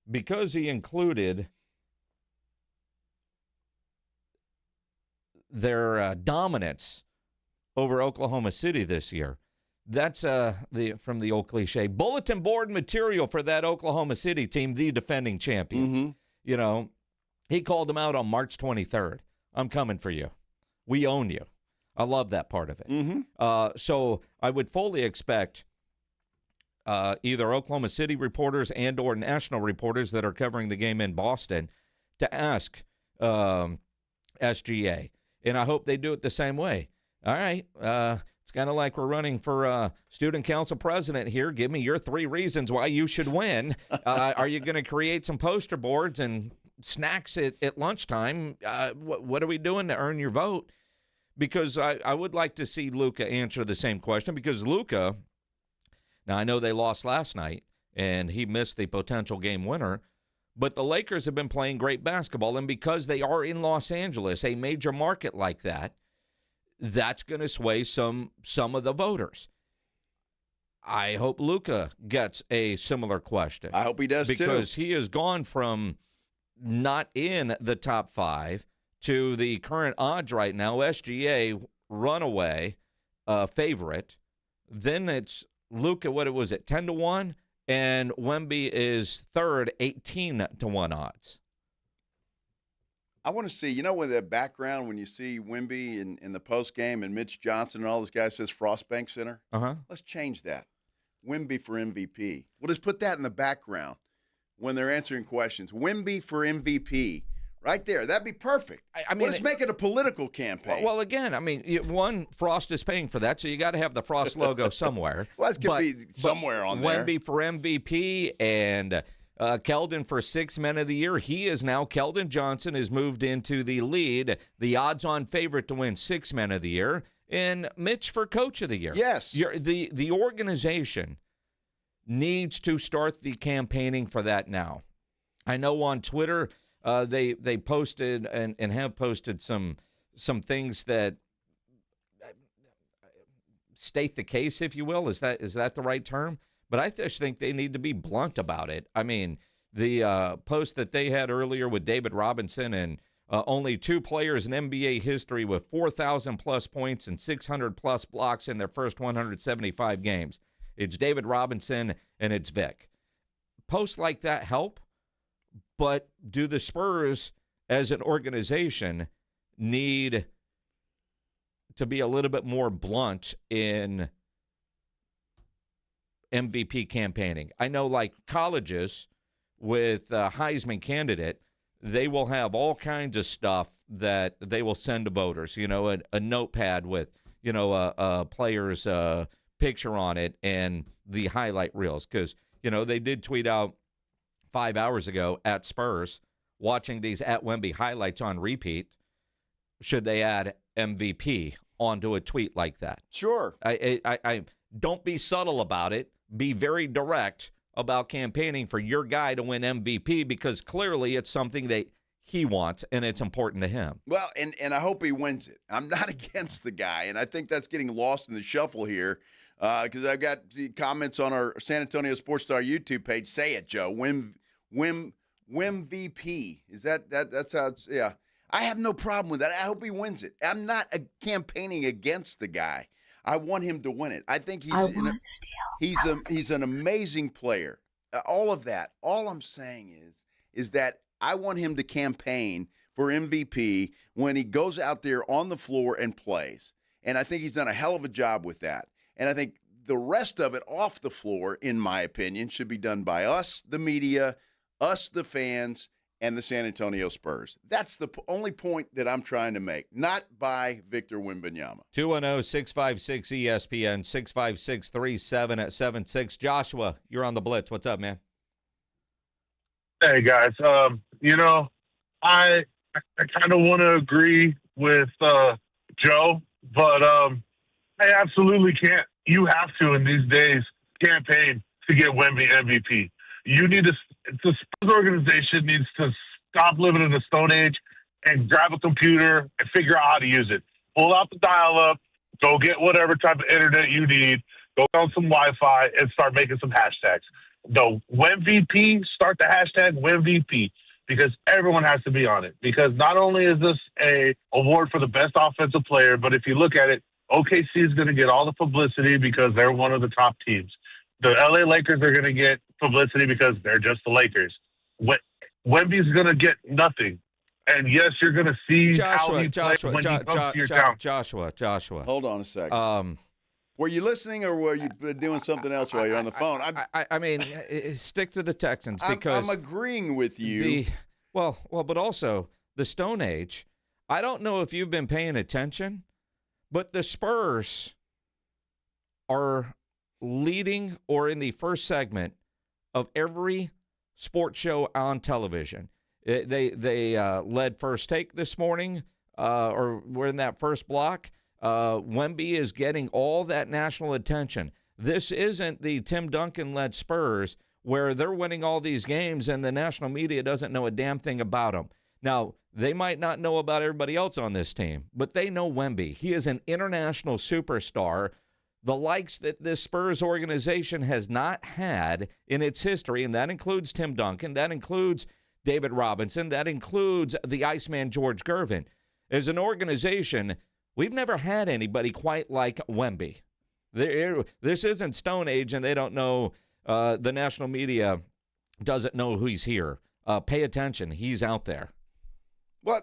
because he included their dominance over Oklahoma City this year. That's from the old cliche bulletin board material for that Oklahoma City team, the defending champions. Mm-hmm. You know, he called them out on March 23rd. I'm coming for you. We own you. I love that part of it. Mm-hmm. So I would fully expect either Oklahoma City reporters and or national reporters that are covering the game in Boston to ask SGA. And I hope they do it the same way. All right, it's kind of like we're running for student council president here. Give me your 3 reasons why you should win. Are you going to create some poster boards and snacks at lunchtime? What are we doing to earn your vote? Because I would like to see Luka answer the same question, because Luka, now I know they lost last night and he missed the potential game winner, but the Lakers have been playing great basketball, and because they are in Los Angeles, a major market like that, that's going to sway some of the voters. I hope Luka gets a similar question. I hope he does, too. Because he has gone from not in the top 5 to the current odds right now, SGA runaway favorite. Then it's Luka, what was it, 10-1? And Wemby is third, 18-1 odds. I want to see, with that background, when you see Wemby in the postgame and Mitch Johnson and all those guys says Frostbank Center. Uh-huh. Let's change that. Wemby for MVP. We'll just put that in the background when they're answering questions. Wemby for MVP. Right there. That'd be perfect. I mean, let's make it a political campaign. Well, again, one, Frost is paying for that, so you got to have the Frost logo somewhere. Well, it could be somewhere on there. Wemby for MVP and Keldon for 6 Men of the Year. He is now, Keldon Johnson has moved into the lead, the odds-on favorite to win 6 Men of the Year, and Mitch for Coach of the Year. Yes. The organization needs to start the campaigning for that now. I know on Twitter they posted and have posted some things that state the case, if you will. Is that the right term? But I just think they need to be blunt about it. I mean, the post that they had earlier with David Robinson and only 2 players in NBA history with 4,000-plus points and 600-plus blocks in their first 175 games. It's David Robinson and it's Vic. Posts like that help, but do the Spurs as an organization need to be a little bit more blunt in MVP campaigning? I know, like colleges with a Heisman candidate, they will have all kinds of stuff that they will send to voters, a notepad with, a player's picture on it and the highlight reels. Because, they did tweet out 5 hours ago at Spurs, watching these at Wemby highlights on repeat, should they add MVP onto a tweet like that? Sure. I don't be subtle about it. Be very direct about campaigning for your guy to win MVP, because clearly it's something that he wants and it's important to him. Well, and I hope he wins it. I'm not against the guy, and I think that's getting lost in the shuffle here, because I've got the comments on our San Antonio Sports Star YouTube page. Say it, Joe. MVP. Is that's how it's, yeah. I have no problem with that. I hope he wins it. I'm not campaigning against the guy. I want him to win it. I think he's an amazing player. All of that. All I'm saying is that I want him to campaign for MVP when he goes out there on the floor and plays. And I think he's done a hell of a job with that. And I think the rest of it off the floor, in my opinion, should be done by us, the media, us, the fans, and the San Antonio Spurs. That's the only point that I'm trying to make, not by Victor Wembanyama. 210-656-ESPN, 656-3776. Joshua, you're on the Blitz. What's up, man? Hey, guys. I kind of want to agree with Joe, but I absolutely can't. You have to, in these days, campaign to get Wemby MVP. You need to. The Spurs organization needs to stop living in the Stone Age and grab a computer and figure out how to use it. Pull out the dial-up, go get whatever type of internet you need, go on some Wi-Fi, and start making some hashtags. The WemVP, start the hashtag WemVP, because everyone has to be on it. Because not only is this a award for the best offensive player, but if you look at it, OKC is going to get all the publicity because they're one of the top teams. The LA Lakers are going to get publicity because they're just the Lakers. Wemby's going to get nothing. And yes, you're going to see how he plays when he comes to your town. Joshua. Hold on a second. Were you listening or were you doing something else while you're on the phone? I mean, stick to the Texans because I'm agreeing with you. But also the Stone Age. I don't know if you've been paying attention, but the Spurs are leading or in the first segment of every sports show on television. They led First Take this morning, or we're in that first block. Wemby is getting all that national attention. This isn't the Tim Duncan-led Spurs where they're winning all these games and the national media doesn't know a damn thing about them. Now, they might not know about everybody else on this team, but they know Wemby. He is an international superstar, the likes that this Spurs organization has not had in its history, and that includes Tim Duncan, that includes David Robinson, that includes the Iceman George Gervin. As an organization, we've never had anybody quite like Wemby. This isn't Stone Age, and they don't know, the national media doesn't know who he's here. Pay attention. He's out there. Well,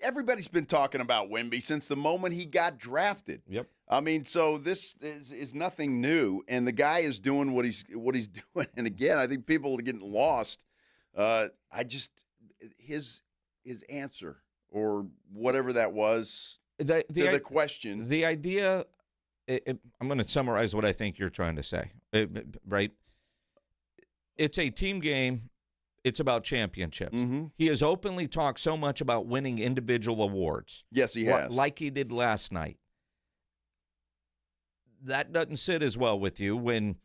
everybody's been talking about Wemby since the moment he got drafted. Yep. I mean, so this is nothing new, and the guy is doing what he's doing. And again, I think people are getting lost. His answer or whatever that was to the question. The idea, I'm going to summarize what I think you're trying to say, right? It's a team game. It's about championships. Mm-hmm. He has openly talked so much about winning individual awards. Yes, he has. Like he did last night. That doesn't sit as well with you when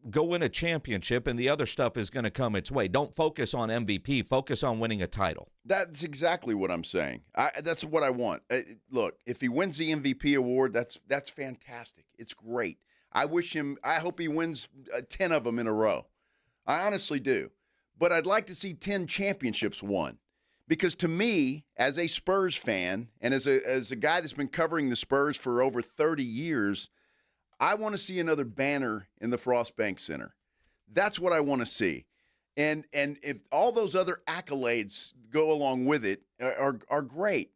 go win a championship and the other stuff is going to come its way. Don't focus on MVP. Focus on winning a title. That's exactly what I'm saying. That's what I want. Look, if he wins the MVP award, that's fantastic. It's great. I hope he wins 10 of them in a row. I honestly do. But I'd like to see 10 championships won. Because to me, as a Spurs fan and as a guy that's been covering the Spurs for over 30 years, I want to see another banner in the Frost Bank Center. That's what I want to see. And if all those other accolades go along with it are great.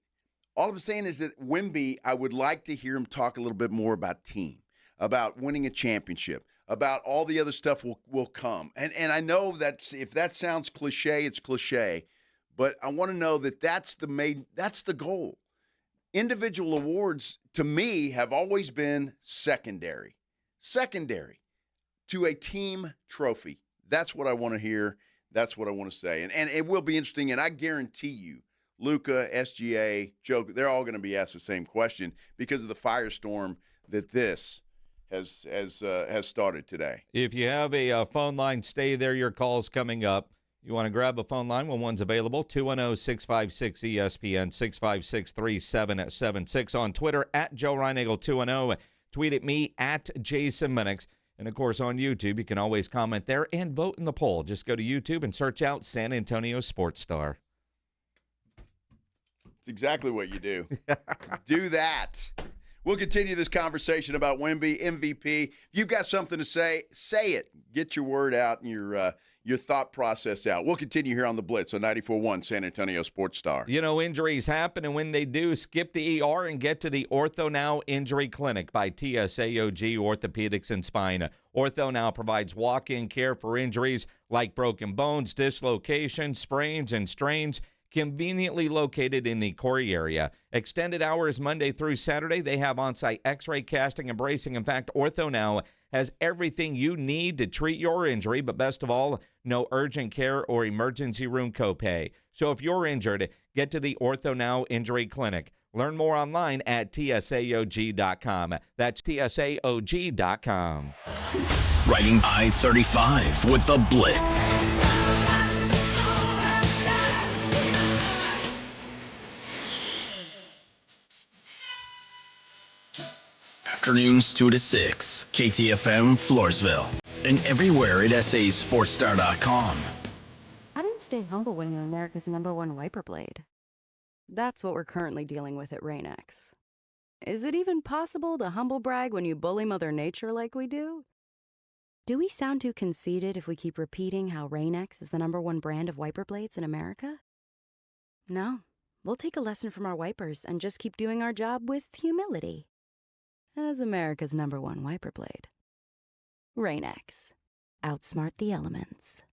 All I'm saying is that Wemby, I would like to hear him talk a little bit more about team, about winning a championship, about all the other stuff will come. And I know that if that sounds cliche, it's cliche. But I want to know that that's the goal. Individual awards, to me, have always been secondary to a team trophy. That's what I want to hear. That's what I want to say. And it will be interesting, and I guarantee you, Luka, SGA, Joe, they're all going to be asked the same question because of the firestorm that this has started today. If you have a phone line, stay there. Your call's coming up. You want to grab a phone line when one's available, 210-656-ESPN, 656-3776. On Twitter, at Joe Reinagle 210. Tweet at me, at Jason Minix. And, of course, on YouTube, you can always comment there and vote in the poll. Just go to YouTube and search out San Antonio Sports Star. It's exactly what you do. Do that. We'll continue this conversation about Wemby, MVP. If you've got something to say, say it. Get your word out and your thought process out. We'll continue here on the Blitz on 94.1 San Antonio Sports Star. You know, injuries happen, and when they do, skip the ER and get to the Ortho Now Injury Clinic by TSAOG Orthopedics and Spine. Ortho Now provides walk-in care for injuries like broken bones, dislocations, sprains, and strains, conveniently located in the Corey area. Extended hours Monday through Saturday. They have on-site x-ray, casting, and bracing. In fact, Ortho Now has everything you need to treat your injury, but best of all, no urgent care or emergency room copay. So if you're injured, get to the Ortho Now Injury Clinic. Learn more online at TSAOG.com. That's TSAOG.com. Riding I-35 with the Blitz. Afternoons 2 to 6, KTFM Floresville, and everywhere at sasportstar.com. How do you stay humble when you're America's #1 wiper blade? That's what we're currently dealing with at Rain-X. Is it even possible to humble brag when you bully Mother Nature like we do? Do we sound too conceited if we keep repeating how Rain-X is the #1 brand of wiper blades in America? No, we'll take a lesson from our wipers and just keep doing our job with humility. As America's #1 wiper blade. Rain-X. Outsmart the elements.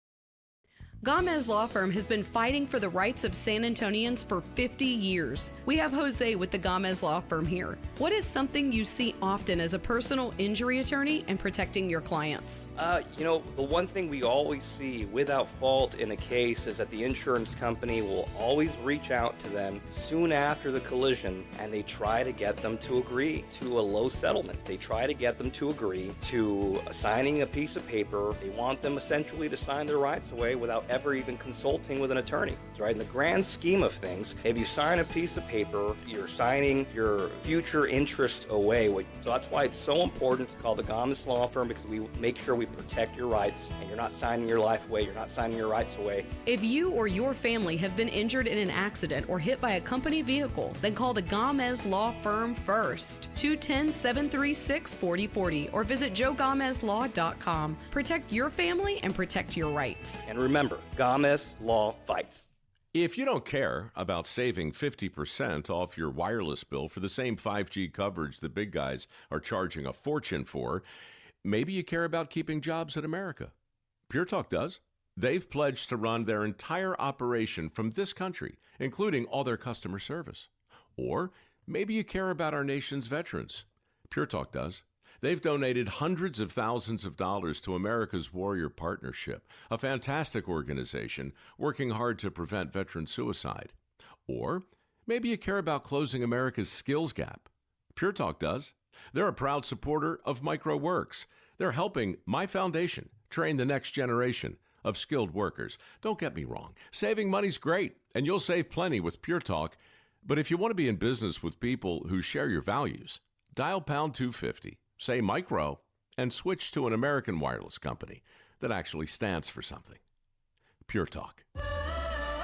Gomez Law Firm has been fighting for the rights of San Antonians for 50 years. We have Jose with the Gomez Law Firm here. What is something you see often as a personal injury attorney and protecting your clients? The one thing we always see without fault in a case is that the insurance company will always reach out to them soon after the collision, and they try to get them to agree to a low settlement. They try to get them to agree to signing a piece of paper. They want them essentially to sign their rights away without ever even consulting with an attorney, right? In the grand scheme of things, if you sign a piece of paper, you're signing your future interest away. So that's why it's so important to call the Gomez Law Firm, because we make sure we protect your rights, and you're not signing your life away, you're not signing your rights away. If you or your family have been injured in an accident or hit by a company vehicle, then call the Gomez Law Firm first. 210-736-4040 or visit joegomezlaw.com. Protect your family and protect your rights. And remember, Gomez Law fights. If you don't care about saving 50% off your wireless bill for the same 5G coverage the big guys are charging a fortune for, maybe you care about keeping jobs in America. Pure Talk does. They've pledged to run their entire operation from this country, including all their customer service. Or maybe you care about our nation's veterans. Pure Talk does. They've donated hundreds of thousands of dollars to America's Warrior Partnership, a fantastic organization working hard to prevent veteran suicide. Or maybe you care about closing America's skills gap. Pure Talk does. They're a proud supporter of MicroWorks. They're helping my foundation train the next generation of skilled workers. Don't get me wrong. Saving money's great, and you'll save plenty with Pure Talk. But if you want to be in business with people who share your values, dial pound 250. Say Micro, and switch to an American wireless company that actually stands for something. Pure Talk.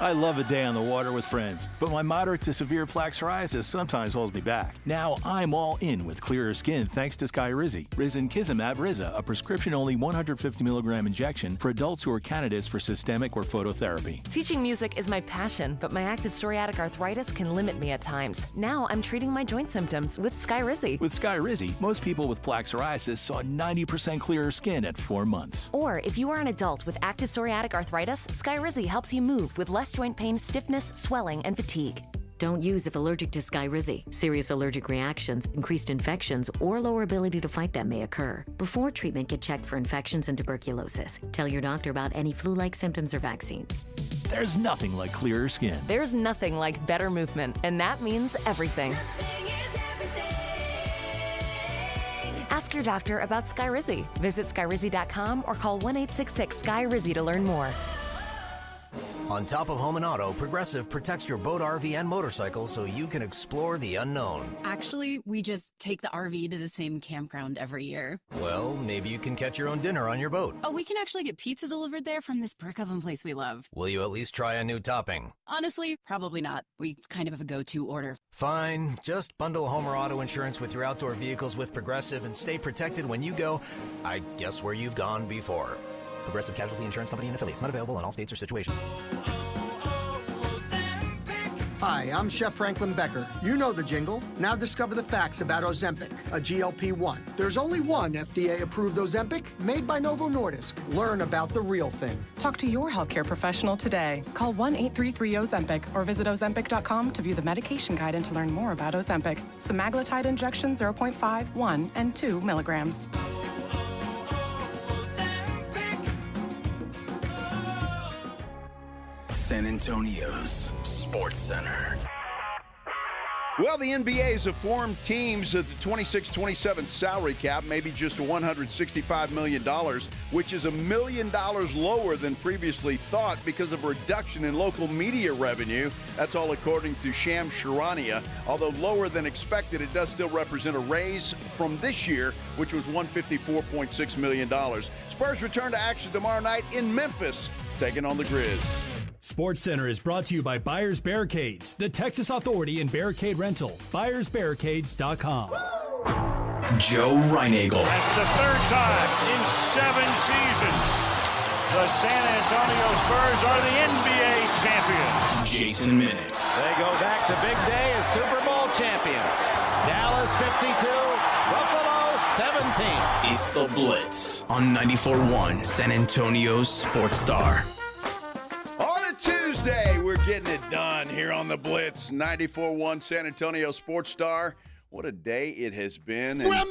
I love a day on the water with friends, but my moderate to severe plaque psoriasis sometimes holds me back. Now I'm all in with clearer skin thanks to Skyrizi. Risankizumab Riza, a prescription-only 150 milligram injection for adults who are candidates for systemic or phototherapy. Teaching music is my passion, but my active psoriatic arthritis can limit me at times. Now I'm treating my joint symptoms with Skyrizi. With Skyrizi, most people with plaque psoriasis saw 90% clearer skin at 4 months. Or if you are an adult with active psoriatic arthritis, Skyrizi helps you move with less joint pain, stiffness, swelling, and fatigue. Don't use if allergic to Skyrizi. Serious allergic reactions, increased infections, or lower ability to fight them may occur. Before treatment, get checked for infections and tuberculosis. Tell your doctor about any flu-like symptoms or vaccines. There's nothing like clearer skin. There's nothing like better movement, and that means everything. Ask your doctor about Skyrizi. Visit Skyrizi.com or call 1-866-SKY-RIZZI to learn more. On top of home and auto, Progressive protects your boat, RV, and motorcycle so you can explore the unknown. Actually, we just take the RV to the same campground every year. Well, maybe you can catch your own dinner on your boat. Oh, we can actually get pizza delivered there from this brick oven place we love. Will you at least try a new topping? Honestly, probably not. We kind of have a go-to order. Fine. Just bundle home or auto insurance with your outdoor vehicles with Progressive and stay protected when you go, I guess, where you've gone before. Progressive Casualty Insurance Company and Affiliates. Not available in all states or situations. Hi, I'm Chef Franklin Becker. You know the jingle. Now discover the facts about Ozempic, a GLP-1. There's only one FDA-approved Ozempic made by Novo Nordisk. Learn about the real thing. Talk to your healthcare professional today. Call 1-833-OZEMPIC or visit Ozempic.com to view the medication guide and to learn more about Ozempic. Semaglutide injection 0.5, 1, and 2 milligrams. San Antonio's Sports Center. Well, the NBA's have formed teams at the 26-27 salary cap, maybe just $165 million, which is $1 million lower than previously thought because of a reduction in local media revenue. That's all according to Shams Charania. Although lower than expected, it does still represent a raise from this year, which was $154.6 million. Spurs return to action tomorrow night in Memphis, taking on the Grizz. Sports Center is brought to you by Buyers Barricades, the Texas authority in barricade rental. BuyersBarricades.com. Joe Reinagel. That's the third time in 7 seasons the San Antonio Spurs are the NBA champions. Jason Minix. They go back to big day as Super Bowl champions. Dallas 52, Buffalo 17. It's the Blitz on 94.1 San Antonio's Sports Star. Tuesday, we're getting it done here on the Blitz, 94.1 San Antonio Sports Star. What a day it has been. And, well,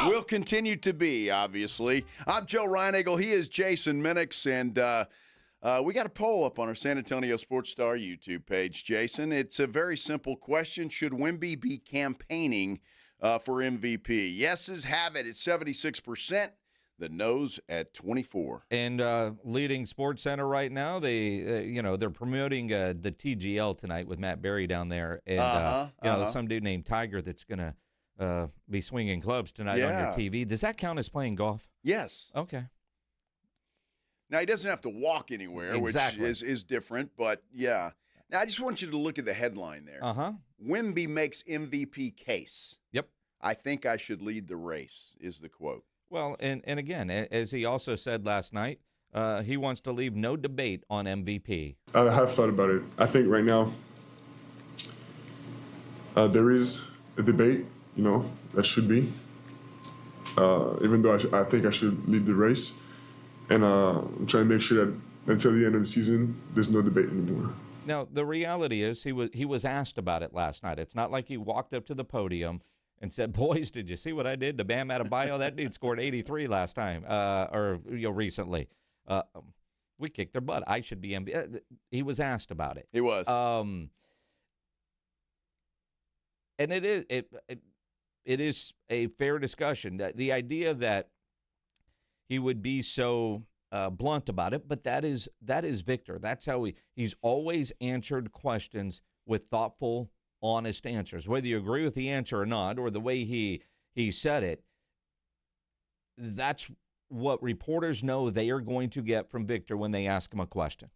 will continue to be, obviously. I'm Joe Reinagel. He is Jason Minix. And we got a poll up on our San Antonio Sports Star YouTube page, Jason. It's a very simple question. Should Wemby be campaigning for MVP? Yeses have it at 76%. The no's at 24. And leading Sports Center right now, they're promoting the TGL tonight with Matt Berry down there, and some dude named Tiger that's gonna be swinging clubs tonight on your TV. Does that count as playing golf? Yes. Okay. Now he doesn't have to walk anywhere, which is different, but yeah. Now I just want you to look at the headline there. Wemby makes MVP case. Yep. I think I should lead the race is the quote. Well, and again, as he also said last night, he wants to leave no debate on MVP. I have thought about it. I think right now there is a debate, that should be, even though I think I should lead the race. And I'm trying to make sure that until the end of the season, there's no debate anymore. Now, the reality is he was asked about it last night. It's not like he walked up to the podium and said, "Boys, did you see what I did to Bam Adebayo? That dude scored 83 last time, recently. We kicked their butt. I should be MVP." He was asked about it. He was. And it is a fair discussion. The idea that he would be so blunt about it, but that is Victor. That's how he's always answered questions with thoughtful, honest answers, whether you agree with the answer or not, or the way he said it. That's what reporters know they are going to get from Victor when they ask him a question.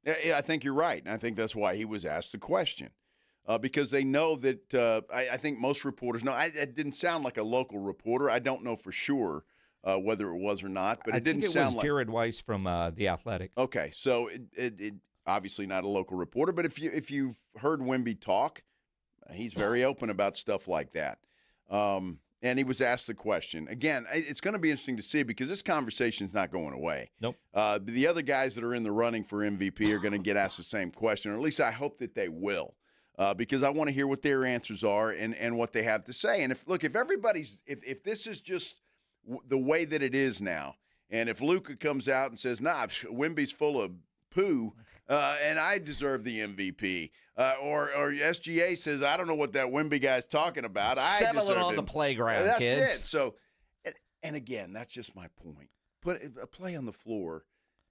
Yeah, I think you're right, and I think that's why he was asked the question, because they know that. I think most reporters know. It didn't sound like a local reporter. I don't know for sure whether it was or not, but it didn't sound like Jared Weiss from The Athletic. Okay, so it obviously not a local reporter, but if you've heard Wemby talk, he's very open about stuff like that. And he was asked the question. Again, it's going to be interesting to see because this conversation is not going away. Nope. The other guys that are in the running for MVP are going to get asked the same question, or at least I hope that they will, because I want to hear what their answers are and what they have to say. And if this is just the way that it is now, and if Luka comes out and says, "Nah, Wemby's full of poo, and I deserve the MVP," or SGA says, "I don't know what that Wemby guy's talking about. Settle it on the playground, that's kids." That's it. So, and again, that's just my point. Put a play on the floor.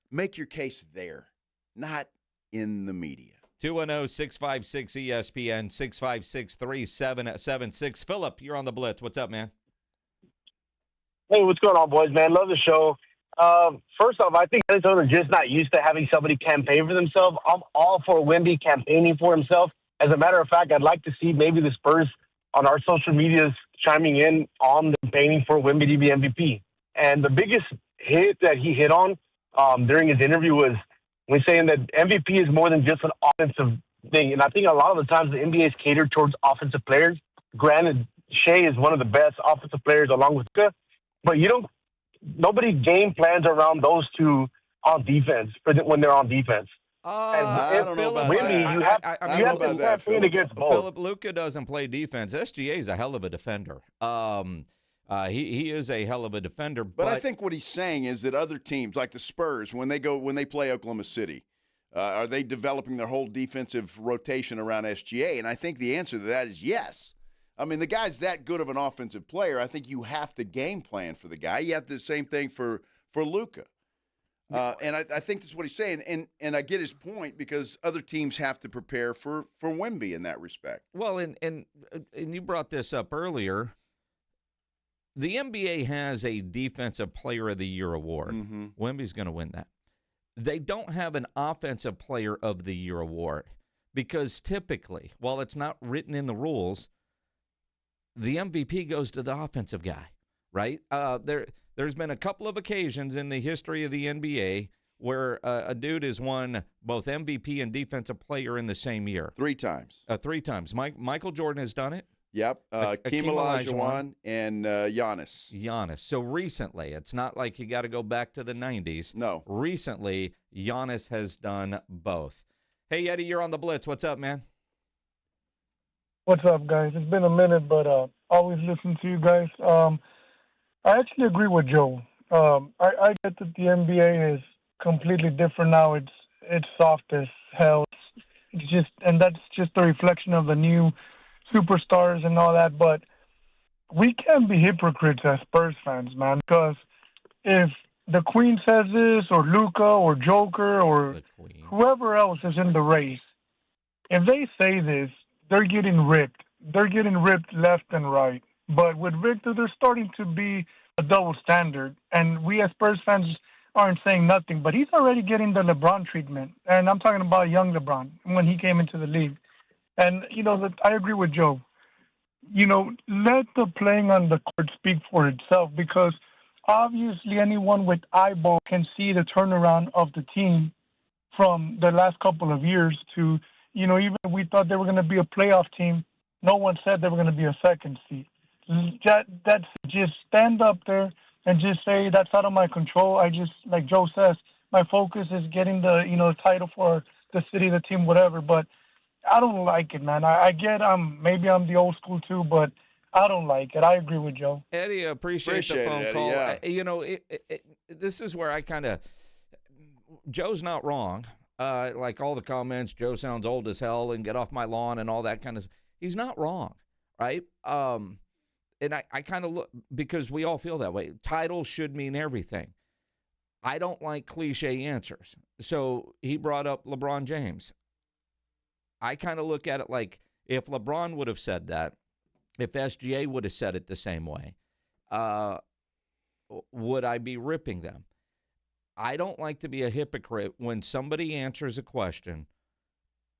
Make your case there, not in the media. 210-656-ESPN, 656-3776. Philip, you're on the Blitz. What's up, man? Hey, what's going on, boys, man? Love the show. First off, I think Arizona are just not used to having somebody campaign for themselves. I'm all for Wemby campaigning for himself. As a matter of fact, I'd like to see maybe the Spurs on our social medias chiming in on the campaigning for Wemby to be MVP. And the biggest hit that he hit on during his interview was when saying that MVP is more than just an offensive thing. And I think a lot of the times the NBA is catered towards offensive players. Granted, Shea is one of the best offensive players along with Luka, but nobody game plans around those two on defense when they're on defense. I don't know about that. You have to campaign against both. Philip, Luka doesn't play defense. SGA is a hell of a defender. He is a hell of a defender. But I think what he's saying is that other teams, like the Spurs, when they play Oklahoma City, are they developing their whole defensive rotation around SGA? And I think the answer to that is yes. I mean, the guy's that good of an offensive player. I think you have to game plan for the guy. You have the same thing for Luka. And I think that's what he's saying. And I get his point because other teams have to prepare for Wemby in that respect. Well, and you brought this up earlier. The NBA has a Defensive Player of the Year award. Mm-hmm. Wemby's going to win that. They don't have an Offensive Player of the Year award because typically, while it's not written in the rules, the MVP goes to the offensive guy, right? There's been a couple of occasions in the history of the NBA where a dude has won both MVP and Defensive Player in the same year. 3 times. 3 times. Michael Jordan has done it. Yep. Hakeem Olajuwon and Giannis. Giannis. So recently, it's not like you got to go back to the 90s. No. Recently, Giannis has done both. Hey, Eddie, you're on the Blitz. What's up, man? What's up, guys? It's been a minute, but always listen to you guys. I actually agree with Joe. I get that the NBA is completely different now. It's soft as hell. That's just a reflection of the new superstars and all that. But we can't be hypocrites as Spurs fans, man, because if the Queen says this, or Luka, or Joker, or whoever else is in the race, if they say this, they're getting ripped. They're getting ripped left and right. But with Victor, there's starting to be a double standard. And we as Spurs fans aren't saying nothing. But he's already getting the LeBron treatment. And I'm talking about young LeBron when he came into the league. And, I agree with Joe. Let the playing on the court speak for itself, because obviously anyone with eyeball can see the turnaround of the team from the last couple of years to, even if we thought they were going to be a playoff team, no one said they were going to be a second seed. That's just stand up there and just say that's out of my control. Like Joe says, my focus is getting the title for the city, the team, whatever. But I don't like it, man. I get maybe I'm the old school too, but I don't like it. I agree with Joe. Eddie, appreciate the phone call. Yeah. This is where I kind of Joe's not wrong. Like all the comments, Joe sounds old as hell and get off my lawn and all that kind of. He's not wrong, right? And I kind of look, because we all feel that way. Titles should mean everything. I don't like cliche answers. So he brought up LeBron James. I kind of look at it like if LeBron would have said that, if SGA would have said it the same way, would I be ripping them? I don't like to be a hypocrite when somebody answers a question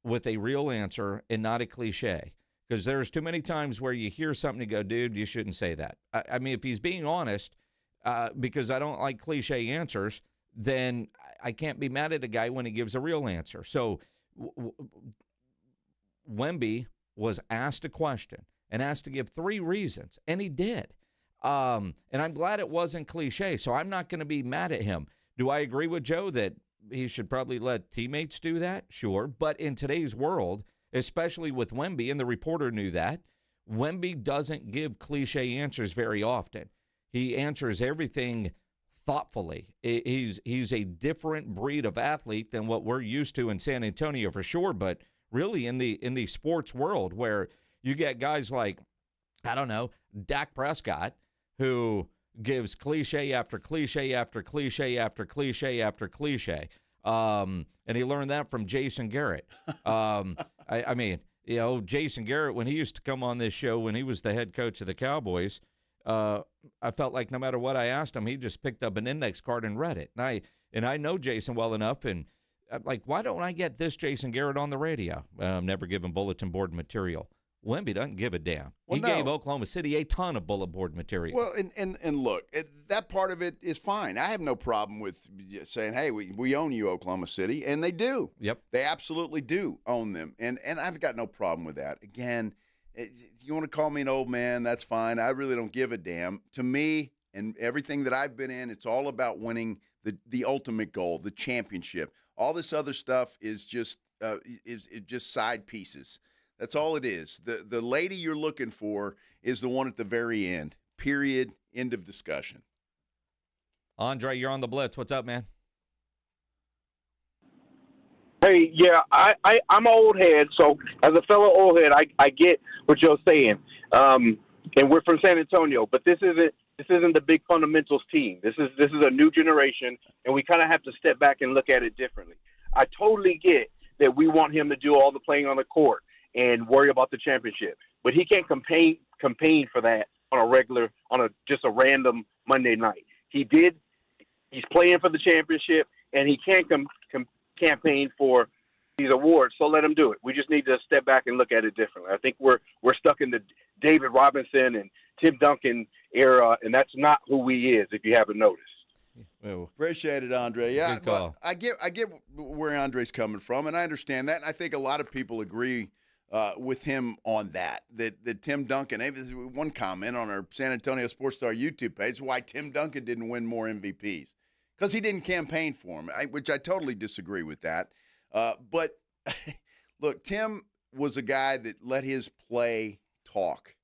with a real answer and not a cliche. Because there's too many times where you hear something and go, dude, you shouldn't say that. I mean, if he's being honest, because I don't like cliche answers, then I can't be mad at a guy when he gives a real answer. So Wemby was asked a question and asked to give 3 reasons, and he did. And I'm glad it wasn't cliche, so I'm not going to be mad at him. Do I agree with Joe that he should probably let teammates do that? Sure. But in today's world, especially with Wemby, and the reporter knew that, Wemby doesn't give cliche answers very often. He answers everything thoughtfully. He's a different breed of athlete than what we're used to in San Antonio for sure, but really in the sports world where you get guys like, I don't know, Dak Prescott, who gives cliche after cliche after cliche after cliche after cliche. And he learned that from Jason Garrett. I mean, Jason Garrett, when he used to come on this show, when he was the head coach of the Cowboys, I felt like no matter what I asked him, he just picked up an index card and read it. And I know Jason well enough, and I'm like, why don't I get this Jason Garrett on the radio? I'm never given bulletin board material. Wemby doesn't give a damn. Well, He no. gave Oklahoma City a ton of bullet board material. Well, and look, that part of it is fine. I have no problem with saying, hey, we own you, Oklahoma City, and they do. Yep. They absolutely do own them, and I've got no problem with that. Again, you want to call me an old man, that's fine. I really don't give a damn. To me, and everything that I've been in, it's all about winning the ultimate goal, the championship. All this other stuff is just side pieces. That's all it is. The lady you're looking for is the one at the very end. Period. End of discussion. Andre, you're on the Blitz. What's up, man? Hey, yeah, I'm an old head, so as a fellow old head, I get what you're saying. And we're from San Antonio, but this isn't the big fundamentals team. This is a new generation, and we kind of have to step back and look at it differently. I totally get that we want him to do all the playing on the court and worry about the championship, but he can't campaign for that on just a random Monday night. He's playing for the championship, and he can't campaign for these awards, so let him do it. We just need to step back and look at it differently. I think we're stuck in the David Robinson and Tim Duncan era, and that's not who he is, if you haven't noticed. Appreciate it, Andre. Yeah, Good call. I get where Andre's coming from, and I understand that, and I think a lot of people agree with him on that Tim Duncan, one comment on our San Antonio Sports Star YouTube page, why Tim Duncan didn't win more MVPs. Because he didn't campaign for him, which I totally disagree with that. But, look, Tim was a guy that let his play talk,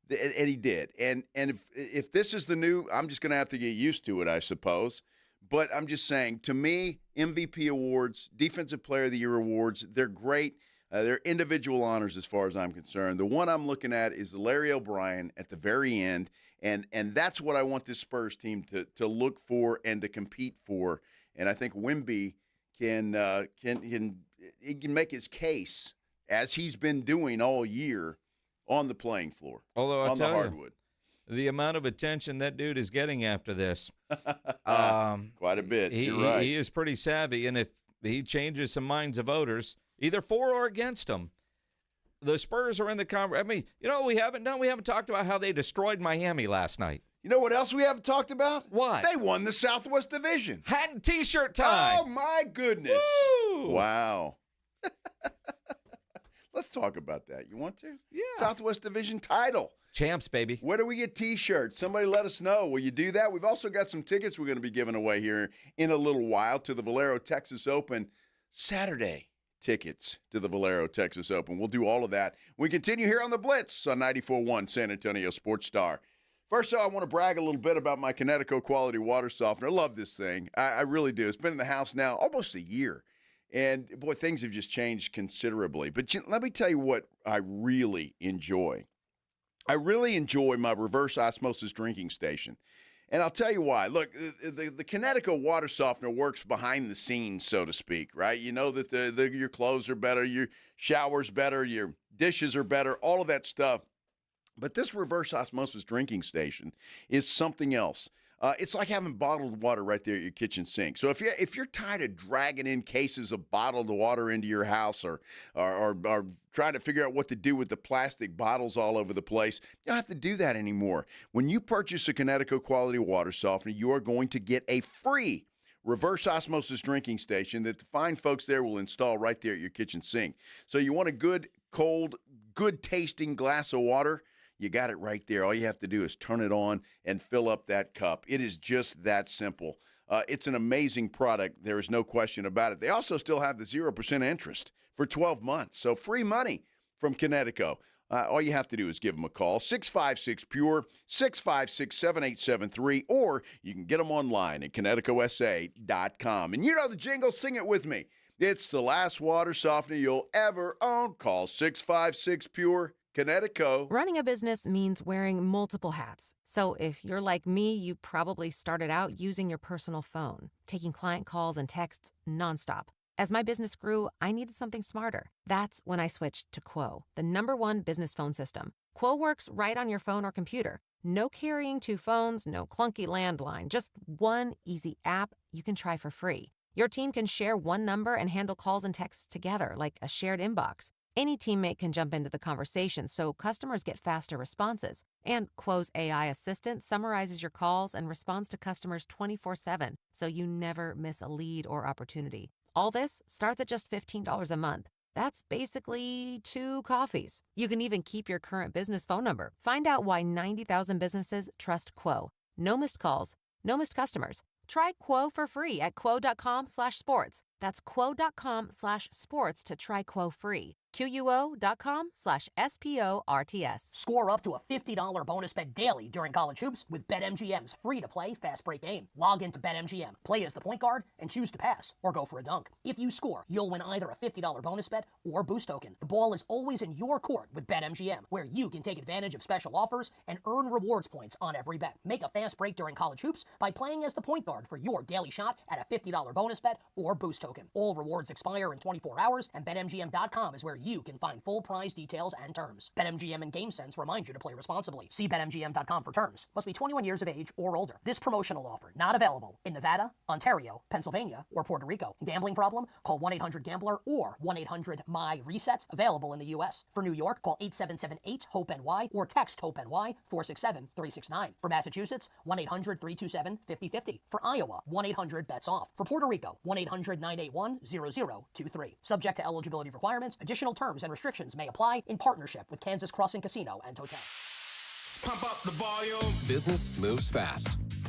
and he did. And if this is the new, I'm just going to have to get used to it, I suppose. But I'm just saying, to me, MVP awards, Defensive Player of the Year awards, they're great. They're individual honors as far as I'm concerned. The one I'm looking at is Larry O'Brien at the very end, and that's what I want this Spurs team to look for and to compete for. And I think Wemby can make his case, as he's been doing all year, on the playing floor, Although on the hardwood. The amount of attention that dude is getting after this, quite a bit. You're right. He is pretty savvy, and if he changes some minds of voters, either for or against him, the Spurs are in the conference. I mean, you know what we haven't done? We haven't talked about how they destroyed Miami last night. You know what else we haven't talked about? What? They won the Southwest Division. Hat and T-shirt time. Oh, my goodness. Woo! Wow. Let's talk about that. You want to? Yeah. Southwest Division title. Champs, baby. Where do we get T-shirts? Somebody let us know. Will you do that? We've also got some tickets we're going to be giving away here in a little while to the Valero Texas Open Saturday. Tickets to the Valero Texas Open. We'll do all of that. We continue here on the Blitz on 94.1 San Antonio Sports Star. First of all, I want to brag a little bit about my Kinetico Quality Water Softener. I love this thing. I really do. It's been in the house now almost a year. And, boy, things have just changed considerably. But let me tell you what I really enjoy. I really enjoy my reverse osmosis drinking station. And I'll tell you why. Look, the Kinetico water softener works behind the scenes, so to speak, right? You know that your clothes are better, your shower's better, your dishes are better, all of that stuff. But this reverse osmosis drinking station is something else. It's like having bottled water right there at your kitchen sink. So if you're tired of dragging in cases of bottled water into your house or trying to figure out what to do with the plastic bottles all over the place, you don't have to do that anymore. When you purchase a Kinetico Quality Water Softener, you are going to get a free reverse osmosis drinking station that the fine folks there will install right there at your kitchen sink. So you want a good, cold, good-tasting glass of water? You got it right there. All you have to do is turn it on and fill up that cup. It is just that simple. It's an amazing product. There is no question about it. They also still have the 0% interest for 12 months. So free money from Kinetico. All you have to do is give them a call, 656-PURE, 656-7873, or you can get them online at KineticoSA.com. And you know the jingle. Sing it with me. It's the last water softener you'll ever own. Call 656-PURE. Kinetico. Running a business means wearing multiple hats. So if you're like me, you probably started out using your personal phone, taking client calls and texts nonstop. As my business grew, I needed something smarter. That's when I switched to Quo, the #1 business phone system. Quo works right on your phone or computer. No carrying 2 phones, no clunky landline, just one easy app you can try for free. Your team can share one number and handle calls and texts together like a shared inbox. Any teammate can jump into the conversation, so customers get faster responses. And Quo's AI assistant summarizes your calls and responds to customers 24/7, so you never miss a lead or opportunity. All this starts at just $15 a month. That's basically 2 coffees. You can even keep your current business phone number. Find out why 90,000 businesses trust Quo. No missed calls, no missed customers. Try Quo for free at quo.com/sports. That's quo.com/sports to try Quo free. QUO.com/SPORTS. Score up to a $50 bonus bet daily during college hoops with BetMGM's free-to-play fast break game. Log into BetMGM, play as the point guard, and choose to pass or go for a dunk. If you score, you'll win either a $50 bonus bet or boost token. The ball is always in your court with BetMGM, where you can take advantage of special offers and earn rewards points on every bet. Make a fast break during college hoops by playing as the point guard for your daily shot at a $50 bonus bet or boost token. All rewards expire in 24 hours, and BetMGM.com is where you can find full prize details and terms. BetMGM and GameSense remind you to play responsibly. See BetMGM.com for terms. Must be 21 years of age or older. This promotional offer not available in Nevada, Ontario, Pennsylvania, or Puerto Rico. Gambling problem? Call 1-800-GAMBLER or 1-800-MY-RESET. Available in the U.S. For New York, call 877-8-HOPE-NY or text HOPE-NY 467-369. For Massachusetts, 1-800-327-5050. For Iowa, 1-800-BETS-OFF. For Puerto Rico, 1-800-981-0023. Subject to eligibility requirements. Additional terms and restrictions may apply in partnership with Kansas Crossing Casino and Hotel. Pump up the volume. Business moves fast.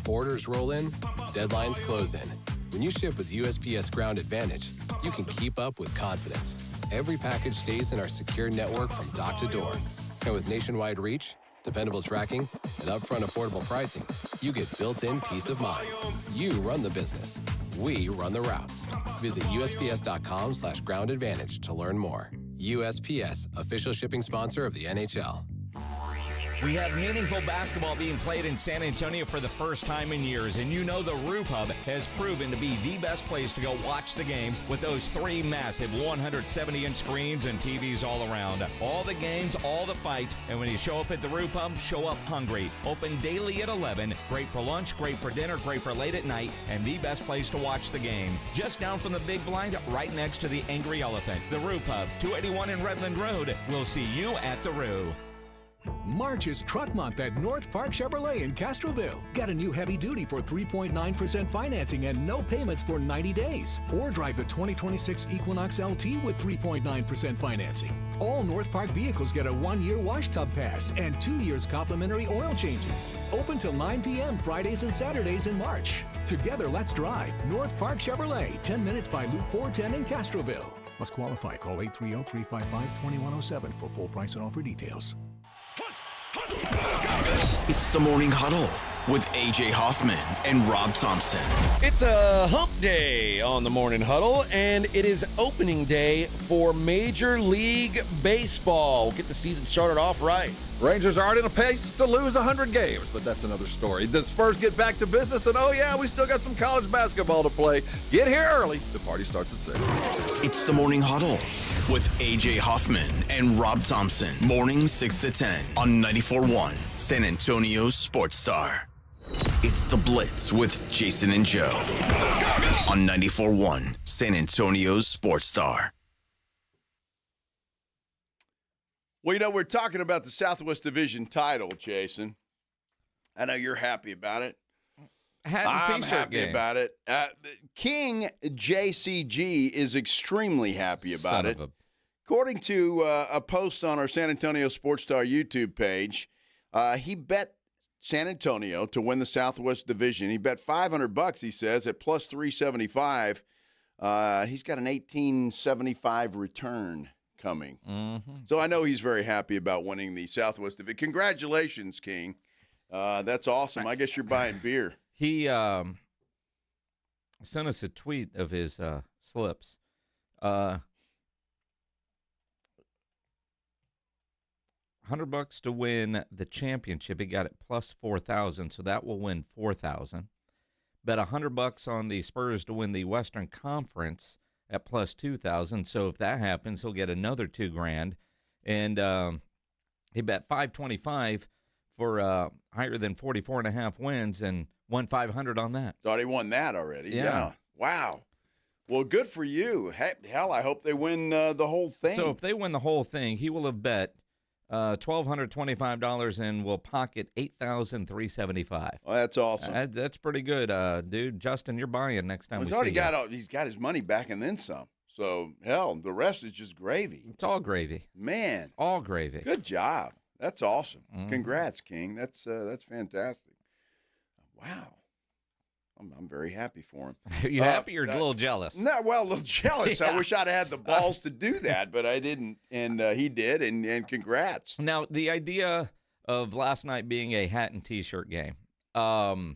Orders roll in, deadlines close in. When you ship with USPS Ground Advantage, you can keep up with confidence. Every package stays in our secure network from dock to door. And with nationwide reach, dependable tracking, and upfront affordable pricing, you get built-in peace of mind. You run the business. We run the routes. Visit USPS.com/Ground Advantage to learn more. USPS, official shipping sponsor of the NHL. We have meaningful basketball being played in San Antonio for the first time in years, and you know the Roo Pub has proven to be the best place to go watch the games with those 3 massive 170-inch screens and TVs all around. All the games, all the fights, and when you show up at the Roo Pub, show up hungry. Open daily at 11. Great for lunch, great for dinner, great for late at night, and the best place to watch the game. Just down from the big blind, right next to the Angry Elephant. The Roo Pub, 281 in Redland Road. We'll see you at the Roo. March is Truck Month at North Park Chevrolet in Castroville. Get a new heavy duty for 3.9% financing and no payments for 90 days. Or drive the 2026 Equinox LT with 3.9% financing. All North Park vehicles get a 1-year wash tub pass and 2 years complimentary oil changes. Open till 9 p.m. Fridays and Saturdays in March. Together, let's drive. North Park Chevrolet, 10 minutes by Loop 410 in Castroville. Must qualify. Call 830-355-2107 for full price and offer details. It's the Morning Huddle with A.J. Hoffman and Rob Thompson. It's a hump day on the Morning Huddle, and it is opening day for Major League Baseball. We'll get the season started off right. Rangers aren't in a pace to lose 100 games, but that's another story. The Spurs get back to business, and oh yeah, we still got some college basketball to play. Get here early. The party starts at 6. It's the Morning Huddle with A.J. Hoffman and Rob Thompson. Morning 6 to 10 on 94.1 San Antonio Sports Star. It's the Blitz with Jason and Joe on 94.1 San Antonio Sports Star. Well, you know, we're talking about the Southwest Division title, Jason. I know you're happy about it. I'm happy about it. King JCG is extremely happy about it. According to a post on our San Antonio Sports Star YouTube page, he bet San Antonio to win the Southwest Division. He bet $500, he says, at plus 375. He's got an 1875 return coming. So I know he's very happy about winning the Southwest Division. Congratulations, King. That's awesome. I guess you're buying beer. He sent us a tweet of his slips. $100 to win the championship. He got it plus 4,000, so that will win 4,000. Bet $100 on the Spurs to win the Western Conference at plus 2,000. So if that happens, he'll get another $2,000. And he bet $525 for higher than 44.5 wins and won $500 on that. Thought he won that already. Yeah. Wow. Well, good for you. Hell, I hope they win the whole thing. So if they win the whole thing, he will have bet $1,225 and will pocket $8,375. Well, that's awesome. That's pretty good, dude. Justin, you're buying next time. He's got his money back and then some. So hell, the rest is just gravy. It's all gravy, man. All gravy. Good job. That's awesome. Congrats, King. That's fantastic. Wow. I'm very happy for him. Are you happy or a little jealous? No, well, a little jealous. Yeah. I wish I'd had the balls to do that, but I didn't, and he did, and congrats. Now, the idea of last night being a hat and T-shirt game, I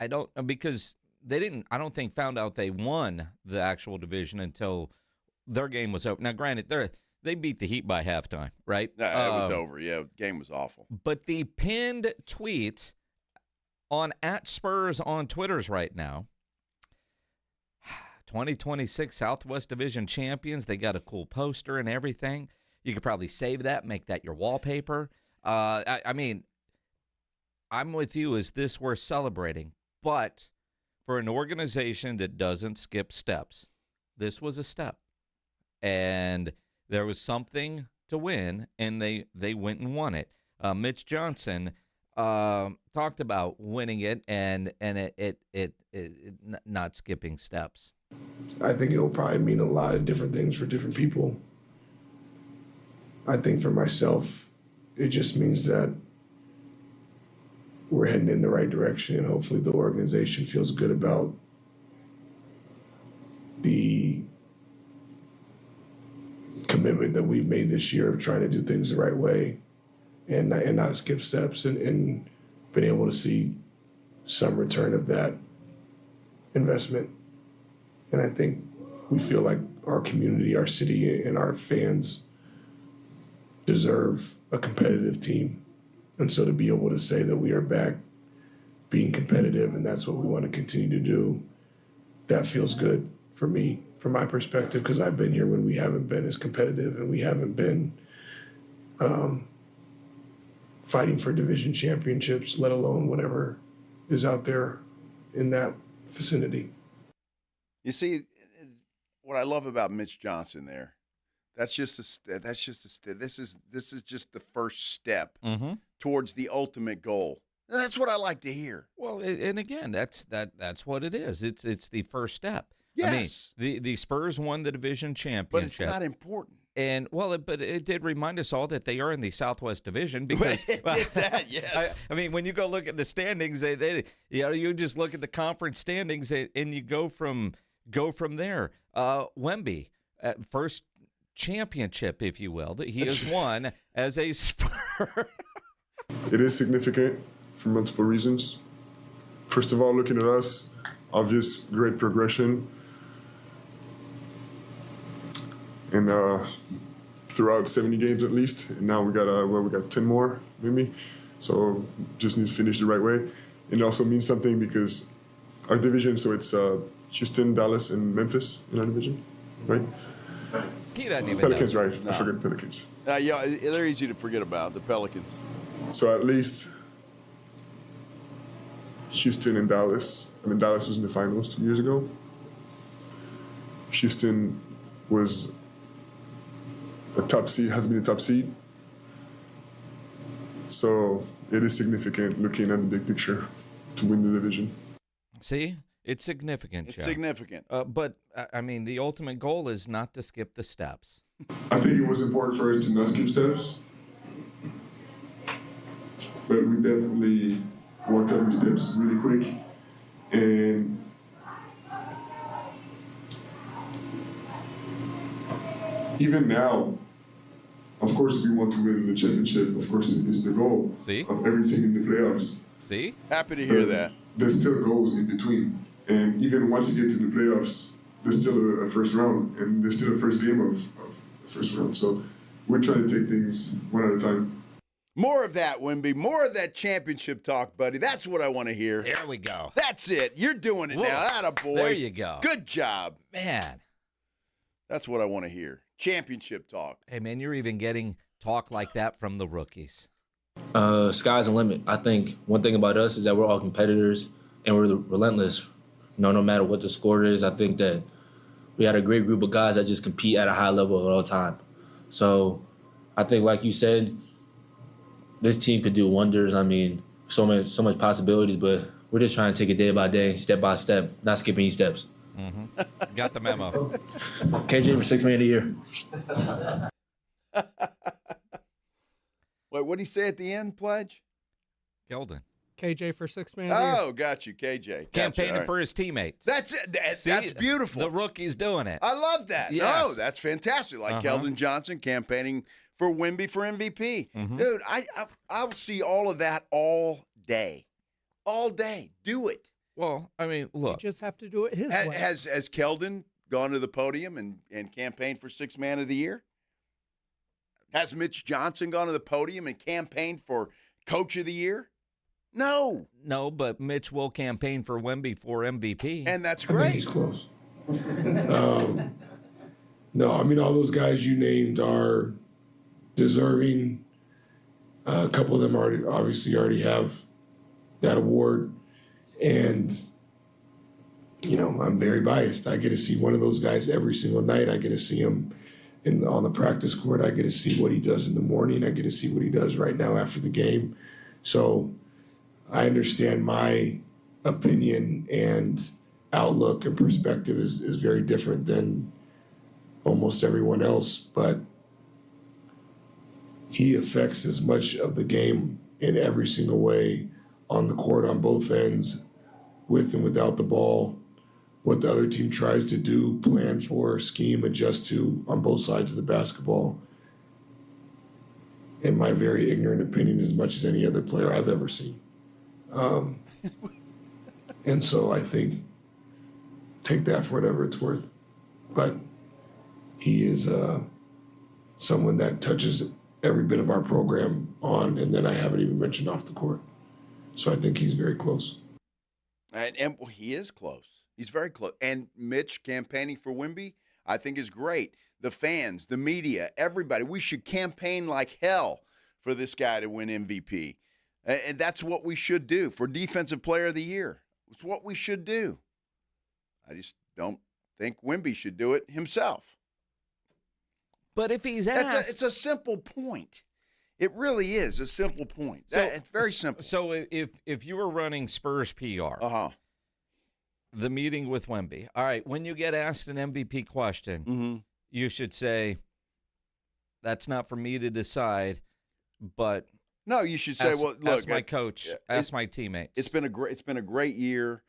don't, because they didn't, I don't think, found out they won the actual division until their game was over. Now, granted, they beat the Heat by halftime, right? It was over. Yeah, game was awful. But the pinned tweet on @Spurs on Twitter's right now, 2026 Southwest Division champions. They got a cool poster and everything. You could probably save that, make that your wallpaper. I mean, I'm with you. Is this worth celebrating? But for an organization that doesn't skip steps, this was a step. And there was something to win, and they went and won it. Mitch Johnson talked about winning it and it not skipping steps. I think it'll probably mean a lot of different things for different people. I think for myself, it just means that we're heading in the right direction, and hopefully the organization feels good about the commitment that we've made this year of trying to do things the right way and not skip steps, and been able to see some return of that investment. And I think we feel like our community, our city, and our fans deserve a competitive team. And so to be able to say that we are back being competitive and that's what we want to continue to do, that feels good for me, from my perspective, because I've been here when we haven't been as competitive and we haven't been fighting for division championships, let alone whatever is out there in that vicinity. You see, what I love about Mitch Johnson there, this is just the first step towards the ultimate goal. That's what I like to hear. Well, and again, that's what it is. It's the first step. Yes. I mean, the Spurs won the division championship. But it's not important. And, but it did remind us all that they are in the Southwest Division because it did that, yes. I mean, when you go look at the standings, you just look at the conference standings and you go from there. Wemby, first championship, if you will, that he has won as a Spur. It is significant for multiple reasons. First of all, looking at us, obvious great progression. And throughout 70 games at least, and now we got 10 more maybe. So just need to finish the right way. And it also means something because our division, so it's Houston, Dallas, and Memphis in our division, right? He doesn't even Pelicans, know. right? No. I forgot Pelicans. Yeah, they're easy to forget about, the Pelicans. So at least Houston and Dallas. I mean, Dallas was in the finals 2 years ago. Houston was a top seed, has been a top seed. So it is significant looking at the big picture to win the division. See, it's significant. It's Joe. significant. But, I mean, the ultimate goal is not to skip the steps. I think it was important for us to not skip steps. But we definitely walked up the steps really quick. And even now, of course, we want to win the championship. Of course, it is the goal of everything in the playoffs. See? Happy to hear that. There's still goals in between. And even once you get to the playoffs, there's still a first round, and there's still a first game of the first round. So we're trying to take things one at a time. More of that, Wemby. More of that championship talk, buddy. That's what I want to hear. There we go. That's it. You're doing it now. Attaboy. There you go. Good job. Man. That's what I want to hear. Championship talk. Hey, man, you're even getting talk like that from the rookies. Sky's the limit. I think one thing about us is that we're all competitors and we're relentless no matter what the score is, I think that we had a great group of guys that just compete at a high level at all time. So I think, like you said, this team could do wonders. I mean, so much possibilities, but we're just trying to take it day by day, step by step, not skipping any steps. Mm-hmm. Got the memo. KJ for 6 man of the year. Wait, what did he say at the end, Pledge? Keldon. KJ for 6 man of the year. Oh, got you, KJ. Campaigning Right. for his teammates. That's it. That's beautiful. The rookie's doing it. I love that. Yes. No, that's fantastic. Like Keldon Johnson campaigning for Wemby for MVP. Mm-hmm. Dude, I'll see all of that all day. All day. Do it. Well, I mean, look. You just have to do it his way. Has Keldon gone to the podium and campaigned for 6 man of the year? Has Mitch Johnson gone to the podium and campaigned for coach of the year? No. No, but Mitch will campaign for Wemby for MVP. And that's I think great. he's close. No, I mean, all those guys you named are deserving. A couple of them already have that award. And, I'm very biased. I get to see one of those guys every single night. I get to see him on the practice court. I get to see what he does in the morning. I get to see what he does right now after the game. So I understand my opinion and outlook and perspective is very different than almost everyone else, but he affects as much of the game in every single way on the court on both ends, with and without the ball, what the other team tries to do, plan for, scheme, adjust to on both sides of the basketball. In my very ignorant opinion, as much as any other player I've ever seen. And so I think, take that for whatever it's worth. But he is someone that touches every bit of our program on, and then I haven't even mentioned off the court. So I think he's very close. And he is close. He's very close. And Mitch campaigning for Wemby, I think is great. The fans, the media, everybody, we should campaign like hell for this guy to win MVP. And that's what we should do for Defensive Player of the Year. It's what we should do. I just don't think Wemby should do it himself. But if he's asked... It's a simple point. It really is a simple point. It's very simple. So if you were running Spurs PR, the meeting with Wemby, all right, when you get asked an MVP question, you should say, that's not for me to decide, but... No, you should say, well, look, ask my coach, ask my teammates. It's been a great year.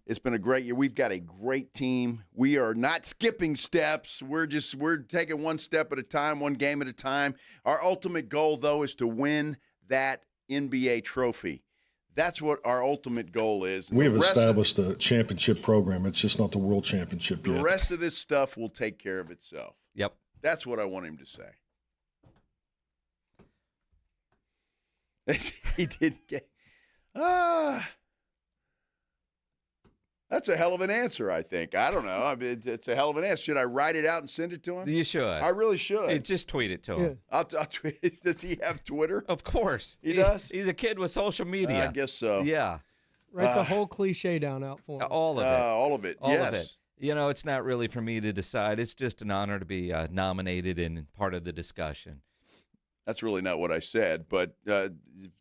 It's been a great year. We've got a great team. We are not skipping steps. We're taking one step at a time, one game at a time. Our ultimate goal, though, is to win that NBA trophy. That's what our ultimate goal is. We have established a championship program. It's just not the world championship yet. The rest of this stuff will take care of itself. Yep. That's what I want him to say. He did get. That's a hell of an answer, I think. I don't know. I mean, it's a hell of an answer. Should I write it out and send it to him? You should. I really should. Hey, just tweet it to him. I'll tweet. Does he have Twitter? Of course. He does? He's a kid with social media. I guess so. Yeah. Write the whole cliche down out for him. All of it. All of it. All yes. of it. You know, it's not really for me to decide. It's just an honor to be nominated and part of the discussion. That's really not what I said, but if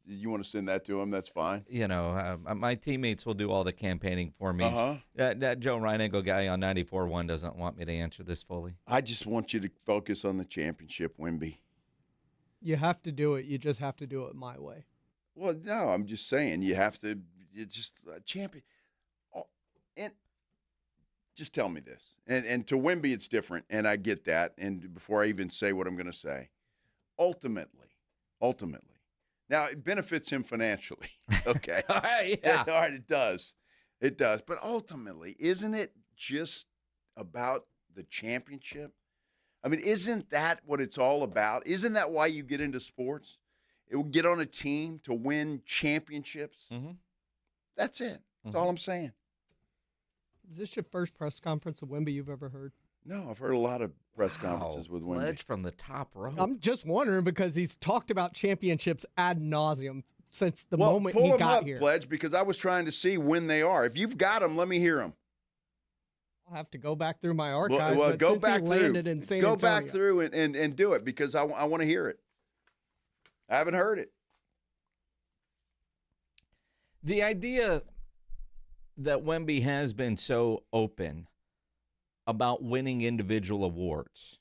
you want to send that to him, that's fine. You know, my teammates will do all the campaigning for me. That Joe Reinagle guy on 94.1 doesn't want me to answer this fully. I just want you to focus on the championship, Wemby. You have to do it. You just have to do it my way. Well, no, I'm just saying you have to. You just champion. And just tell me this. And to Wemby, it's different, and I get that. And before I even say what I'm going to say. Ultimately, now it benefits him financially. Okay, yeah, all right, it does. But ultimately, isn't it just about the championship? I mean, isn't that what it's all about? Isn't that why you get into sports? It will get on a team to win championships. That's it. That's all I'm saying. Is this your first press conference of Wemby you've ever heard? No, I've heard a lot of press conferences with Wemby. Pledge from the top row. I'm just wondering because he's talked about championships ad nauseum since the moment he got here. Pledge, because I was trying to see when they are. If you've got them, let me hear them. I'll have to go back through my archives. Well, but go since back he through. landed in San Go Antonio, back through and do it because I want to hear it. I haven't heard it. The idea that Wemby has been so open about winning individual awards,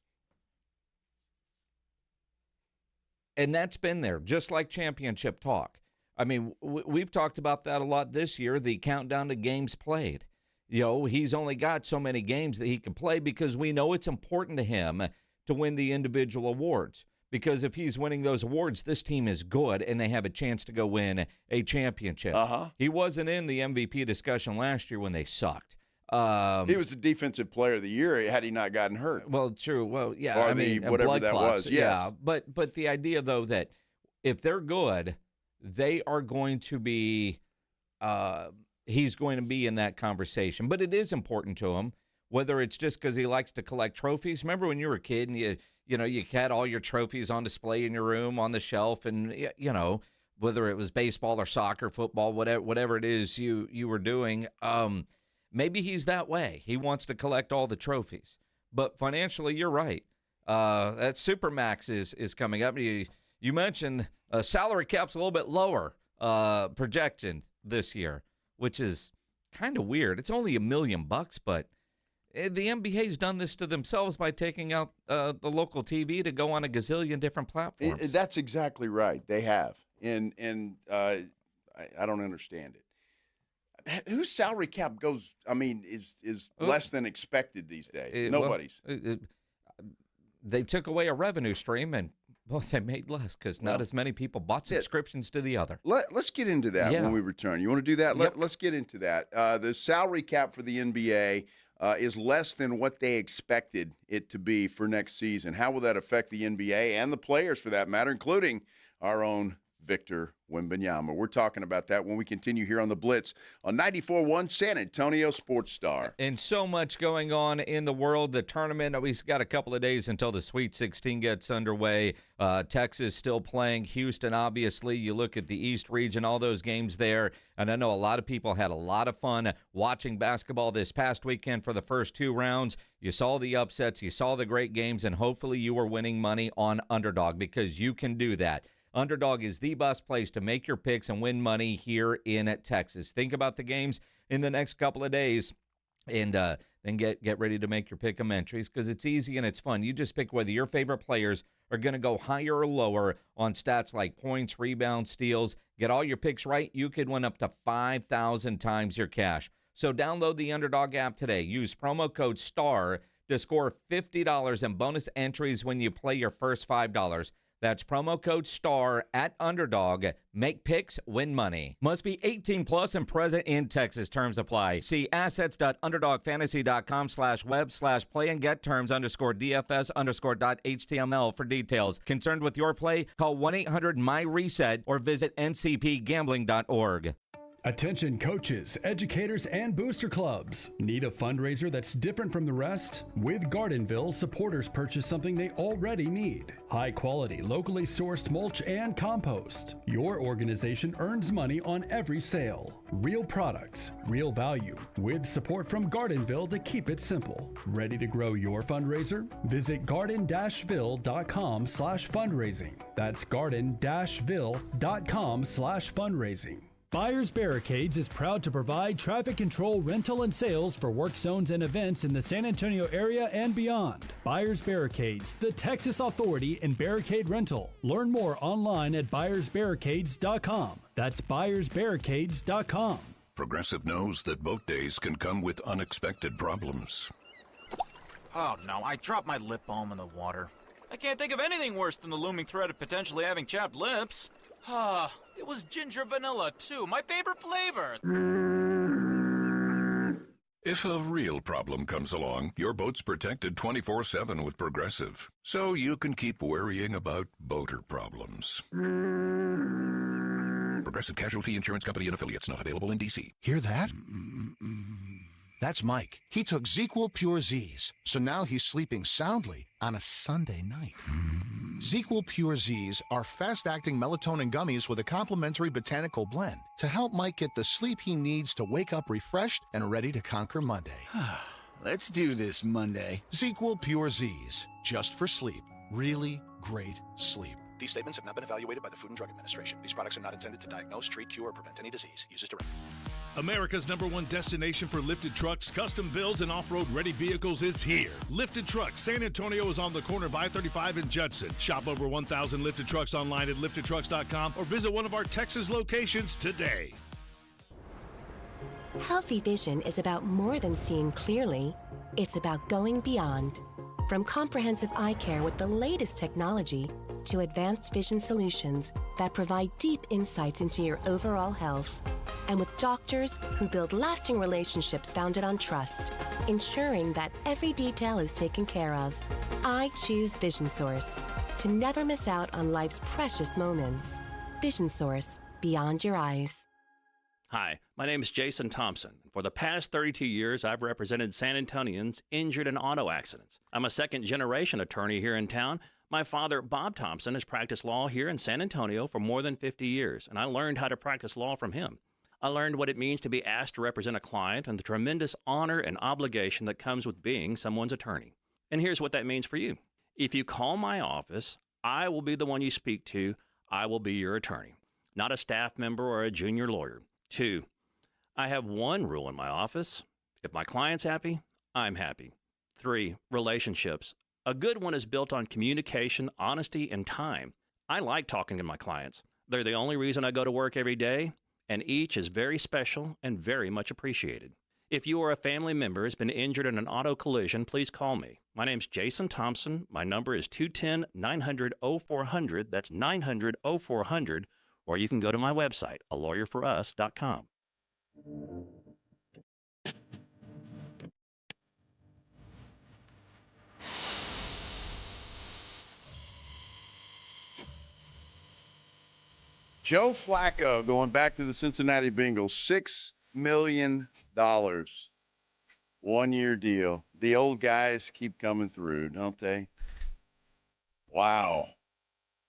and that's been there, just like championship talk. I mean, we've talked about that a lot this year, the countdown to games played. You know, he's only got so many games that he can play because we know it's important to him to win the individual awards. Because if he's winning those awards, this team is good, and they have a chance to go win a championship. He wasn't in the MVP discussion last year when they sucked. He was the defensive player of the year had he not gotten hurt. Well, true. Well, yeah. Or whatever that was. Yes. Yeah, but the idea, though, that if they're good, they are going to be he's going to be in that conversation. But it is important to him, whether it's just because he likes to collect trophies. Remember when you were a kid and you had all your trophies on display in your room on the shelf, and whether it was baseball or soccer, football, whatever it is you were doing. Maybe he's that way. He wants to collect all the trophies. But financially, you're right. That Supermax is coming up. You mentioned salary cap's a little bit lower projection this year, which is kind of weird. It's only $1 million, but the NBA's done this to themselves by taking out the local TV to go on a gazillion different platforms. That's exactly right. They have, and I don't understand it. Whose salary cap goes? I mean, is less than expected these days. Nobody's. They took away a revenue stream, and they made less because not as many people bought subscriptions to the other. Let's get into that when we return. You want to do that? Yep. Let's get into that. The salary cap for the NBA is less than what they expected it to be for next season. How will that affect the NBA and the players, for that matter, including our own Victor Wembanyama? We're talking about that when we continue here on the Blitz on 94.1 San Antonio Sports Star. And so much going on in the world. The tournament, we've got a couple of days until the Sweet 16 gets underway. Texas still playing. Houston, obviously. You look at the East region, all those games there. And I know a lot of people had a lot of fun watching basketball this past weekend for the first two rounds. You saw the upsets. You saw the great games. And hopefully you were winning money on Underdog, because you can do that. Underdog is the best place to make your picks and win money here in Texas. Think about the games in the next couple of days, and then get ready to make your pick-em entries, because it's easy and it's fun. You just pick whether your favorite players are going to go higher or lower on stats like points, rebounds, steals. Get all your picks right. You could win up to 5,000 times your cash. So download the Underdog app today. Use promo code STAR to score $50 in bonus entries when you play your first $5. That's promo code STAR at Underdog. Make picks, win money. Must be 18 plus and present in Texas. Terms apply. See assets.underdogfantasy.com/web/play and get terms _DFS_.html for details. Concerned with your play? Call 1-800-MY-RESET or visit ncpgambling.org. Attention coaches, educators, and booster clubs. Need a fundraiser that's different from the rest? With Gardenville, supporters purchase something they already need. High quality, locally sourced mulch and compost. Your organization earns money on every sale. Real products, real value, with support from Gardenville to keep it simple. Ready to grow your fundraiser? Visit garden-ville.com/fundraising. That's garden-ville.com/fundraising. Buyers Barricades is proud to provide traffic control, rental, and sales for work zones and events in the San Antonio area and beyond. Buyers Barricades, the Texas authority in barricade rental. Learn more online at buyersbarricades.com. That's buyersbarricades.com. Progressive knows that boat days can come with unexpected problems. Oh no, I dropped my lip balm in the water. I can't think of anything worse than the looming threat of potentially having chapped lips. It was ginger vanilla, too. My favorite flavor. If a real problem comes along, your boat's protected 24/7 with Progressive. So you can keep worrying about boater problems. Progressive Casualty Insurance Company and Affiliates, not available in D.C. Hear that? That's Mike. He took ZQL Pure Z's, so now he's sleeping soundly on a Sunday night. ZQL Pure Z's are fast-acting melatonin gummies with a complementary botanical blend to help Mike get the sleep he needs to wake up refreshed and ready to conquer Monday. Let's do this Monday. ZzzQuil Pure Z's, just for sleep. Really great sleep. These statements have not been evaluated by the Food and Drug Administration. These products are not intended to diagnose, treat, cure, or prevent any disease. Use as directed. America's #1 destination for lifted trucks, custom builds, and off-road ready vehicles is here. Lifted Trucks San Antonio is on the corner of I-35 and Judson. Shop over 1,000 lifted trucks online at liftedtrucks.com or visit one of our Texas locations today. Healthy vision is about more than seeing clearly. It's about going beyond. From comprehensive eye care with the latest technology to advanced vision solutions that provide deep insights into your overall health. And with doctors who build lasting relationships founded on trust, ensuring that every detail is taken care of. I choose Vision Source to never miss out on life's precious moments. Vision Source, beyond your eyes. Hi, my name is Jason Thompson. For the past 32 years, I've represented San Antonians injured in auto accidents. I'm a second-generation attorney here in town. My father, Bob Thompson, has practiced law here in San Antonio for more than 50 years, and I learned how to practice law from him. I learned what it means to be asked to represent a client and the tremendous honor and obligation that comes with being someone's attorney. And here's what that means for you. If you call my office, I will be the one you speak to. I will be your attorney, not a staff member or a junior lawyer. 2, I have one rule in my office. If my client's happy, I'm happy. 3, relationships. A good one is built on communication, honesty, and time. I like talking to my clients. They're the only reason I go to work every day, and each is very special and very much appreciated. If you or a family member has been injured in an auto collision, please call me. My name's Jason Thompson. My number is 210-900-0400. That's 900-0400. Or you can go to my website, alawyerforus.com. Joe Flacco going back to the Cincinnati Bengals, $6 million. 1-year deal. The old guys keep coming through, don't they? Wow.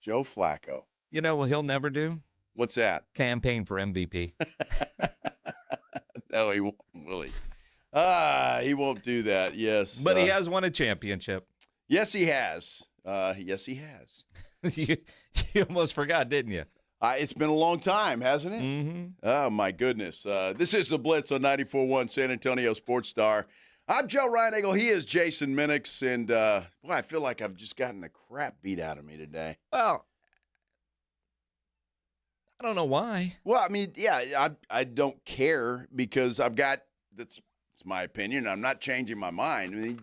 Joe Flacco. You know what he'll never do? What's that? Campaign for MVP. No, he won't, will he? He won't do that, yes. But he has won a championship. Yes, he has. Yes, he has. you almost forgot, didn't you? It's been a long time, hasn't it? Mm-hmm. Oh, my goodness. This is the Blitz on 94.1 San Antonio Sports Star. I'm Joe Reinagle. He is Jason Minix. And, boy, I feel like I've just gotten the crap beat out of me today. Well, I don't know why. Well, I mean, yeah, I don't care because it's my opinion. I'm not changing my mind. I mean,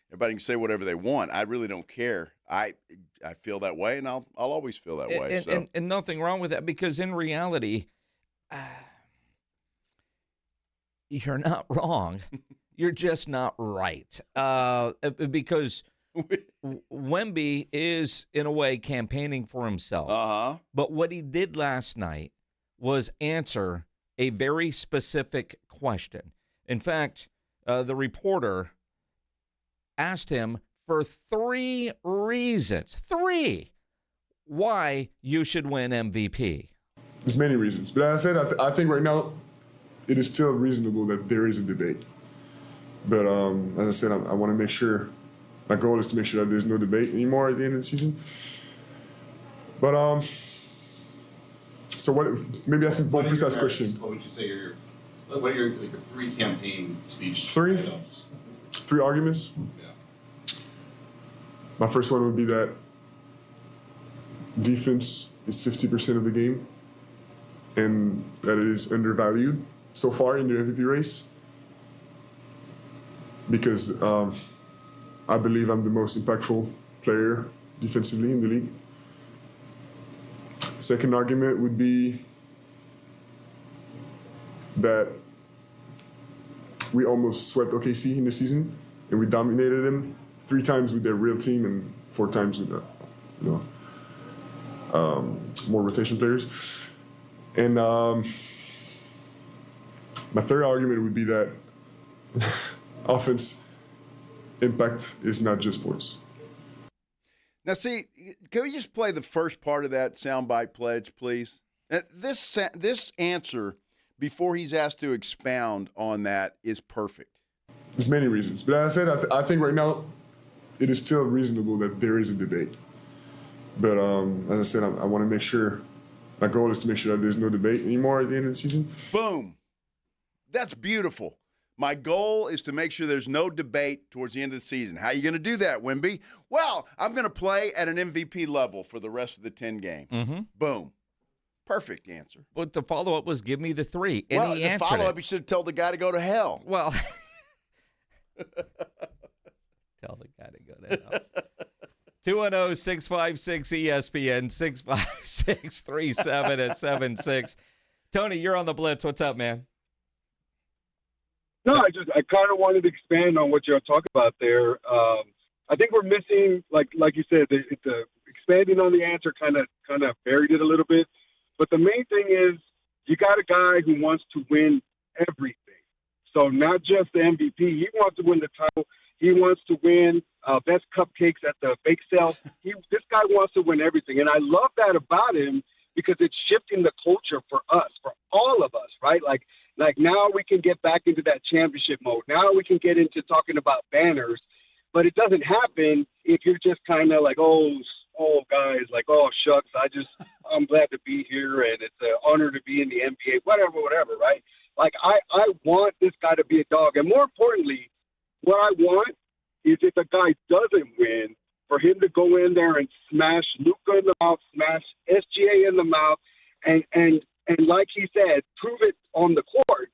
everybody can say whatever they want. I really don't care. I feel that way, and I'll always feel that way. And nothing wrong with that because in reality, you're not wrong. You're just not right. Because Wemby is, in a way, campaigning for himself. Uh-huh. But what he did last night was answer a very specific question. In fact, the reporter asked him for 3 reasons, why you should win MVP. There's many reasons. But as I said, I think right now it is still reasonable that there is a debate. But as I said, I want to make sure, my goal is to make sure that there's no debate anymore at the end of the season. But, so what, maybe asking a more precise question. What would you say what are your 3 campaign speech 3? items? 3 arguments? Yeah. My first one would be that defense is 50% of the game and that it is undervalued so far in the MVP race because I believe I'm the most impactful player defensively in the league. Second argument would be that we almost swept OKC in the season and we dominated them 3 times with their real team and 4 times with the, more rotation players. And my third argument would be that offense impact is not just sports. Now, see, can we just play the first part of that soundbite pledge, please? This answer, before he's asked to expound on that, is perfect. There's many reasons. But as I said, I think right now it is still reasonable that there is a debate. But as I said, I want to make sure, my goal is to make sure that there's no debate anymore at the end of the season. Boom. That's beautiful. My goal is to make sure there's no debate towards the end of the season. How are you going to do that, Wimby? Well, I'm going to play at an MVP level for the rest of the 10 games. Mm-hmm. Boom. Perfect answer. But the follow-up was give me the 3. And Well, he the answered follow-up, it. you should have told the guy to go to hell. Well, tell the guy to go to hell. 210-656-ESPN, 656-3776. Tony, you're on the Blitz. What's up, man? No, I kind of wanted to expand on what you're talking about there. I think we're missing, like you said, expanding on the answer kind of buried it a little bit. But the main thing is you got a guy who wants to win everything. So not just the MVP. He wants to win the title. He wants to win best cupcakes at the bake sale. This guy wants to win everything. And I love that about him because it's shifting the culture for us, for all of us, right? Like now we can get back into that championship mode. Now we can get into talking about banners. But it doesn't happen if you're just kind of like, oh, guys, like, oh, shucks, I'm glad to be here, and it's an honor to be in the NBA, whatever, right? Like, I want this guy to be a dog. And more importantly, what I want is if a guy doesn't win, for him to go in there and smash Luka in the mouth, smash SGA in the mouth, and like he said, prove it on the court,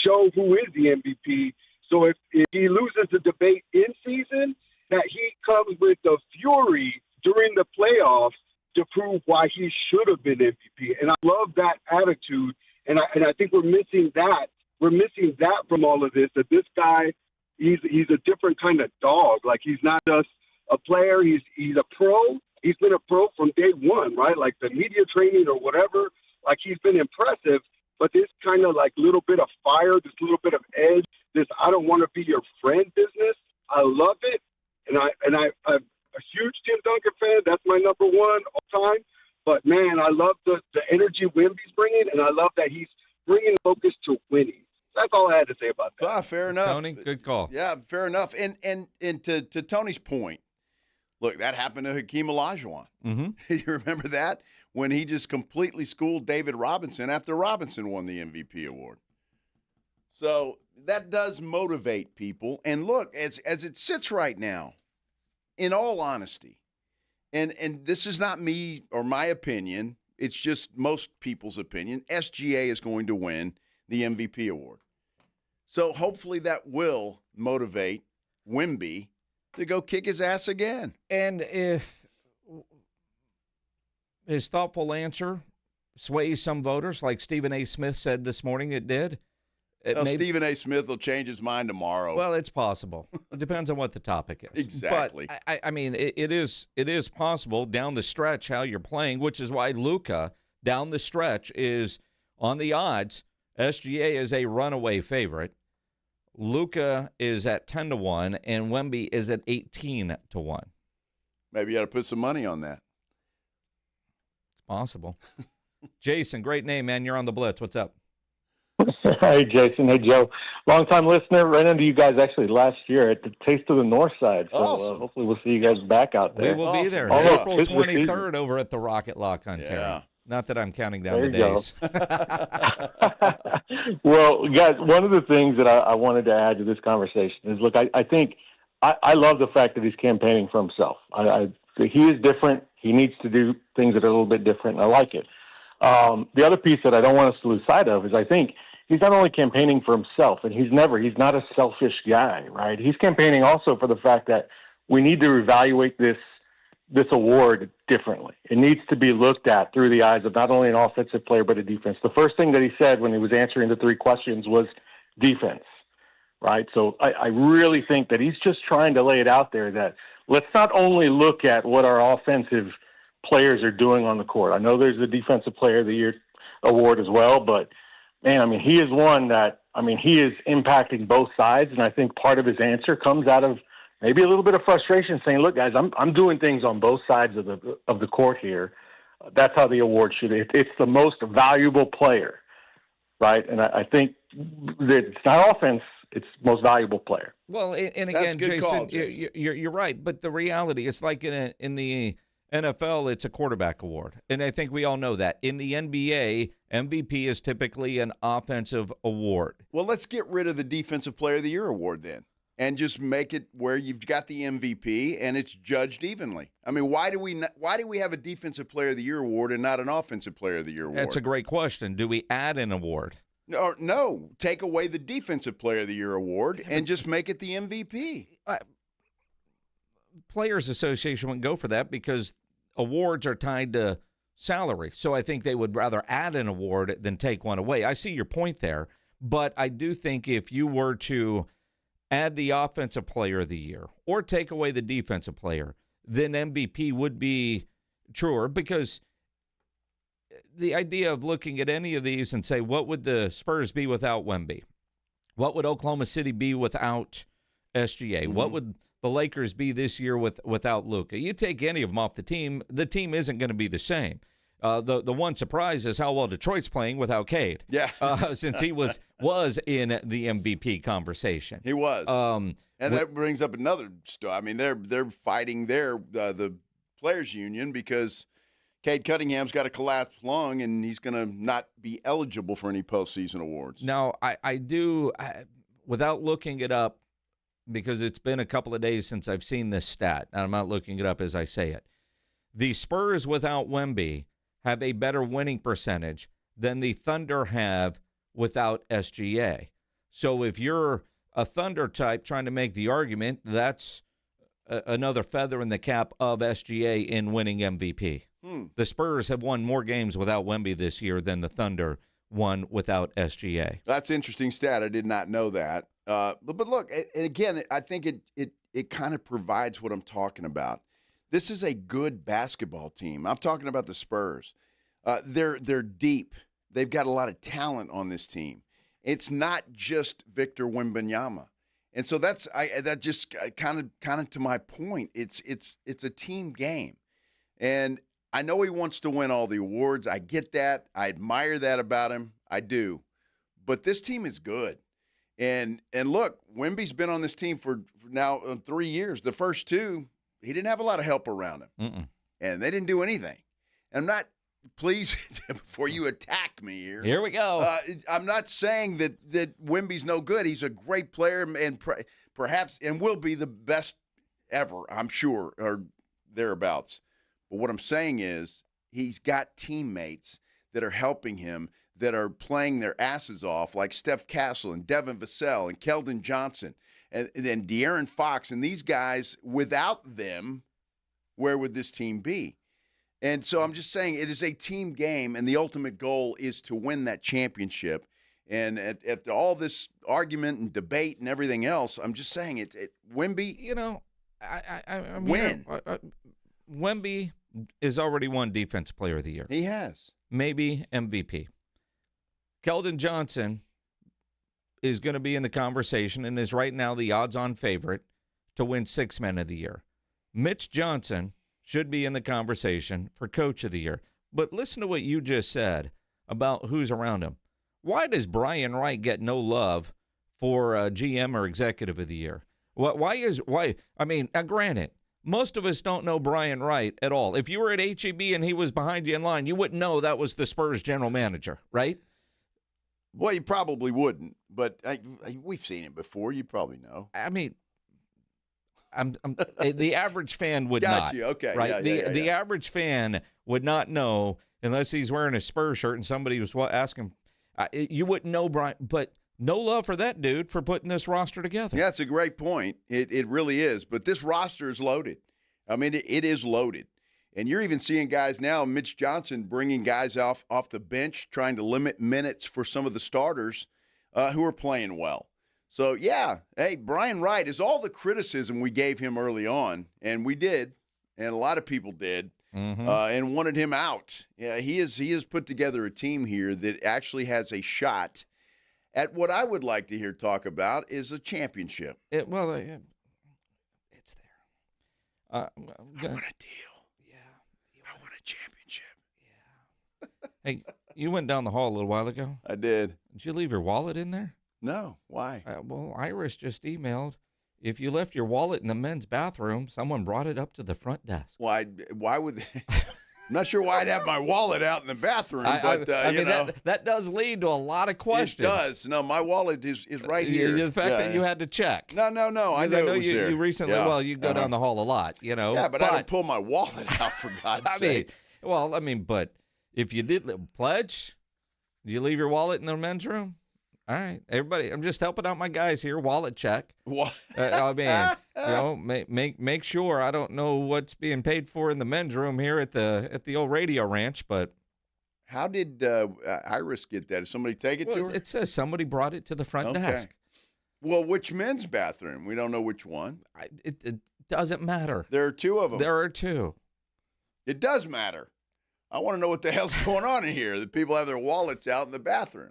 show who is the MVP. So if he loses the debate in season, that he comes with the fury during the playoffs to prove why he should have been MVP. And I love that attitude. And I think we're missing that. We're missing that from all of this, that this guy, he's a different kind of dog. Like, he's not just a player. He's a pro. He's been a pro from day one, right? Like the media training or whatever, like he's been impressive. But this kind of like little bit of fire, this little bit of edge, this I don't want to be your friend business, I love it. And I'm a huge Tim Duncan fan. That's my number one all time. But, man, I love the energy Wimby's bringing, and I love that he's bringing focus to winning. That's all I had to say about that. Fair enough. Tony, good call. Yeah, fair enough. And to Tony's point, look, that happened to Hakeem Olajuwon. Mm-hmm. You remember that? When he just completely schooled David Robinson after Robinson won the MVP award. So that does motivate people. And look, as it sits right now, in all honesty, and this is not me or my opinion, it's just most people's opinion, SGA is going to win the MVP award. So hopefully that will motivate Wimby to go kick his ass again. And if his thoughtful answer sways some voters, like Stephen A. Smith said this morning it did. Stephen A. Smith will change his mind tomorrow. Well, it's possible. It depends on what the topic is. Exactly. But, I mean, it is possible down the stretch how you're playing, which is why Luka down the stretch is on the odds. SGA is a runaway favorite. Luka is at 10-1, and Wemby is at 18-1. Maybe you got to put some money on that. It's possible. Jason, great name, man. You're on the Blitz. What's up? Hey, Jason. Hey, Joe. Long-time listener. Ran into you guys actually last year at the Taste of the North Side. So hopefully we'll see you guys back out there. We will be there. Yeah. April 23rd over at the Rocket Lock, Ontario. Yeah. Not that I'm counting down the days. Well, guys, one of the things that I wanted to add to this conversation is, look, I think I love the fact that he's campaigning for himself. He is different. He needs to do things that are a little bit different, and I like it. The other piece that I don't want us to lose sight of is I think he's not only campaigning for himself, and he's not a selfish guy, right? He's campaigning also for the fact that we need to evaluate this award differently. It needs to be looked at through the eyes of not only an offensive player, but a defense. The first thing that he said when he was answering the 3 questions was defense, right? So I really think that he's just trying to lay it out there that let's not only look at what our offensive players are doing on the court. I know there's the Defensive Player of the Year award as well, but man, I mean, he is one that, I mean, he is impacting both sides, and I think part of his answer comes out of maybe a little bit of frustration, saying, "Look, guys, I'm doing things on both sides of the court here." That's how the award should. It's the most valuable player, right? And I think that it's not offense; it's most valuable player. Well, and That's again, a good Jason, call, Jason. You're right. But the reality, it's like in the NFL, it's a quarterback award. And I think we all know that. In the NBA, MVP is typically an offensive award. Well, let's get rid of the Defensive Player of the Year award then and just make it where you've got the MVP and it's judged evenly. I mean, why do we have a Defensive Player of the Year award and not an Offensive Player of the Year award? That's a great question. Do we add an award? No, take away the Defensive Player of the Year award and just make it the MVP. Players Association wouldn't go for that because awards are tied to salary. So I think they would rather add an award than take one away. I see your point there, but I do think if you were to add the Offensive Player of the Year or take away the Defensive Player, then MVP would be truer, because the idea of looking at any of these and say, what would the Spurs be without Wemby? What would Oklahoma City be without SGA? Mm-hmm. What would the Lakers be this year without Luka? You take any of them off the team isn't going to be the same. The one surprise is how well Detroit's playing without Cade. Yeah, since he was in the MVP conversation. He was, and that brings up another story. I mean, they're fighting the players' union because Cade Cunningham's got a collapsed lung, and he's going to not be eligible for any postseason awards. Now, I do, without looking it up, because it's been a couple of days since I've seen this stat, and I'm not looking it up as I say it. The Spurs without Wemby have a better winning percentage than the Thunder have without SGA. So if you're a Thunder type trying to make the argument, that's another feather in the cap of SGA in winning MVP. The Spurs have won more games without Wemby this year than the Thunder won without SGA. That's an interesting stat. I did not know that. But look, and again, I think it kind of provides what I'm talking about. This is a good basketball team. I'm talking about the Spurs. They're deep. They've got a lot of talent on this team. It's not just Victor Wembanyama. And so that just kind of to my point. It's a team game. And I know he wants to win all the awards. I get that. I admire that about him. I do. But this team is good. And look, Wemby's been on this team for now 3 years. The first two, he didn't have a lot of help around him. Mm-mm. And they didn't do anything. And I'm not, please, before you attack me here. Here we go. I'm not saying that Wemby's no good. He's a great player and perhaps and will be the best ever, I'm sure, or thereabouts. But what I'm saying is he's got teammates that are helping him, that are playing their asses off, like Steph Castle and Devin Vassell and Keldon Johnson and then De'Aaron Fox. And these guys, without them, where would this team be? And so I'm just saying it is a team game, and the ultimate goal is to win that championship. And at all this argument and debate and everything else, I'm just saying Wemby, I win. Wemby is already won Defensive Player of the Year. He has. Maybe MVP. Keldon Johnson is going to be in the conversation and is right now the odds-on favorite to win Sixth Man of the Year. Mitch Johnson should be in the conversation for Coach of the Year. But listen to what you just said about who's around him. Why does Brian Wright get no love for GM or Executive of the Year? Why? I mean, granted, most of us don't know Brian Wright at all. If you were at HEB and he was behind you in line, you wouldn't know that was the Spurs general manager, right? Well, you probably wouldn't, but we've seen it before. You probably know. I mean, I'm the average fan would Got not. you. Okay. Right? Yeah, the average fan would not know unless he's wearing a Spurs shirt and somebody was asking. You wouldn't know Brian, but no love for that dude for putting this roster together. Yeah, it's a great point. It really is. But this roster is loaded. I mean, it is loaded. And you're even seeing guys now, Mitch Johnson bringing guys off the bench, trying to limit minutes for some of the starters who are playing well. So, yeah, hey, Brian Wright is all the criticism we gave him early on, and we did, and a lot of people did, and wanted him out. Yeah, he has put together a team here that actually has a shot at what I would like to hear talk about is a championship. It's there. I want a deal. I want a championship. Hey, you went down the hall a little while ago. I did. Did you leave your wallet in there? No, why? Well, Iris just emailed. If you left your wallet in the men's bathroom, someone brought it up to the front desk. Why would they? I'm not sure why I'd have my wallet out in the bathroom, but you know. That does lead to a lot of questions. It does. No, my wallet is right here. The fact that you had to check. No. I know it was there. You recently, well, you go down the hall a lot, you know. Yeah, but I don't pull my wallet out, for God's sake. But if you did pledge, do you leave your wallet in the men's room? All right, everybody. I'm just helping out my guys here. Wallet check. What? Make sure. I don't know what's being paid for in the men's room here at the old radio ranch, but how did Iris get that? Did somebody take it to her? It says somebody brought it to the front desk. Well, which men's bathroom? We don't know which one. It doesn't matter. There are two of them. There are two. It does matter. I want to know what the hell's going on in here. The people have their wallets out in the bathroom.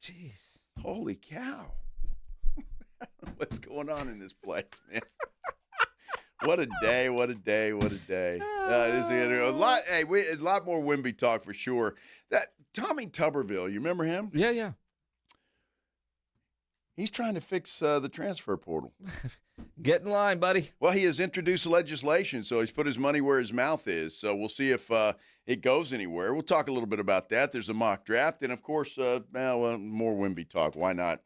Jeez. Holy cow. What's going on in this place, man? What a day. It is a lot more Wimby talk for sure. That Tommy Tuberville, you remember him? Yeah. He's trying to fix the transfer portal. Get in line, buddy. Well, he has introduced legislation, so he's put his money where his mouth is. So we'll see if it goes anywhere. We'll talk a little bit about that. There's a mock draft. And, of course, more Wimby talk. Why not?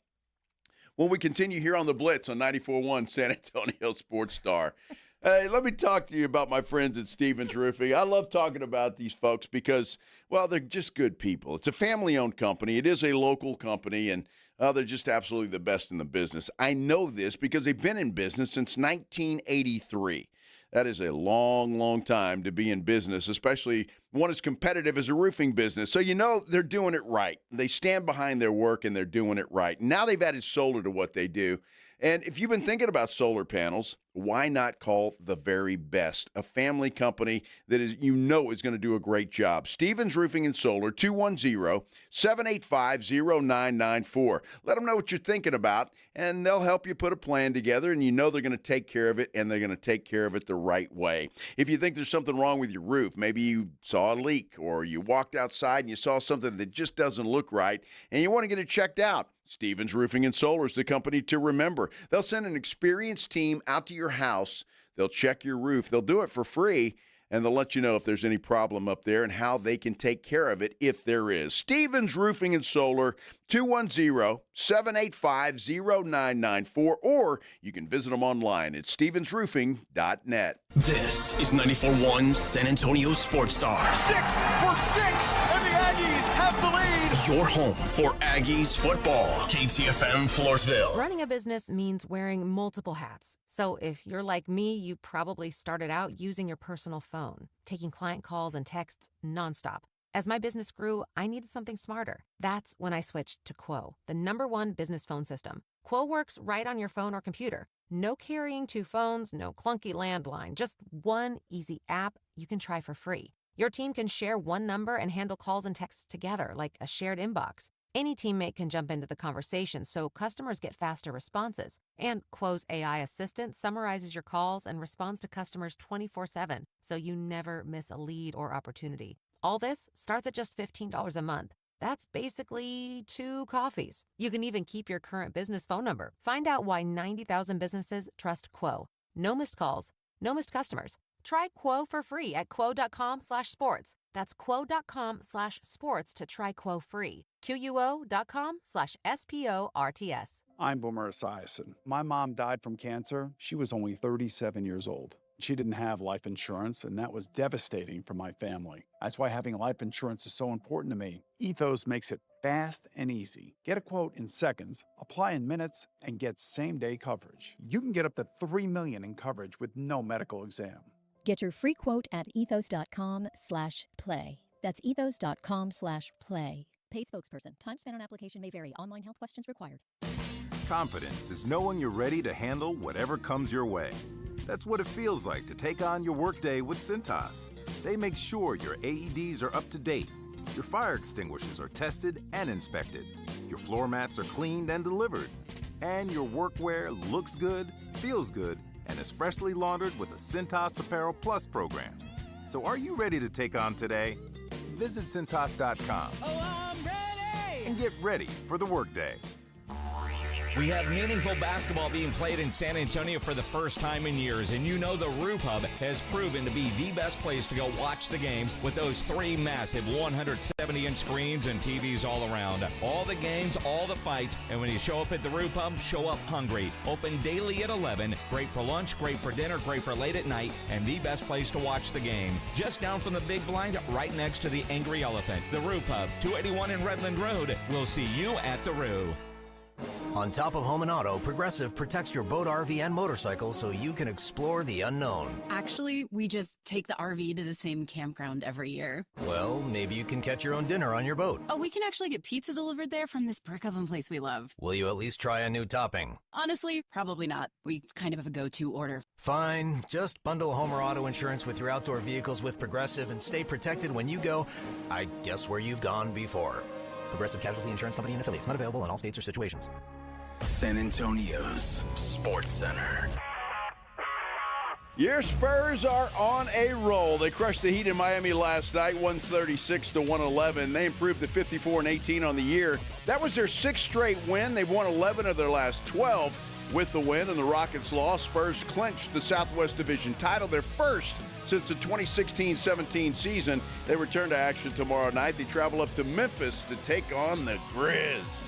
When we continue here on the Blitz on 94.1 San Antonio Sports Star. Hey, let me talk to you about my friends at Stevens Roofing. I love talking about these folks because, well, they're just good people. It's a family-owned company. It is a local company, and they're just absolutely the best in the business. I know this because they've been in business since 1983. That is a long, long time to be in business, especially one as competitive as a roofing business. So you know they're doing it right. They stand behind their work, and they're doing it right. Now they've added solar to what they do. And if you've been thinking about solar panels, why not call the very best? A family company that is going to do a great job. Stevens Roofing and Solar, 210-785-0994. Let them know what you're thinking about, and they'll help you put a plan together, and they're going to take care of it, and they're going to take care of it the right way. If you think there's something wrong with your roof, maybe you saw a leak, or you walked outside and you saw something that just doesn't look right, and you want to get it checked out, Stevens Roofing and Solar is the company to remember. They'll send an experienced team out to your house. They'll check your roof. They'll do it for free, and they'll let you know if there's any problem up there and how they can take care of it if there is. Stevens Roofing and Solar, 210-785-0994, or you can visit them online at stevensroofing.net. This is 94.1 San Antonio Sports Star. 6 for 6, and the Aggies have the lead. Your home for Aggies football. KTFM Floresville. Running a business means wearing multiple hats. So if you're like me, you probably started out using your personal phone, taking client calls and texts nonstop. As my business grew, I needed something smarter. That's when I switched to Quo, the #1 business phone system. Quo works right on your phone or computer. No carrying 2 phones, no clunky landline, just one easy app you can try for free. Your team can share one number and handle calls and texts together like a shared inbox. Any teammate can jump into the conversation, so customers get faster responses. And Quo's AI assistant summarizes your calls and responds to customers 24/7, so you never miss a lead or opportunity. All this starts at just $15 a month. That's basically 2 coffees. You can even keep your current business phone number. Find out why 90,000 businesses trust Quo. No missed calls, no missed customers. Try Quo for free at quo.com/sports. That's quo.com/sports to try Quo free. QUO.com/SPORTS. I'm Boomer Esiason. My mom died from cancer. She was only 37 years old. She didn't have life insurance, and that was devastating for my family. That's why having life insurance is so important to me. Ethos makes it fast and easy. Get a quote in seconds, apply in minutes, and get same-day coverage. You can get up to $3 million in coverage with no medical exam. Get your free quote at ethos.com/play. That's ethos.com/play. Paid spokesperson. Time spent on application may vary. Online health questions required. Confidence is knowing you're ready to handle whatever comes your way. That's what it feels like to take on your workday with Cintas. They make sure your AEDs are up to date, your fire extinguishers are tested and inspected, your floor mats are cleaned and delivered, and your workwear looks good, feels good, and is freshly laundered with a Cintas Apparel Plus program. So are you ready to take on today? Visit Cintas.com and get ready for the workday. We have meaningful basketball being played in San Antonio for the first time in years, and you know the Roof Hub has proven to be the best place to go watch the games with those 3 massive 170-inch screens and TVs all around. All the games, all the fights, and when you show up at the Roof Hub, show up hungry. Open daily at 11. Great for lunch, great for dinner, great for late at night, and the best place to watch the game. Just down from the big blind, right next to the Angry Elephant. The Roof Hub, 281 in Redland Road. We'll see you at the Roo. On top of home and auto, Progressive protects your boat, RV, and motorcycle so you can explore the unknown. Actually, we just take the RV to the same campground every year. Well, maybe you can catch your own dinner on your boat. Oh, we can actually get pizza delivered there from this brick oven place we love. Will you at least try a new topping? Honestly, probably not. We kind of have a go-to order. Fine. Just bundle home or auto insurance with your outdoor vehicles with Progressive and stay protected when you go, I guess, where you've gone before. Progressive Casualty Insurance Company and affiliates. Not available in all states or situations. San Antonio's Sports Center. Your Spurs are on a roll. They crushed the Heat in Miami last night, 136-111. They improved to 54-18 on the year. That was their 6th straight win. They've won 11 of their last 12 with the win, and the Rockets lost. Spurs clinched the Southwest Division title, their first since the 2016-17 season. They return to action tomorrow night. They travel up to Memphis to take on the Grizz.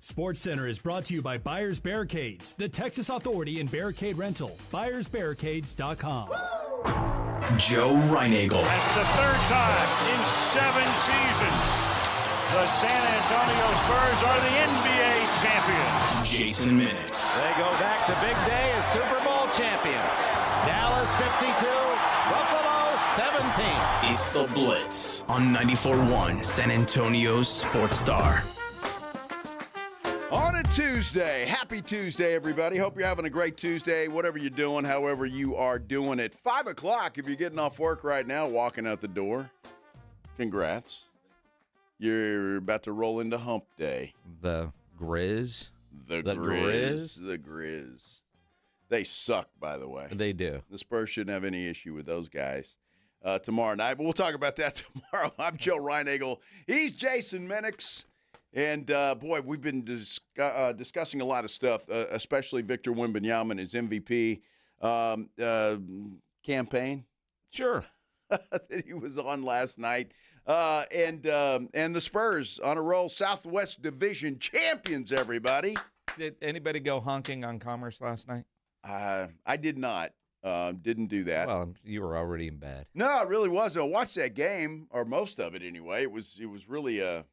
Sports Center is brought to you by Buyers Barricades, the Texas Authority in Barricade Rental. BuyersBarricades.com. Joe Reinagel. That's the 3rd time in 7 seasons, the San Antonio Spurs are the NBA champions. Jason Minix. They go back to big day as Super Bowl champions. Dallas 52, Buffalo 17. It's the Blitz on 94.1 San Antonio's Sports Star. On a Tuesday, happy Tuesday, everybody. Hope you're having a great Tuesday, whatever you're doing, however you are doing it. 5 o'clock, if you're getting off work right now, walking out the door, congrats. You're about to roll into hump day. The Grizz. The Grizz. The Grizz. They suck, by the way. They do. The Spurs shouldn't have any issue with those guys tomorrow night, but we'll talk about that tomorrow. I'm Joe Reinagel. He's Jason Minix. And, boy, we've been discussing a lot of stuff, especially Victor Wembanyama, his MVP campaign. Sure. That he was on last night. And the Spurs on a roll. Southwest Division champions, everybody. Did anybody go honking on Commerce last night? I did not. Didn't do that. Well, you were already in bed. No, it really wasn't. I watched that game, or most of it anyway. It was really a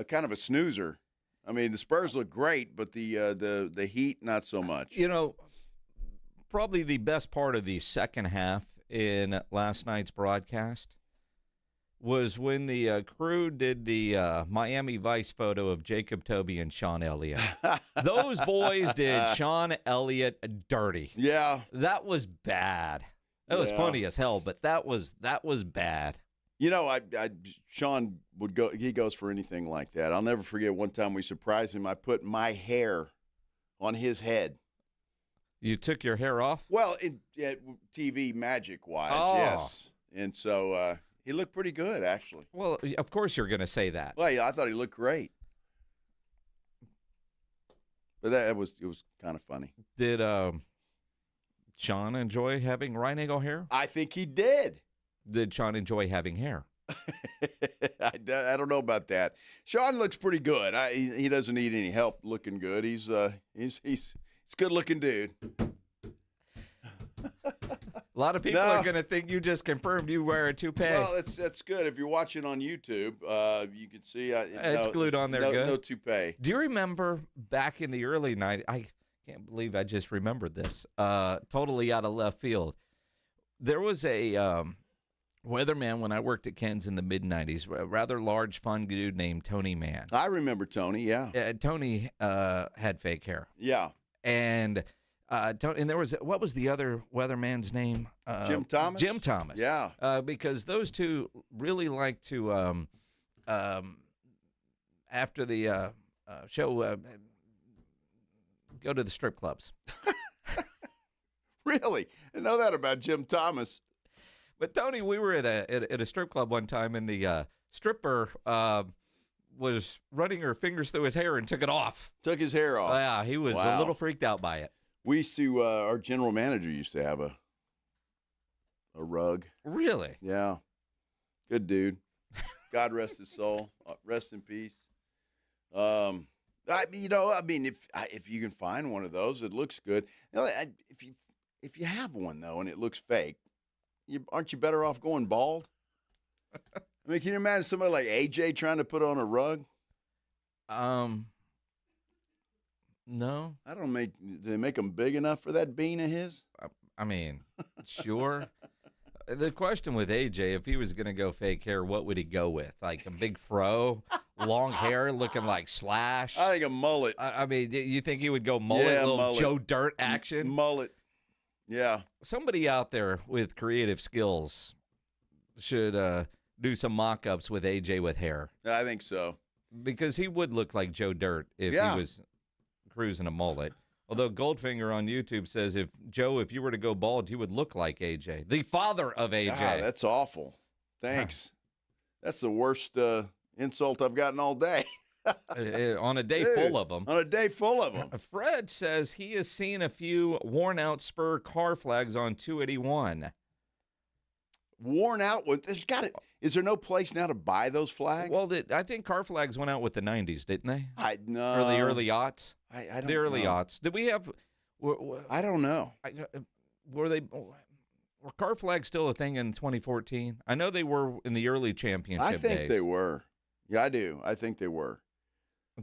kind of a snoozer. I mean, the Spurs look great, but the Heat, not so much. You know, probably the best part of the second half in last night's broadcast was when the crew did the Miami Vice photo of Jacob Toby and Sean Elliott. Those boys did Sean Elliott dirty. Yeah. That was bad. That was funny as hell, but that was bad. You know, Sean would go. He goes for anything like that. I'll never forget one time we surprised him. I put my hair on his head. You took your hair off? Well, TV magic-wise, yes. And so he looked pretty good, actually. Well, of course you're going to say that. Well, yeah, I thought he looked great. But it was kind of funny. Did Sean enjoy having Reinagel hair? I think he did. Did Sean enjoy having hair? I don't know about that. Sean looks pretty good. He doesn't need any help looking good. He's a good-looking dude. A lot of people are going to think you just confirmed you wear a toupee. Well, that's good. If you're watching on YouTube, you can see it's glued on there. Good. No toupee. Do you remember back in the early 90s? I can't believe I just remembered this. Totally out of left field. There was a weatherman when I worked at Ken's in the mid-90s, a rather large, fun dude named Tony Mann. I remember Tony, yeah. Tony had fake hair. Yeah. And there was, what was the other weatherman's name? Jim Thomas? Jim Thomas. Yeah. Because those two really like to, after the show, go to the strip clubs. Really? I know that about Jim Thomas. But Tony, we were at a strip club one time, and the stripper was running her fingers through his hair and took it off. Took his hair off. Yeah, he was a little freaked out by it. We used to, our general manager used to have a rug. Really? Yeah. Good dude. God rest his soul. Rest in peace. If you can find one of those, it looks good. If you have one though and it looks fake, aren't you better off going bald? I mean, can you imagine somebody like AJ trying to put on a rug? No. I don't do they make them big enough for that bean of his? I mean, sure. The question with AJ, if he was going to go fake hair, what would he go with? Like a big fro, long hair, looking like Slash? I think a mullet. I mean, you think he would go mullet, Yeah, little mullet. Joe Dirt action? Mullet. Yeah. Somebody out there with creative skills should do some mock-ups with AJ with hair. I think so. Because he would look like Joe Dirt if he was cruising a mullet. Although Goldfinger on YouTube says if you were to go bald, you would look like AJ, the father of AJ. God, that's awful. Thanks. That's the worst insult I've gotten all day. On a day full of them. On a day full of them. Fred says he has seen a few worn-out Spur car flags on 281. Worn out? Is there no place now to buy those flags? Well, I think car flags went out with the 90s, didn't they? No. Or the early aughts? I don't know. The early aughts. Did we have... I don't know. Were car flags still a thing in 2014? I know they were in the early championship days. I think they were. Yeah, I do. I think they were.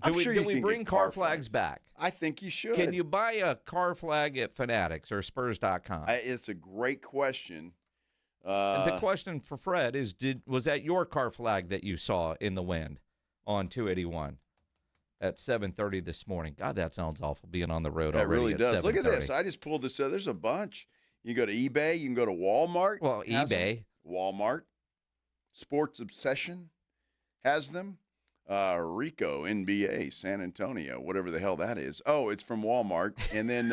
Do we bring car flags back? I think you should. Can you buy a car flag at Fanatics or Spurs.com? It's a great question. And the question for Fred is, was that your car flag that you saw in the wind on 281 at 7:30 this morning? God, that sounds awful being on the road already. It really does. Look at 7:30. this. I just pulled this out. There's a bunch. You can go to eBay. You can go to Walmart. Well, eBay. Walmart. Sports Obsession has them. Rico, NBA, San Antonio, whatever the hell that is. Oh, it's from Walmart. And then...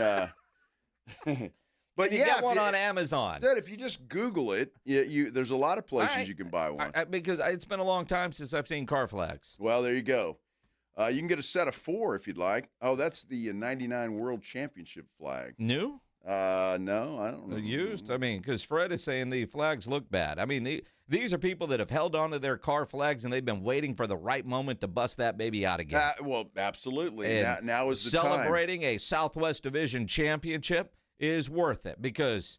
But you get one on Amazon. Dude, if you just Google it, there's a lot of places you can buy one. Because it's been a long time since I've seen car flags. Well, there you go. You can get a set of 4 if you'd like. Oh, that's the 99 World Championship flag. New? No, I don't know. Used? I mean, because Fred is saying the flags look bad. I mean, these are people that have held onto their car flags, and they've been waiting for the right moment to bust that baby out again. Well, absolutely. Now is the celebrating a Southwest Division championship is worth it because,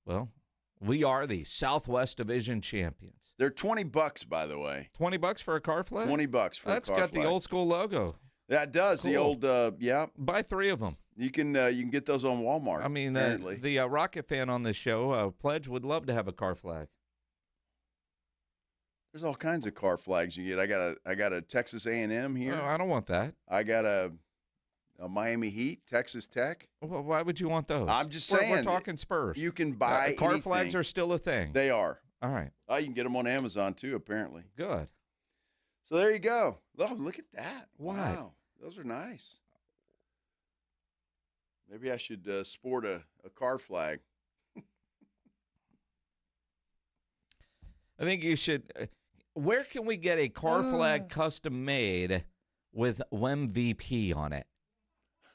well, we are the Southwest Division champions. They're $20, by the way. $20 for a car flag? $20 for a car flag. That's got the old school logo. That does. Cool. The old, yeah. Buy 3 of them. You can get those on Walmart. I mean, the Rocket fan on this show, Pledge, would love to have a car flag. There's all kinds of car flags you get. I got a Texas A&M here. No, I don't want that. I got a Miami Heat, Texas Tech. Well, why would you want those? I'm just saying. We're talking Spurs. You can buy car anything. flags are still a thing. They are. All right. You can get them on Amazon too, apparently. Good. So there you go. Oh, look at that. What? Wow. Those are nice. Maybe I should sport a car flag. I think you should. Where can we get a car flag custom made with MVP on it?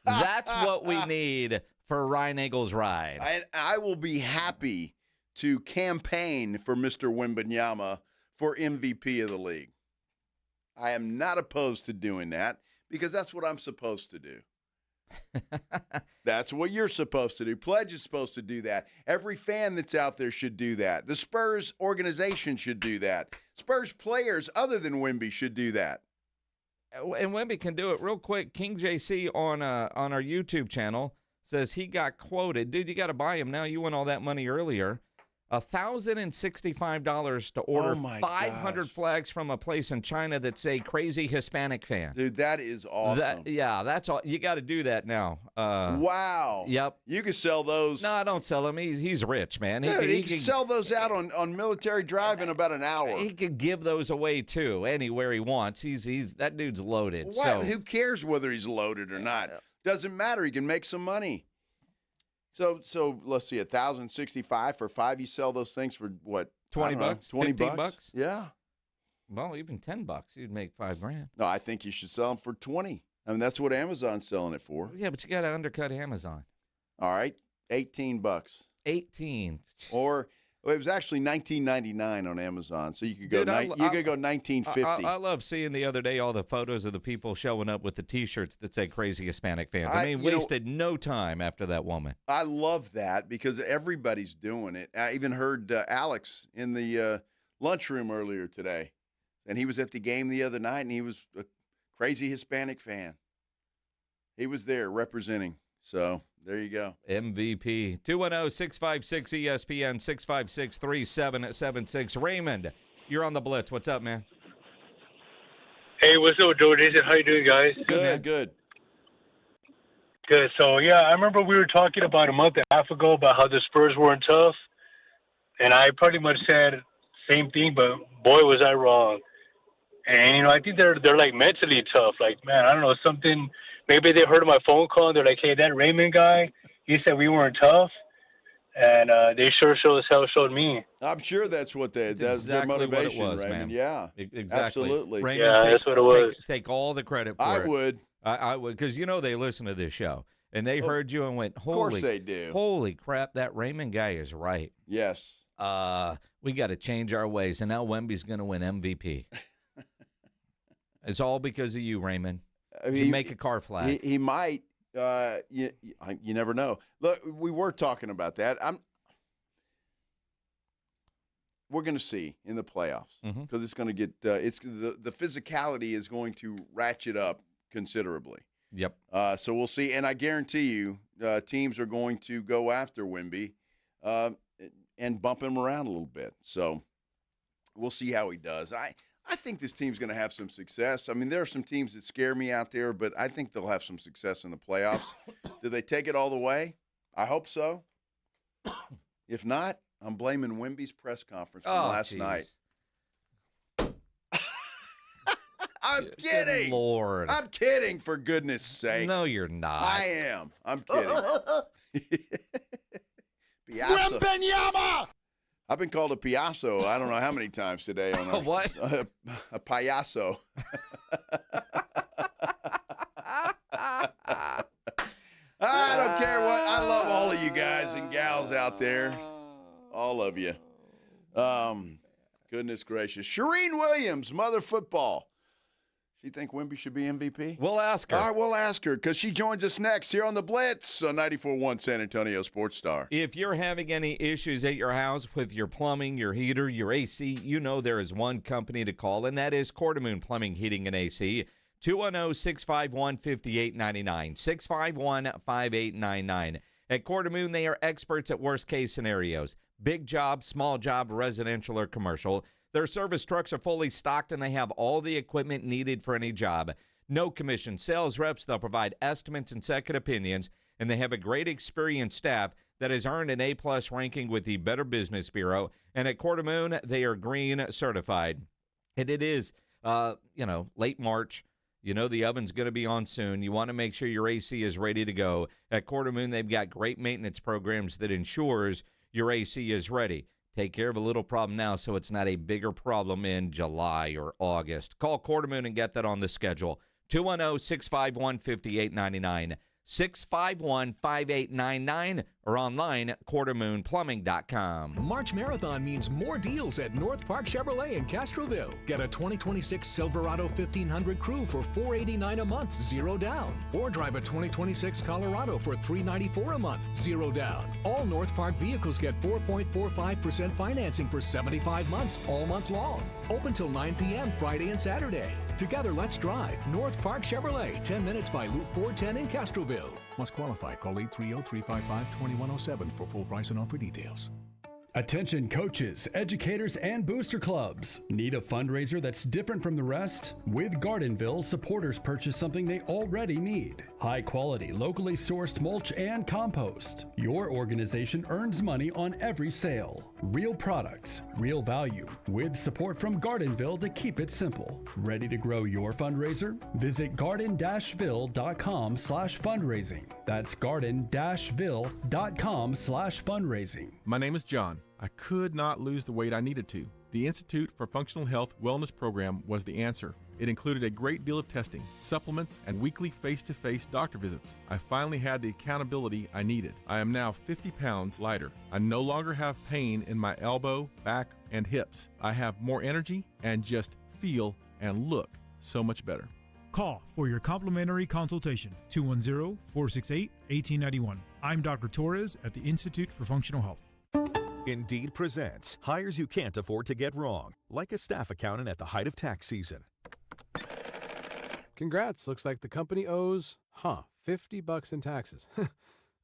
That's what we need for Ryan Eagles' ride. I will be happy to campaign for Mr. Wembanyama for MVP of the league. I am not opposed to doing that because that's what I'm supposed to do. That's what you're supposed to do. Pledge is supposed to do that. Every fan that's out there should do that. The Spurs organization should do that. Spurs players other than Wemby should do that. And Wemby can do it real quick. King JC on our YouTube channel says he got quoted. Dude, you got to buy him now. You won all that money earlier. $1,065 to order 500 flags from a place in China that's a crazy Hispanic fan. Dude, that is awesome. That's all. You got to do that now. Wow. Yep. You can sell those. No, don't sell them. He's rich, man. He can sell those out on Military Drive in about an hour. He could give those away too, anywhere he wants. He's that dude's loaded. So. Who cares whether he's loaded or not? Doesn't matter. He can make some money. So let's see, $1,065 for 5. You sell those things for what? $20? $20? $15? Yeah. Well, even $10, you'd make $5,000. No, I think you should sell them for 20. I mean, that's what Amazon's selling it for. Yeah, but you got to undercut Amazon. All right, $18. 18. Or well, it was actually $19.99 on Amazon, so you could go. Dude, you could go $19.50. I love seeing the other day all the photos of the people showing up with the T-shirts that say "Crazy Hispanic Fans." I mean, wasted no time after that woman. I love that because everybody's doing it. I even heard Alex in the lunchroom earlier today, and he was at the game the other night, and he was a crazy Hispanic fan. He was there representing. So there you go. MVP. 210-656-ESPN, 656-3776. Raymond, you're on the Blitz. What's up, man? Hey, what's up, Joe Jason? How you doing, guys? Good, good. Good. So, yeah, I remember we were talking about a month and a half ago about how the Spurs weren't tough, and I pretty much said same thing, but boy, was I wrong. And, you know, I think they're like mentally tough. Like, man, I don't know, something – maybe they heard my phone call, and they're like, hey, that Raymond guy, he said we weren't tough. And they sure showed me. I'm sure that's what that's their motivation, what it was, Raymond. man. Yeah, exactly. Absolutely. Raymond, that's what it was. Take all the credit for it. I would. I would, because, you know, they listen to this show, and they heard you and went, holy, of course they do. Holy crap, that Raymond guy is right. Yes. We got to change our ways, and now Wemby's going to win MVP. It's all because of you, Raymond. I mean, you make a car flag. He might. You never know. Look, we were talking about that. We're going to see in the playoffs because it's going to get. The physicality is going to ratchet up considerably. Yep. So we'll see, and I guarantee you, teams are going to go after Wemby and bump him around a little bit. So we'll see how he does. I think this team's going to have some success. I mean, there are some teams that scare me out there, but I think they'll have some success in the playoffs. Do they take it all the way? I hope so. If not, I'm blaming Wemby's press conference from last night. I'm kidding. Good Lord. I'm kidding, for goodness sake. No, you're not. I am. I'm kidding. I've been called a payaso. I don't know how many times today. On A what? A payaso. I don't care what. I love all of you guys and gals out there. All of you. Goodness gracious. Charean Williams, Mother Football. She think Wemby should be MVP? We'll ask her. All right, we'll ask her because she joins us next here on the Blitz on 94.1 San Antonio Sports Star. If you're having any issues at your house with your plumbing, your heater, your AC, you know there is one company to call, and that is Quartermoon Plumbing, Heating, and AC. 210-651-5899. 651-5899. At Quartermoon, they are experts at worst-case scenarios. Big job, small job, residential or commercial. Their service trucks are fully stocked, and they have all the equipment needed for any job. No commission sales reps. They'll provide estimates and second opinions, and they have a great experienced staff that has earned an A-plus ranking with the Better Business Bureau. And at Quartermoon, they are green certified. And it is, late March. You know the oven's going to be on soon. You want to make sure your AC is ready to go. At Quartermoon, they've got great maintenance programs that ensures your AC is ready. Take care of a little problem now so it's not a bigger problem in July or August. Call Quartermoon and get that on the schedule. 210-651-5899. 651-5899 or online at quartermoonplumbing.com. March Marathon means more deals at North Park Chevrolet in Castroville. Get a 2026 Silverado 1500 Crew for $489 a month, 0 down. Or drive a 2026 Colorado for $394 a month, 0 down. All North Park vehicles get 4.45% financing for 75 months, all month long. Open till 9 p.m. Friday and Saturday. Together, let's drive. North Park Chevrolet, 10 minutes by Loop 410 in Castroville. Must qualify. Call 830-355-2107 for full price and offer details. Attention coaches, educators, and booster clubs. Need a fundraiser that's different from the rest? With Gardenville, supporters purchase something they already need. High quality, locally sourced mulch and compost. Your organization earns money on every sale. Real products, real value, with support from Gardenville to keep it simple. Ready to grow your fundraiser? Visit garden-ville.com/fundraising. That's garden-ville.com/fundraising. My name is John. I could not lose the weight I needed to. The Institute for Functional Health Wellness Program was the answer. It included a great deal of testing, supplements, and weekly face-to-face doctor visits. I finally had the accountability I needed. I am now 50 pounds lighter. I no longer have pain in my elbow, back, and hips. I have more energy and just feel and look so much better. Call for your complimentary consultation, 210-468-1891. I'm Dr. Torres at the Institute for Functional Health. Indeed presents hires you can't afford to get wrong, like a staff accountant at the height of tax season. Congrats, looks like the company owes, $50 in taxes.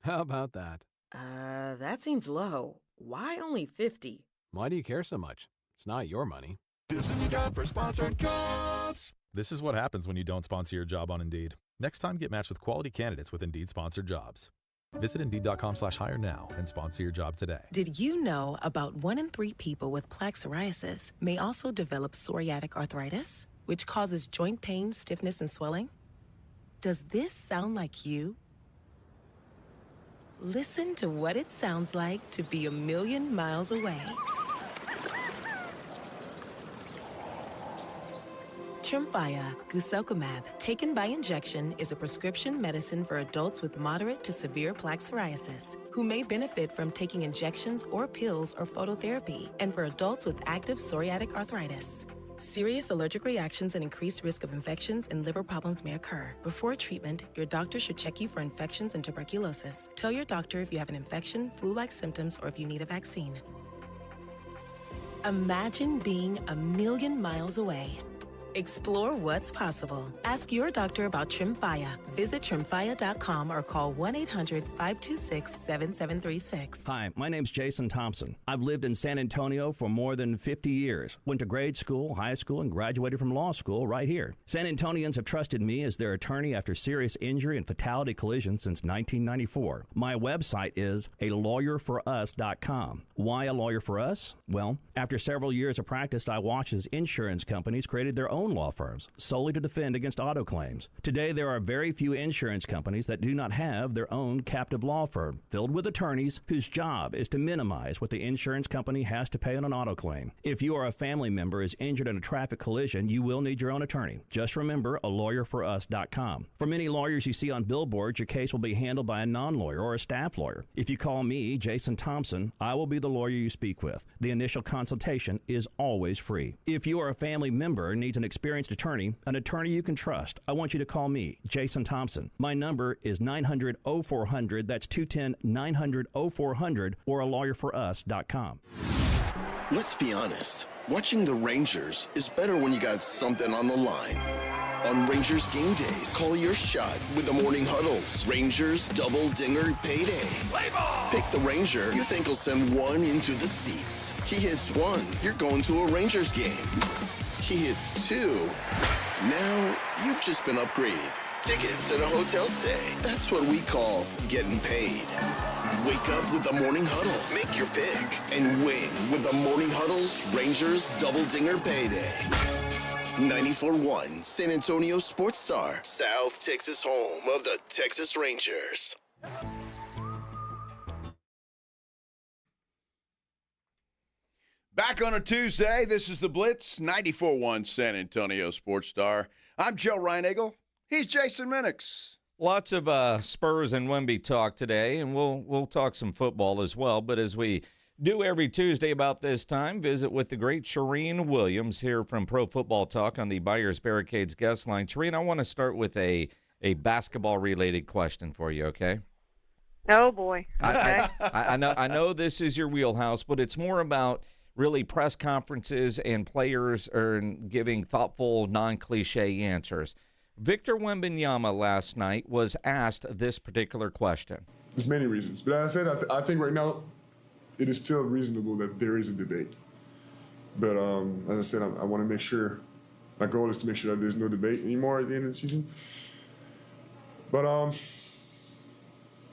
How about that? That seems low. Why only 50? Why do you care so much? It's not your money. This is a job for sponsored jobs. This is what happens when you don't sponsor your job on Indeed. Next time, get matched with quality candidates with Indeed sponsored jobs. Visit Indeed.com/hire now and sponsor your job today. Did you know about 1 in 3 people with plaque psoriasis may also develop psoriatic arthritis, which causes joint pain, stiffness, and swelling? Does this sound like you? Listen to what it sounds like to be a million miles away. Tremfya guselkumab, taken by injection, is a prescription medicine for adults with moderate to severe plaque psoriasis who may benefit from taking injections or pills or phototherapy, and for adults with active psoriatic arthritis. Serious allergic reactions and increased risk of infections and liver problems may occur. Before treatment, your doctor should check you for infections and tuberculosis. Tell your doctor if you have an infection, flu-like symptoms, or if you need a vaccine. Imagine being a million miles away. Explore what's possible. Ask your doctor about Tremfya. Visit Tremfya.com or call 1-800-526-7736. Hi, my name's Jason Thompson. I've lived in San Antonio for more than 50 years. Went to grade school, high school, and graduated from law school right here. San Antonians have trusted me as their attorney after serious injury and fatality collision since 1994. My website is alawyerforus.com. Why a lawyer for us? Well, after several years of practice, I watched as insurance companies created their own law firms solely to defend against auto claims. Today, there are very few insurance companies that do not have their own captive law firm filled with attorneys whose job is to minimize what the insurance company has to pay on an auto claim. If you or a family member is injured in a traffic collision, you will need your own attorney. Just remember alawyerforus.com. For many lawyers you see on billboards, your case will be handled by a non-lawyer or a staff lawyer. If you call me, Jason Thompson, I will be the lawyer you speak with. The initial consultation is always free. If you or a family member needs an experienced attorney, an attorney you can trust, I want you to call me, Jason Thompson. My number is 900-0400. That's 210-900-0400 or alawyerforus.com. Let's be honest. Watching the Rangers is better when you got something on the line. On Rangers game days, call your shot with the morning huddles. Rangers double dinger payday. Pick the Ranger you think will send one into the seats. He hits one, you're going to a Rangers game. He hits two. Now you've just been upgraded. Tickets and a hotel stay. That's what we call getting paid. Wake up with the Morning Huddle. Make your pick and win with the Morning Huddle's Rangers Double Dinger Payday. 94.1 San Antonio Sports Star, South Texas home of the Texas Rangers. Back on a Tuesday, this is the Blitz, 94.1 San Antonio Sports Star. I'm Joe Reinagle. He's Jason Minix. Lots of Spurs and Wemby talk today, and we'll talk some football as well. But as we do every Tuesday about this time, visit with the great Charean Williams here from Pro Football Talk on the Buyers Barricades guest line. Charean, I want to start with a basketball-related question for you, okay? Oh, boy. Okay. I know this is your wheelhouse, but it's more about really press conferences and players are giving thoughtful, non-cliche answers. Victor Wembanyama last night was asked this particular question. There's many reasons, but as I said, I think right now it is still reasonable that there is a debate. But as I said, I want to make sure, my goal is to make sure that there's no debate anymore at the end of the season. But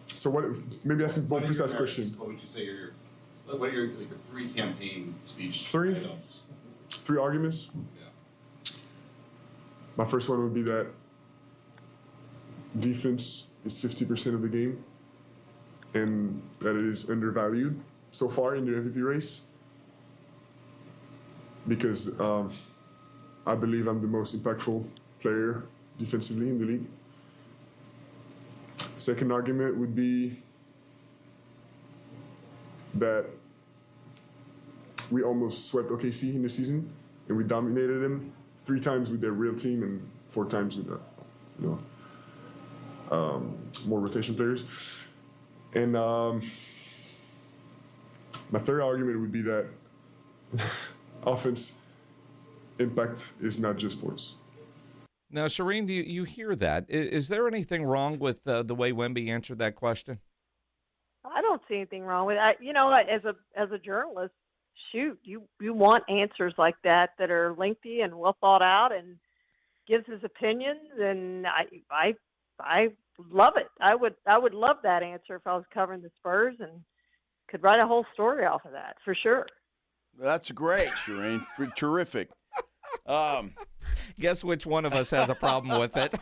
so what? Maybe asking one precise question. What would you say what are your three campaign speech Three? items? 3 arguments? Yeah. My first one would be that defense is 50% of the game and that it is undervalued so far in the MVP race. because I believe I'm the most impactful player defensively in the league. Second argument would be that we almost swept OKC in the season, and we dominated them 3 times with their real team and 4 times with more rotation players. And my third argument would be that offense impact is not just points. Now, Charean, do you hear that? Is there anything wrong with the way Wemby answered that question? I don't see anything wrong with it. You know, as a journalist, shoot, you want answers like that are lengthy and well thought out and gives his opinions, and I love it. I would love that answer if I was covering the Spurs and could write a whole story off of that for sure. That's great, Charean. Terrific. Guess which one of us has a problem with it?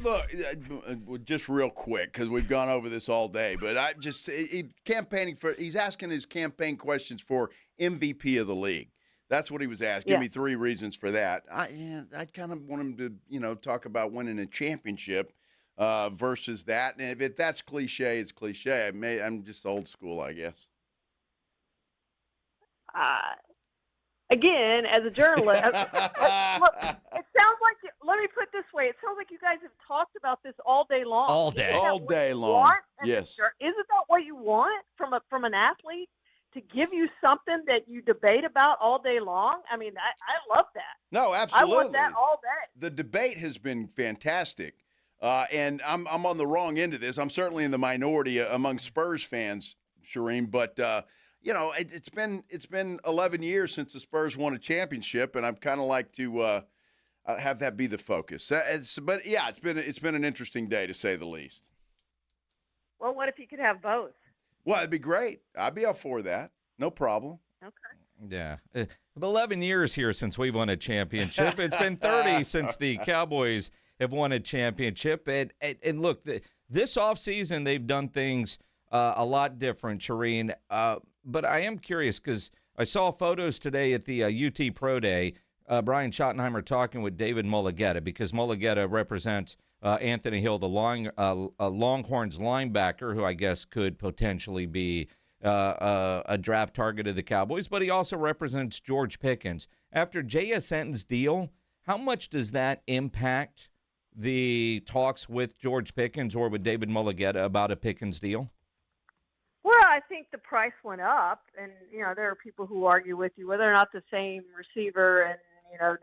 Look, just real quick, because we've gone over this all day, but he's asking his campaign questions for MVP of the league. That's what he was asking. Give me 3 reasons for that. I kind of want him to, talk about winning a championship versus that. And if that's cliche, it's cliche. I'm just old school, I guess. Again, as a journalist, look, it sounds like, let me put it this way, it sounds like you guys have talked about this all day long. All day. All day long. Yes. Isn't that what you want from an athlete? To give you something that you debate about all day long? I mean, I love that. No, absolutely. I want that all day. The debate has been fantastic. And I'm on the wrong end of this. I'm certainly in the minority among Spurs fans, Charean, but it's been 11 years since the Spurs won a championship, and I'd kind of like to have that be the focus. It's been an interesting day to say the least. Well, what if you could have both? Well, it'd be great. I'd be all for that. No problem. Okay. Yeah. 11 years here since we've won a championship. It's been 30 since the Cowboys have won a championship. And look, this offseason they've done things a lot different, Charean. But I am curious because I saw photos today at the UT Pro Day, Brian Schottenheimer talking with David Mulugeta, because Mulugeta represents Anthony Hill, the Longhorns linebacker, who I guess could potentially be a draft target of the Cowboys, but he also represents George Pickens. After JSN's deal, how much does that impact the talks with George Pickens or with David Mulugeta about a Pickens deal? Well, I think the price went up, and, there are people who argue with you whether or not the same receiver, and,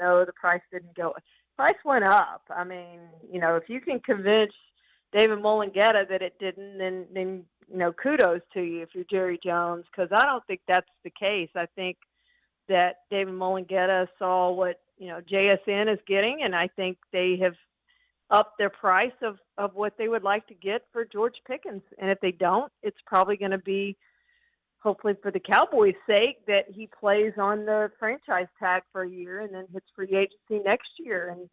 no, the price didn't go. Price went up. I mean, if you can convince David Mulugeta that it didn't, then kudos to you if you're Jerry Jones, because I don't think that's the case. I think that David Mulugeta saw what, JSN is getting, and I think they have upped their price of what they would like to get for George Pickens. And if they don't, it's probably going to be, hopefully for the Cowboys' sake, that he plays on the franchise tag for a year and then hits free agency next year. And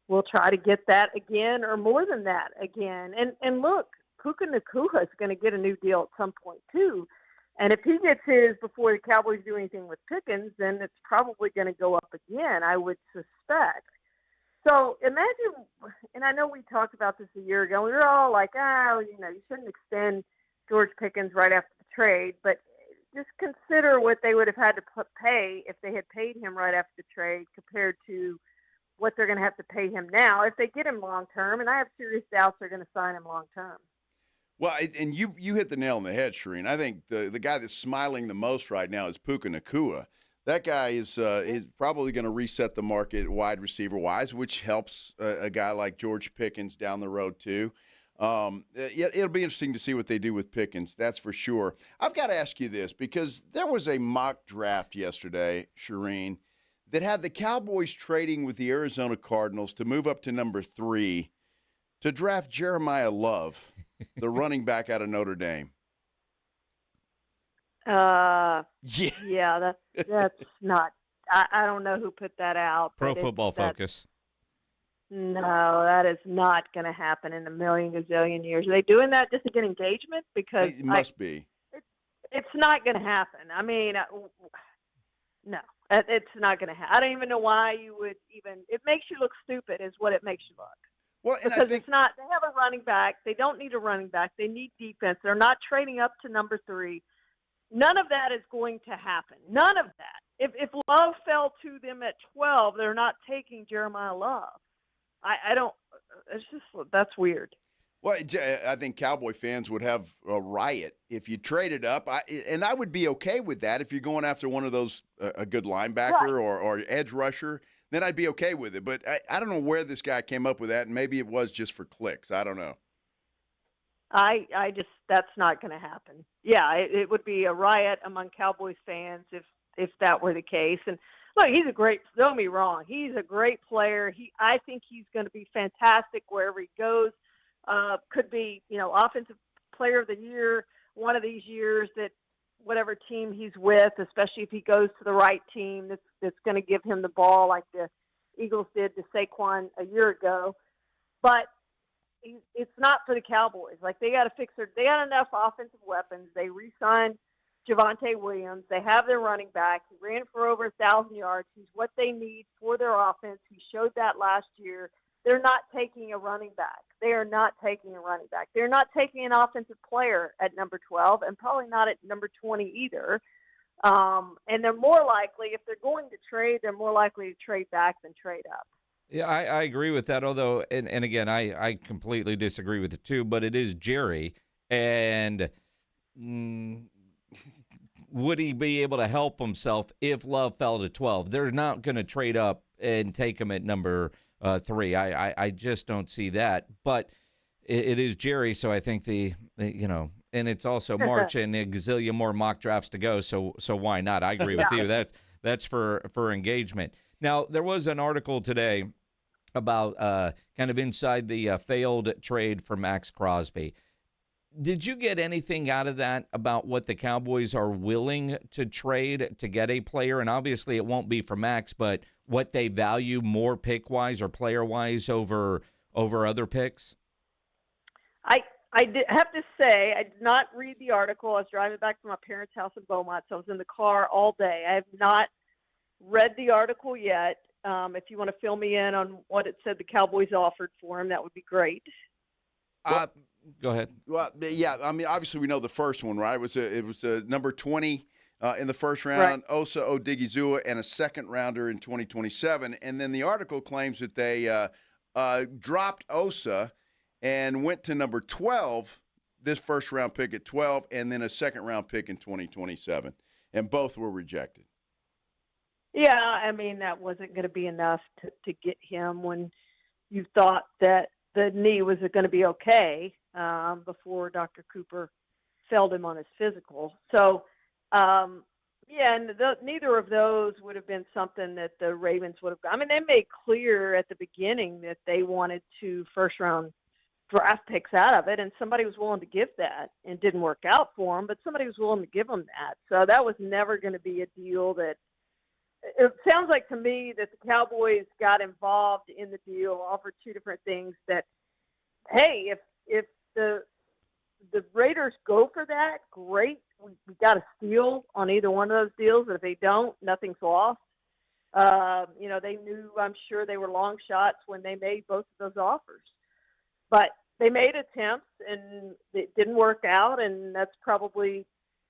we'll try to get that again or more than that again. And look, Puka Nacua is going to get a new deal at some point too. And if he gets his before the Cowboys do anything with Pickens, then it's probably going to go up again, I would suspect. So imagine, and I know we talked about this a year ago, we were all like, you shouldn't extend George Pickens right after the trade, but just consider what they would have had to pay if they had paid him right after the trade compared to what they're going to have to pay him now if they get him long-term, and I have serious doubts they're going to sign him long-term. Well, and you hit the nail on the head, Charean. I think the guy that's smiling the most right now is Puka Nacua. That guy is probably going to reset the market wide receiver-wise, which helps a guy like George Pickens down the road too. It'll be interesting to see what they do with Pickens, that's for sure. I've got to ask you this, because there was a mock draft yesterday, Charean, that had the Cowboys trading with the Arizona Cardinals to move up to number 3 to draft Jeremiah Love, the running back out of Notre Dame. Yeah, that's not. I don't know who put that out. Pro Football Focus. No, that is not going to happen in a million gazillion years. Are they doing that just to get engagement? Because it must be. It's not going to happen. I mean, No, it's not going to happen. I don't even know why you would even. It makes you look stupid, is what it makes you look. Well, and because I think it's not. They have a running back. They don't need a running back. They need defense. They're not trading up to number 3. None of that is going to happen. None of that. If Love fell to them at 12, they're not taking Jeremiah Love. I don't. It's just that's weird. Well, I think Cowboy fans would have a riot if you traded up, and I would be okay with that if you're going after one of those, a good linebacker Right. or edge rusher, then I'd be okay with it. But I don't know where this guy came up with that, and maybe it was just for clicks. I don't know. I just that's not going to happen. Yeah, it would be a riot among Cowboys fans if that were the case. And look, he's a great. Don't get me wrong, he's a great player. I think he's going to be fantastic wherever he goes. Could be, offensive player of the year one of these years, that whatever team he's with, especially if he goes to the right team that's going to give him the ball like the Eagles did to Saquon a year ago. But it's not for the Cowboys. Like, they got to they got enough offensive weapons. They re-signed Javonte Williams. They have their running back. He ran for over 1,000 yards. He's what they need for their offense. He showed that last year. They're not taking a running back. They are not taking a running back. They're not taking an offensive player at number 12, and probably not at number 20 either. And they're more likely, if they're going to trade, they're more likely to trade back than trade up. Yeah, I agree with that, although, and again, I completely disagree with it too, but it is Jerry, and would he be able to help himself if Love fell to 12? They're not going to trade up and take him at number 3. I just don't see that, but it is Jerry, so I think and it's also March and a gazillion more mock drafts to go, so why not? I agree with you. That's for engagement. Now, there was an article today about kind of inside the failed trade for Max Crosby. Did you get anything out of that about what the Cowboys are willing to trade to get a player? And obviously it won't be for Max, but what they value more pick-wise or player-wise over other picks? I have to say, I did not read the article. I was driving back from my parents' house in Beaumont, so I was in the car all day. I have not read the article yet. If you want to fill me in on what it said the Cowboys offered for him, that would be great. Go ahead. Well, yeah, I mean, obviously we know the first one, right? It was number 20 in the first round, right. Osa Odigizua, and a second rounder in 2027. And then the article claims that they dropped Osa and went to number 12, this first round pick at 12, and then a second round pick in 2027. And both were rejected. Yeah, I mean, that wasn't going to be enough to get him when you thought that the knee was going to be okay before Dr. Cooper failed him on his physical. So, and neither of those would have been something that the Ravens would have – I mean, they made clear at the beginning that they wanted 2 first-round draft picks out of it, and somebody was willing to give that, and didn't work out for them, but somebody was willing to give them that. So that was never going to be a deal that – it sounds like to me that the Cowboys got involved in the deal, offered 2 different things that, hey, if the Raiders go for that, great. We got a steal on either one of those deals. If they don't, nothing's lost. They knew, I'm sure they were long shots when they made both of those offers. But they made attempts, and it didn't work out, and that's probably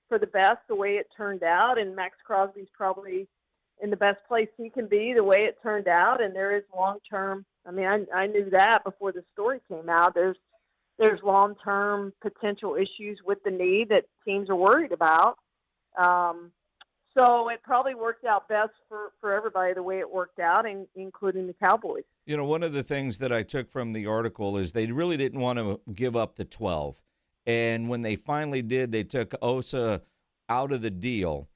for the best the way it turned out. And Max Crosby's probably in the best place he can be the way it turned out, and there is long-term. I mean, I knew that before the story came out. There's long-term potential issues with the knee that teams are worried about. So it probably worked out best for everybody the way it worked out, including the Cowboys. One of the things that I took from the article is they really didn't want to give up the 12. And when they finally did, they took Osa out of the deal.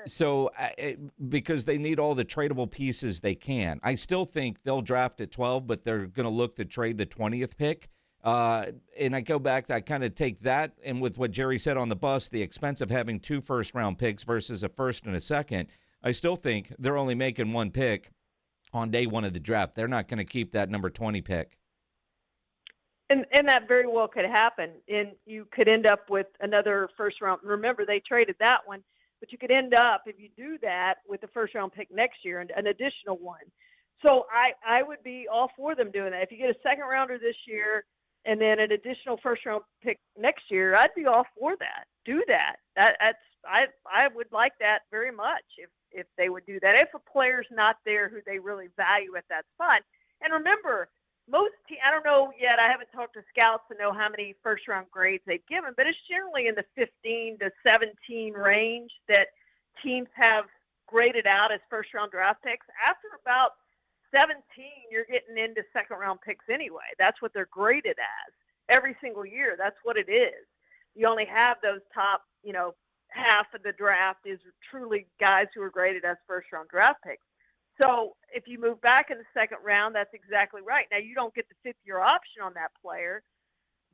So because they need all the tradable pieces they can. I still think they'll draft at 12, but they're going to look to trade the 20th pick. And I go back, I kind of take that, and with what Jerry said on the bus, the expense of having 2 first-round picks versus a first and a second, I still think they're only making 1 pick on day 1 of the draft. They're not going to keep that number 20 pick. And that very well could happen. And you could end up with another first round. Remember, they traded that one but you could end up, if you do that, with the first-round pick next year and an additional one. So I would be all for them doing that. If you get a second-rounder this year and then an additional first-round pick next year, I'd be all for that. Do that. I would like that very much if they would do that. If a player's not there who they really value at that spot. And remember, most I don't know yet, I haven't talked to scouts to know how many first-round grades they've given, but it's generally in the 15 to 17 range that teams have graded out as first-round draft picks. After about 17, you're getting into second-round picks anyway. That's what they're graded as every single year. That's what it is. You only have those top, half of the draft is truly guys who are graded as first-round draft picks. So if you move back in the second round, that's exactly right. Now, you don't get the fifth-year option on that player,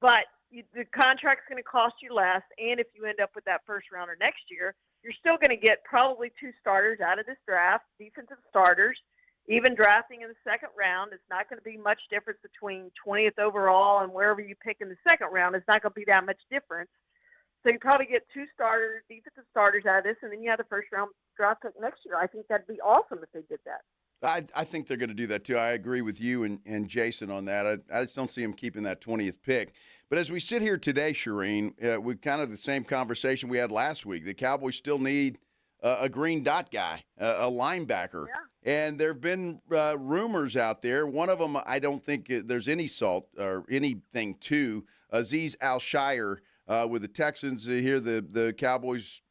but the contract's going to cost you less, and if you end up with that first-rounder next year, you're still going to get probably 2 starters out of this draft, defensive starters. Even drafting in the second round, it's not going to be much difference between 20th overall and wherever you pick in the second round. It's not going to be that much difference. So you probably get 2 starters, defensive starters out of this, and then you have the first-round draft pick next year. I think that'd be awesome if they did that. I think they're going to do that, too. I agree with you and Jason on that. I just don't see them keeping that 20th pick. But as we sit here today, Charean, we kind of the same conversation we had last week. The Cowboys still need a green dot guy, a linebacker. Yeah. And there have been rumors out there. One of them, I don't think there's any salt or anything to. Azeez Al-Shire with the Texans. Here the Cowboys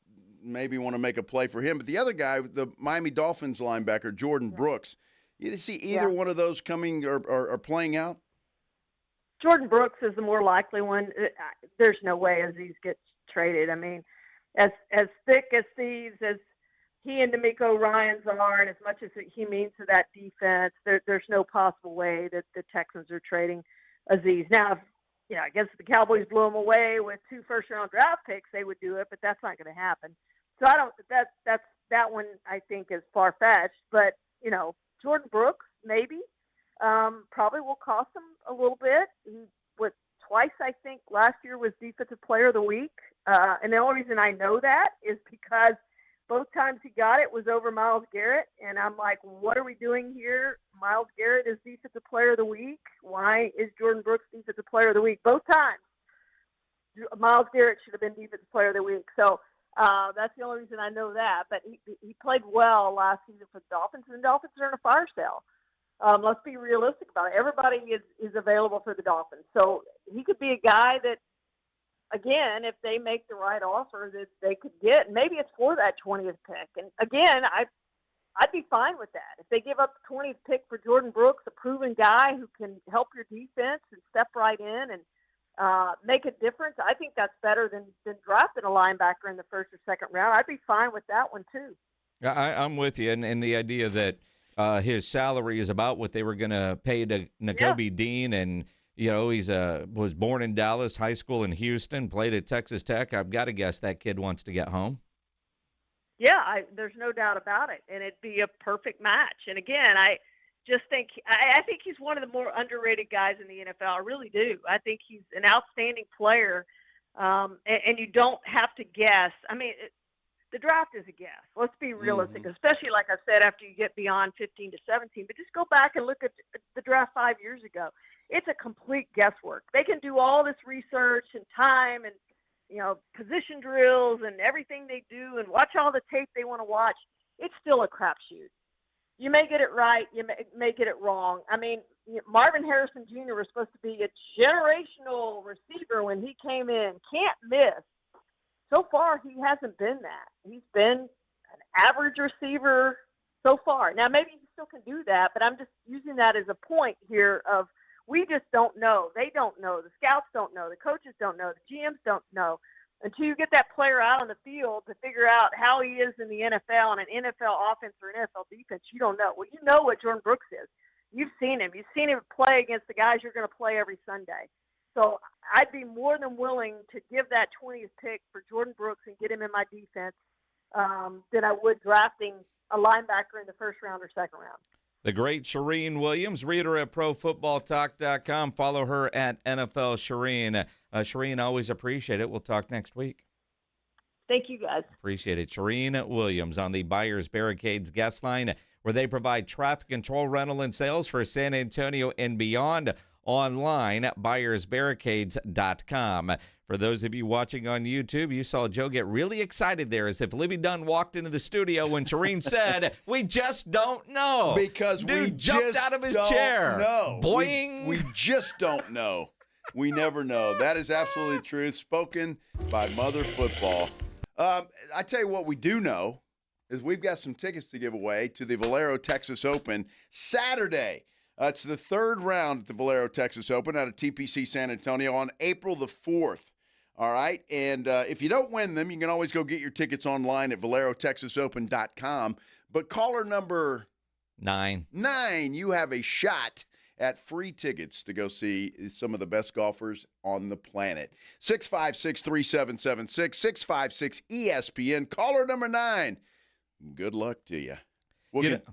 maybe want to make a play for him. But the other guy, the Miami Dolphins linebacker, Jordan Brooks, you see either one of those coming or playing out? Jordan Brooks is the more likely one. There's no way Azeez gets traded. I mean, as thick as thieves as he and D'Amico Ryans are, and as much as he means to that defense, there's no possible way that the Texans are trading Azeez. Now, I guess if the Cowboys blew him away with 2 first-round draft picks, they would do it, but that's not going to happen. So that one I think is far-fetched. But Jordan Brooks maybe probably will cost them a little bit. He twice I think last year was Defensive Player of the Week, and the only reason I know that is because both times he got it was over Myles Garrett, and I'm like, what are we doing here? Myles Garrett is Defensive Player of the Week. Why is Jordan Brooks Defensive Player of the Week? Both times, Myles Garrett should have been Defensive Player of the Week. So that's the only reason I know that. But he played well last season for the Dolphins, and the Dolphins are in a fire sale. Let's be realistic about it. Everybody is available for the Dolphins. So he could be a guy that, again, if they make the right offer that they could get, maybe it's for that 20th pick. And again, I'd be fine with that. If they give up the 20th pick for Jordan Brooks, a proven guy who can help your defense and step right in and make a difference, I think that's better than drafting a linebacker in the first or second round. I'd be fine with that one too. I'm with you, and the idea that his salary is about what they were going to pay to Nakobe Dean, and he was born in Dallas, high school in Houston, played at Texas Tech. I've got to guess that kid wants to get home. Yeah, there's no doubt about it, and it'd be a perfect match. And again, I just think I think he's one of the more underrated guys in the NFL. I really do. I think he's an outstanding player, and you don't have to guess. I mean, the draft is a guess. Let's be realistic, especially, like I said, after you get beyond 15 to 17. But just go back and look at the draft 5 years ago. It's a complete guesswork. They can do all this research and time and, position drills and everything they do and watch all the tape they want to watch. It's still a crapshoot. You may get it right. You may get it wrong. I mean, Marvin Harrison Jr. was supposed to be a generational receiver when he came in. Can't miss. So far, he hasn't been that. He's been an average receiver so far. Now, maybe he still can do that, but I'm just using that as a point here of we just don't know. They don't know. The scouts don't know. The coaches don't know. The GMs don't know. Until you get that player out on the field to figure out how he is in the NFL and an NFL offense or an NFL defense, you don't know. Well, you know what Jordan Brooks is. You've seen him. You've seen him play against the guys you're going to play every Sunday. So I'd be more than willing to give that 20th pick for Jordan Brooks and get him in my defense than I would drafting a linebacker in the first round or second round. The great Charean Williams, reader at ProFootballTalk.com. Follow her at NFL Charean. Charean, always appreciate it. We'll talk next week. Thank you, guys. Appreciate it. Charean Williams on the Buyers Barricades guest line, where they provide traffic control, rental, and sales for San Antonio and beyond. Online at buyersbarricades.com. For those of you watching on YouTube, you saw Joe get really excited there, as if Livy Dunn walked into the studio when Charean said, "We just don't know." Because Dude we jumped just out of his don't chair. know. Boing. We just don't know. We never know. That is absolutely truth, spoken by Mother Football. I tell you what we do know is we've got some tickets to give away to the Valero Texas Open Saturday. It's the third round at the Valero Texas Open out of TPC San Antonio on April the 4th. All right? And if you don't win them, you can always go get your tickets online at valerotexasopen.com. But caller number 9, you have a shot at free tickets to go see some of the best golfers on the planet. 656-3776, 656-ESPN. Caller number 9. Good luck to you.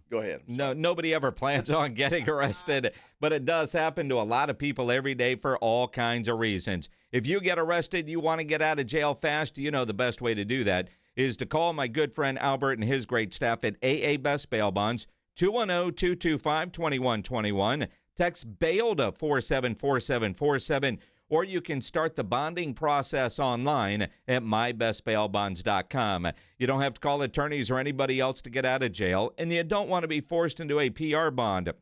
Go ahead. No, nobody ever plans on getting arrested, but it does happen to a lot of people every day for all kinds of reasons. If you get arrested, you want to get out of jail fast, you know the best way to do that is to call my good friend Albert and his great staff at AA Best Bail Bonds, 210-225-2121. Text BAIL to 474747, or you can start the bonding process online at mybestbailbonds.com. You don't have to call attorneys or anybody else to get out of jail, and you don't want to be forced into a PR bond.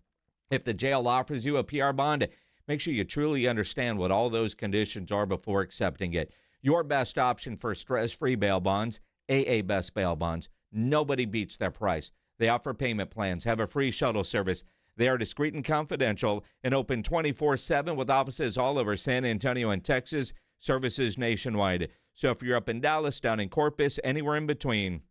If the jail offers you a PR bond, make sure you truly understand what all those conditions are before accepting it. Your best option for stress-free bail bonds, AA Best Bail Bonds. Nobody beats their price. They offer payment plans, have a free shuttle service. They are discreet and confidential and open 24/7 with offices all over San Antonio and Texas, services nationwide. So if you're up in Dallas, down in Corpus, anywhere in between,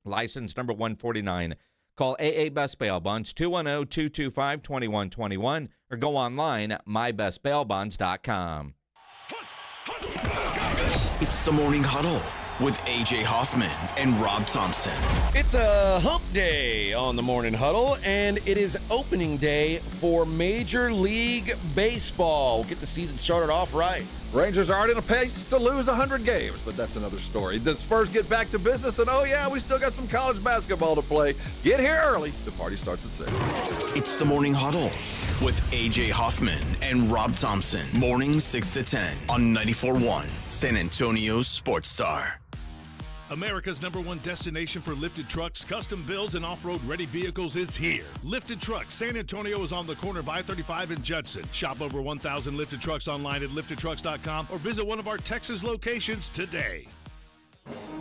license number 149. Call AA Best Bail Bonds, 210-225-2121, or go online at mybestbailbonds.com. It's the Morning Huddle with A.J. Hoffman and Rob Thompson. It's a hump day on the Morning Huddle, and it is opening day for Major League Baseball. We'll get the season started off right. Rangers aren't in a pace to lose 100 games, but that's another story. The Spurs get back to business, and oh yeah, we still got some college basketball to play. Get here early. The party starts at 6. It's the Morning Huddle with A.J. Hoffman and Rob Thompson. Morning 6 to 10 on 94.1 San Antonio Sports Star. America's #1 destination for lifted trucks, custom builds, and off-road ready vehicles is here. Lifted Trucks San Antonio is on the corner of I-35 and Judson. Shop over 1,000 lifted trucks online at liftedtrucks.com or visit one of our Texas locations today.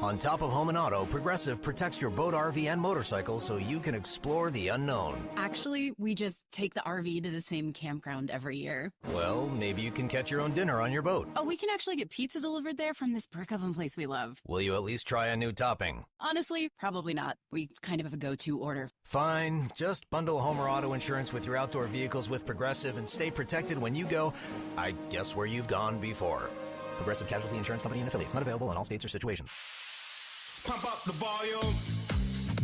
On top of home and auto, Progressive protects your boat, RV, and motorcycle so you can explore the unknown. Actually, we just take the RV to the same campground every year. Well, maybe you can catch your own dinner on your boat. Oh, we can actually get pizza delivered there from this brick oven place we love. Will you at least try a new topping? Honestly, probably not. We kind of have a go-to order. Fine. Just bundle home or auto insurance with your outdoor vehicles with Progressive and stay protected when you go, I guess, where you've gone before. Progressive Casualty Insurance Company and affiliates. Not available in all states or situations. Pump up the volume.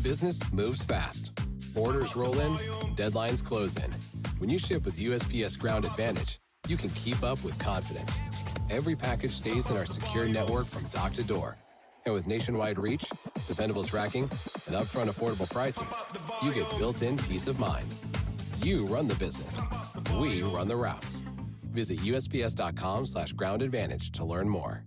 Business moves fast. Orders roll in, deadlines close in. When you ship with USPS Ground Advantage, you can keep up with confidence. Every package stays in our secure network from dock to door. And with nationwide reach, dependable tracking, and upfront affordable pricing, you get built-in peace of mind. You run the business. We run the routes. Visit USPS.com/Ground Advantage to learn more.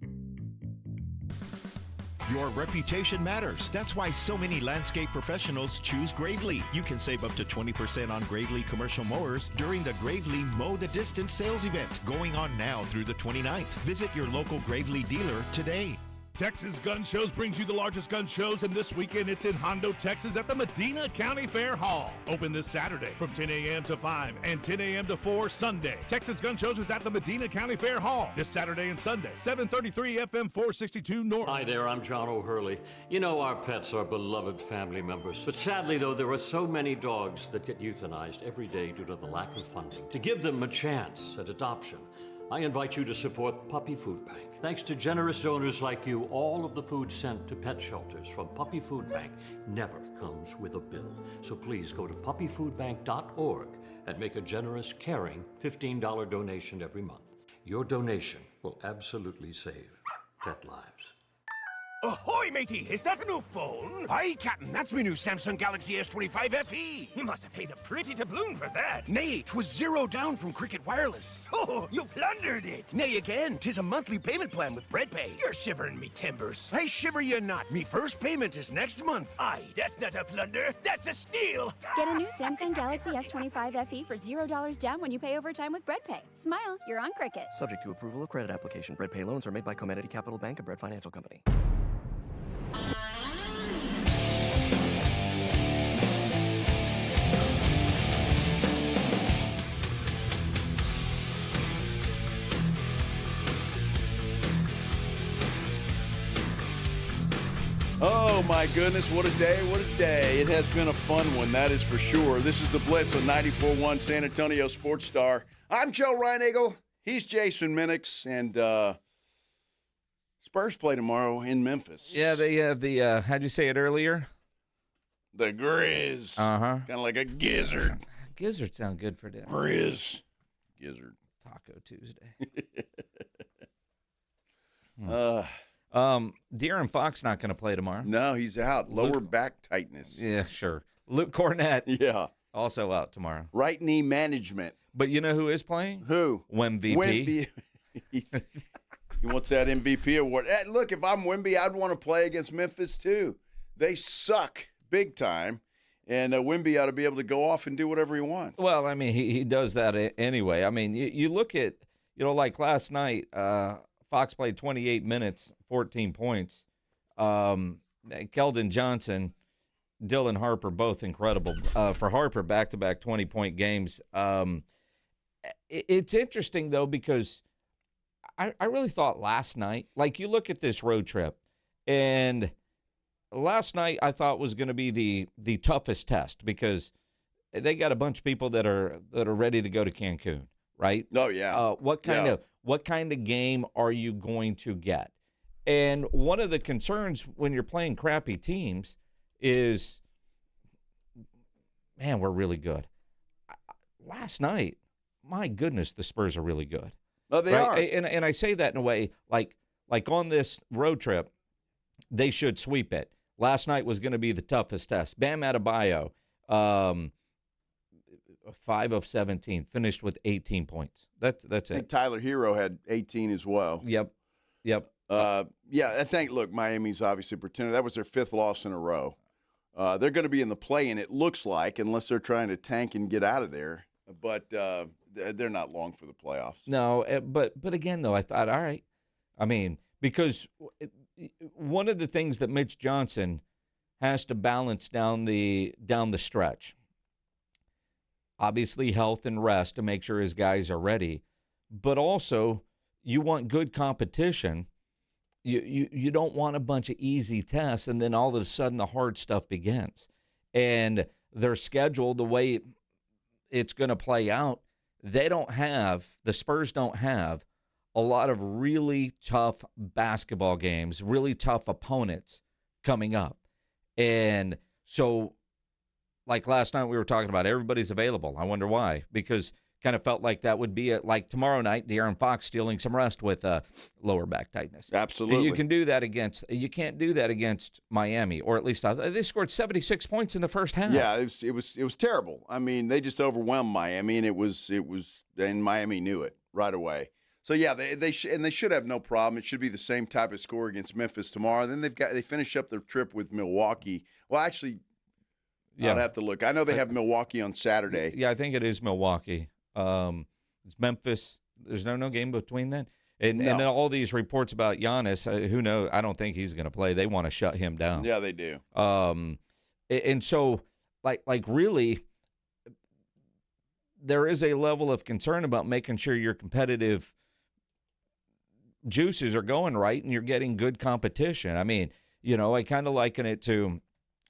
Your reputation matters. That's why so many landscape professionals choose Gravely. You can save up to 20% on Gravely commercial mowers during the Gravely Mow the Distance sales event going on now through the 29th. Visit your local Gravely dealer today. Texas Gun Shows brings you the largest gun shows, and this weekend it's in Hondo, Texas at the Medina County Fair Hall. Open this Saturday from 10 a.m. to 5 and 10 a.m. to 4 Sunday. Texas Gun Shows is at the Medina County Fair Hall this Saturday and Sunday, 733 FM 462 North. Hi there, I'm John O'Hurley. You know our pets are beloved family members, but sadly though, there are so many dogs that get euthanized every day due to the lack of funding. To give them a chance at adoption, I invite you to support Puppy Food Bank. Thanks to generous donors like you, all of the food sent to pet shelters from Puppy Food Bank never comes with a bill. So please go to puppyfoodbank.org and make a generous, caring $15 donation every month. Your donation will absolutely save pet lives. Ahoy, matey! Is that a new phone? Aye, Captain, that's me new Samsung Galaxy S25 FE. You must have paid a pretty doubloon for that. Nay, 'twas zero down from Cricket Wireless. So, you plundered it. Nay, again, 'tis a monthly payment plan with bread pay. You're shivering me timbers. I shiver you not. Me first payment is next month. Aye, that's not a plunder. That's a steal. Get a new Samsung Galaxy S25 FE for $0 down when you pay over time with bread pay. Smile, you're on Cricket. Subject to approval of credit application. Bread pay loans are made by Comenity Capital Bank, a Bread Financial Company. Oh, my goodness, what a day, what a day. It has been a fun one, that is for sure. This is the Blitz on 94.1 San Antonio Sports Star. I'm Joe Reinagle. He's Jason Minix, and Spurs play tomorrow in Memphis. Yeah, they have the, how'd you say it earlier? The Grizz. Uh-huh. Kind of like a gizzard. Gizzard sound good for dinner. Grizz. Gizzard. Taco Tuesday. De'Aaron Fox not going to play tomorrow. No, he's out. Lower back tightness. Yeah, sure. Luke Cornett. Yeah. Also out tomorrow. Right knee management. But you know who is playing? Who? Wemby. He wants that MVP award. Hey, look, if I'm Wemby, I'd want to play against Memphis too. They suck big time, and Wemby ought to be able to go off and do whatever he wants. Well, I mean, he does that anyway. I mean, you look at, like last night, Fox played 28 minutes, 14 points. Keldon Johnson, Dylan Harper, both incredible. For Harper, back-to-back 20-point games. It's interesting, though, because I really thought last night, like you look at this road trip, and last night I thought was going to be the toughest test because they got a bunch of people that are ready to go to Cancun, right? Oh, yeah. What kind of game are you going to get? And one of the concerns when you're playing crappy teams is, man, we're really good. Last night, my goodness, the Spurs are really good. Oh, they are. And I say that in a way, like on this road trip, they should sweep it. Last night was going to be the toughest test. Bam Adebayo, 5 of 17, finished with 18 points. That's it. I think Tyler Hero had 18 as well. Yep. I think, look, Miami's obviously pretending. That was their 5th loss in a row. They're going to be in the play-in, it looks like, unless they're trying to tank and get out of there. But they're not long for the playoffs. No, but again, though, I thought, all right. I mean, because one of the things that Mitch Johnson has to balance down the stretch, obviously health and rest to make sure his guys are ready, but also you want good competition. You don't want a bunch of easy tests, and then all of a sudden the hard stuff begins. And their schedule, the way it's going to play out, the Spurs don't have a lot of really tough basketball games, really tough opponents coming up. And so, like last night we were talking about, everybody's available. I wonder why. Because kind of felt like that would be it. Like tomorrow night, De'Aaron Fox stealing some rest with lower back tightness. Absolutely. You can't do that against Miami, or at least they scored 76 points in the first half. Yeah, it was terrible. I mean, they just overwhelmed Miami, and and Miami knew it right away. So yeah, they should have no problem. It should be the same type of score against Memphis tomorrow. Then they finish up their trip with Milwaukee. Well, actually, yeah. I'd have to look. I know they have Milwaukee on Saturday. Yeah, I think it is Milwaukee. It's Memphis. There's no game between then. And then all these reports about Giannis, who knows? I don't think he's going to play. They want to shut him down. Yeah, they do. And so, like really, there is a level of concern about making sure your competitive juices are going right and you're getting good competition. I mean, I kind of liken it to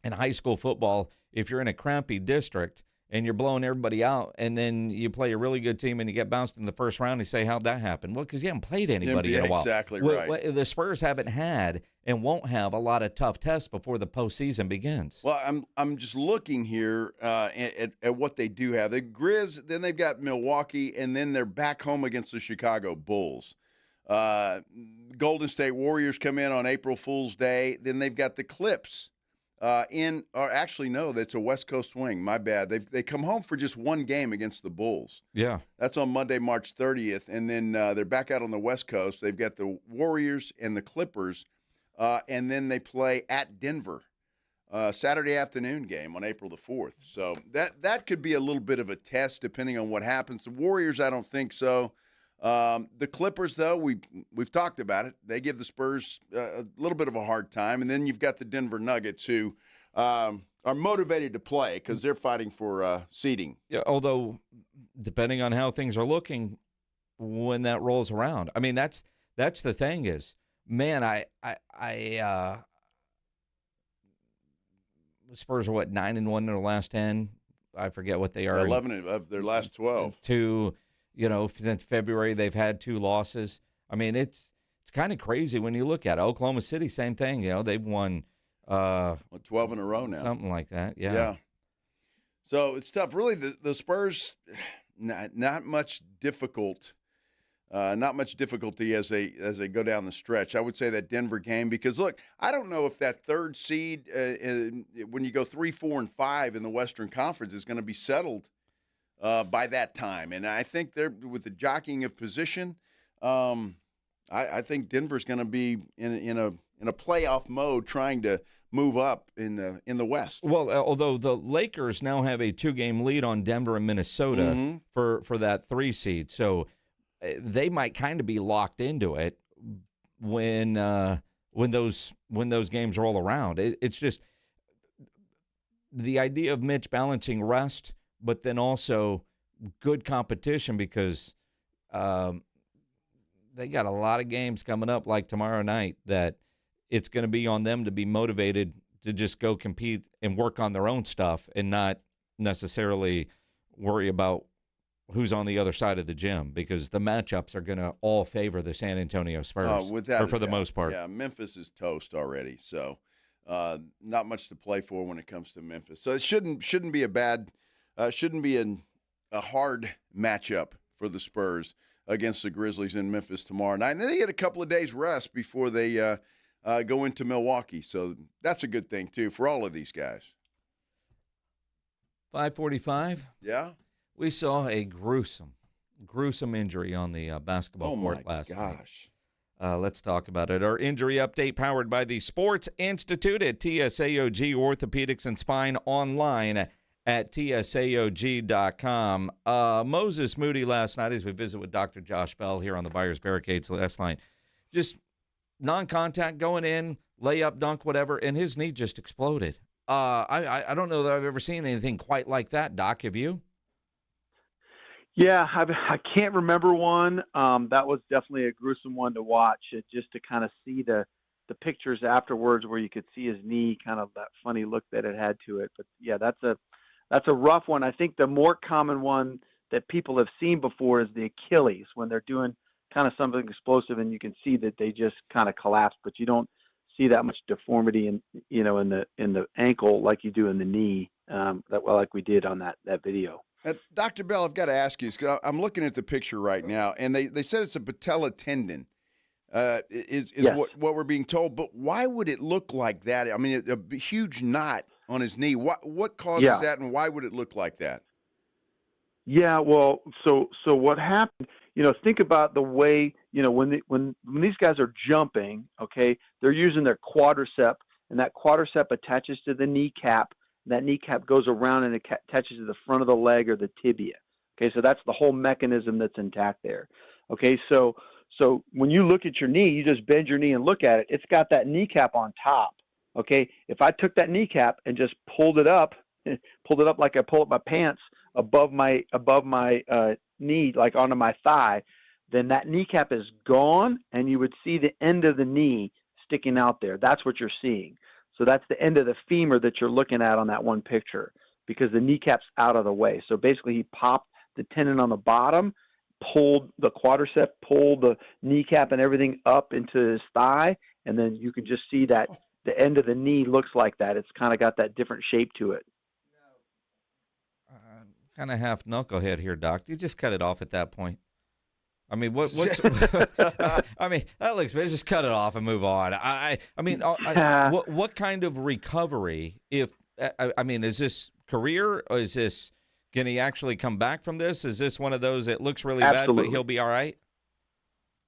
in high school football, if you're in a crappy district and you're blowing everybody out, and then you play a really good team and you get bounced in the first round, you say, how'd that happen? Well, because you haven't played anybody in a while. Exactly right. The Spurs haven't had and won't have a lot of tough tests before the postseason begins. Well, I'm just looking here at what they do have. The Grizz, then they've got Milwaukee, and then they're back home against the Chicago Bulls. Golden State Warriors come in on April Fool's Day. Then they've got the Clips that's a West Coast swing. My bad. They come home for just one game against the Bulls. Yeah. That's on Monday, March 30th. And then they're back out on the West Coast. They've got the Warriors and the Clippers. And then they play at Denver. Saturday afternoon game on April the 4th. So that could be a little bit of a test depending on what happens. The Warriors, I don't think so. The Clippers, though, we've talked about it. They give the Spurs a little bit of a hard time. And then you've got the Denver Nuggets who are motivated to play because they're fighting for seeding. Yeah, although depending on how things are looking when that rolls around. I mean, that's the thing is, man, Spurs are 9-1 in their last 10. I forget what they are. 11 of their last 12. Since February they've had 2 losses. I mean, it's kind of crazy when you look at it. Oklahoma City, same thing. They've won 12 in a row now. Something like that. Yeah. Yeah. So it's tough. Really, the Spurs, not much difficulty as they go down the stretch. I would say that Denver game because look, I don't know if that third seed when you go 3, 4, and 5 in the Western Conference is going to be settled by that time. And I think they're with the jockeying of position. I think Denver's going to be in a playoff mode, trying to move up in the West. Well, although the Lakers now have a 2-game lead on Denver and Minnesota for that 3 seed, so they might kind of be locked into it when those games roll around. It's just the idea of Mitch balancing rest, but then also good competition because they got a lot of games coming up like tomorrow night that it's going to be on them to be motivated to just go compete and work on their own stuff and not necessarily worry about who's on the other side of the gym because the matchups are going to all favor the San Antonio Spurs for the most part. Yeah, Memphis is toast already, so not much to play for when it comes to Memphis. So it shouldn't be a bad shouldn't be a hard matchup for the Spurs against the Grizzlies in Memphis tomorrow night. And then they get a couple of days rest before they go into Milwaukee. So that's a good thing, too, for all of these guys. 5:45. Yeah. We saw a gruesome injury on the basketball court last night. Oh, my gosh. Let's talk about it. Our injury update powered by the Sports Institute at TSAOG Orthopedics and Spine online at TSAOG.com. Moses Moody last night as we visit with Dr. Josh Bell here on the Buyers Barricades last night. Just non-contact going in, layup, dunk, whatever, and his knee just exploded. I don't know that I've ever seen anything quite like that, Doc. Have you? Yeah, I can't remember one. That was definitely a gruesome one to watch, just to kind of see the pictures afterwards where you could see his knee, kind of that funny look that it had to it. But, yeah, that's a rough one. I think the more common one that people have seen before is the Achilles, when they're doing kind of something explosive and you can see that they just kind of collapse, but you don't see that much deformity in the ankle like you do in the knee, like we did on that video. Dr. Bell, I've got to ask you, because I'm looking at the picture right now, and they said it's a patella tendon, is yes. what we're being told. But why would it look like that? I mean, a huge knot on his knee. What causes that, and why would it look like that? Yeah, well, so what happened? Think about the way when these guys are jumping. Okay, they're using their quadricep, and that quadricep attaches to the kneecap. That kneecap goes around and it attaches to the front of the leg or the tibia. Okay, so that's the whole mechanism that's intact there. Okay, so when you look at your knee, you just bend your knee and look at it. It's got that kneecap on top. Okay, if I took that kneecap and just pulled it up like I pull up my pants above my knee, like onto my thigh, then that kneecap is gone, and you would see the end of the knee sticking out there. That's what you're seeing. So that's the end of the femur that you're looking at on that one picture, because the kneecap's out of the way. So basically he popped the tendon on the bottom, pulled the quadricep, pulled the kneecap and everything up into his thigh, and then you can just see that the end of the knee looks like that. It's kind of got that different shape to it. Kind of half knucklehead here, Doc. You just cut it off at that point. I mean, what's I mean, that looks bad. Just cut it off and move on. What kind of recovery? If I mean, is this career, or is this, can he actually come back from this? Is this one of those that looks really bad, but he'll be all right?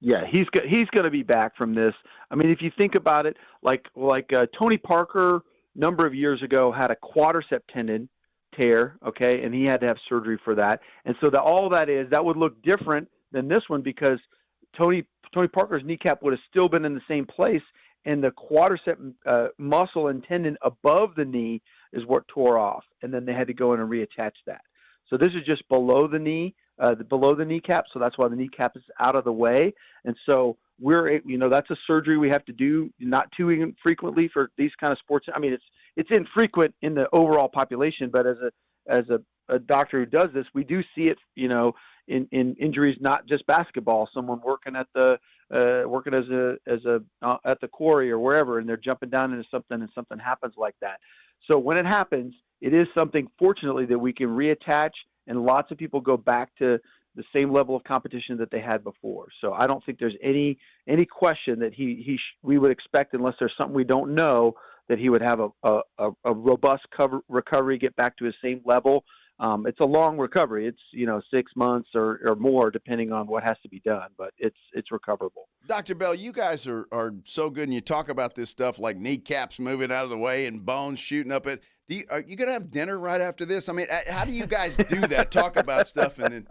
Yeah, he's going to be back from this. I mean, if you think about it, like Tony Parker, a number of years ago, had a quadricep tendon tear, okay, and he had to have surgery for that. And so all that would look different than this one, because Tony Parker's kneecap would have still been in the same place, and the quadricep muscle and tendon above the knee is what tore off, and then they had to go in and reattach that. So this is just below the knee, below the kneecap, so that's why the kneecap is out of the way. And so that's a surgery we have to do not too infrequently for these kind of sports. I mean, it's infrequent in the overall population, but as a doctor who does this, we do see it, in injuries, not just basketball. Someone working at the at the quarry or wherever, and they're jumping down into something, and something happens like that. So when it happens, it is something, fortunately, that we can reattach, and lots of people go back to the same level of competition that they had before. So I don't think there's any question that we would expect, unless there's something we don't know, that he would have a robust recovery, get back to his same level. It's a long recovery. It's 6 months or more, depending on what has to be done, but it's recoverable. Dr. Bell, you guys are so good, and you talk about this stuff like kneecaps moving out of the way and bones shooting up it. Are you going to have dinner right after this? I mean, how do you guys do that? Talk about stuff and then.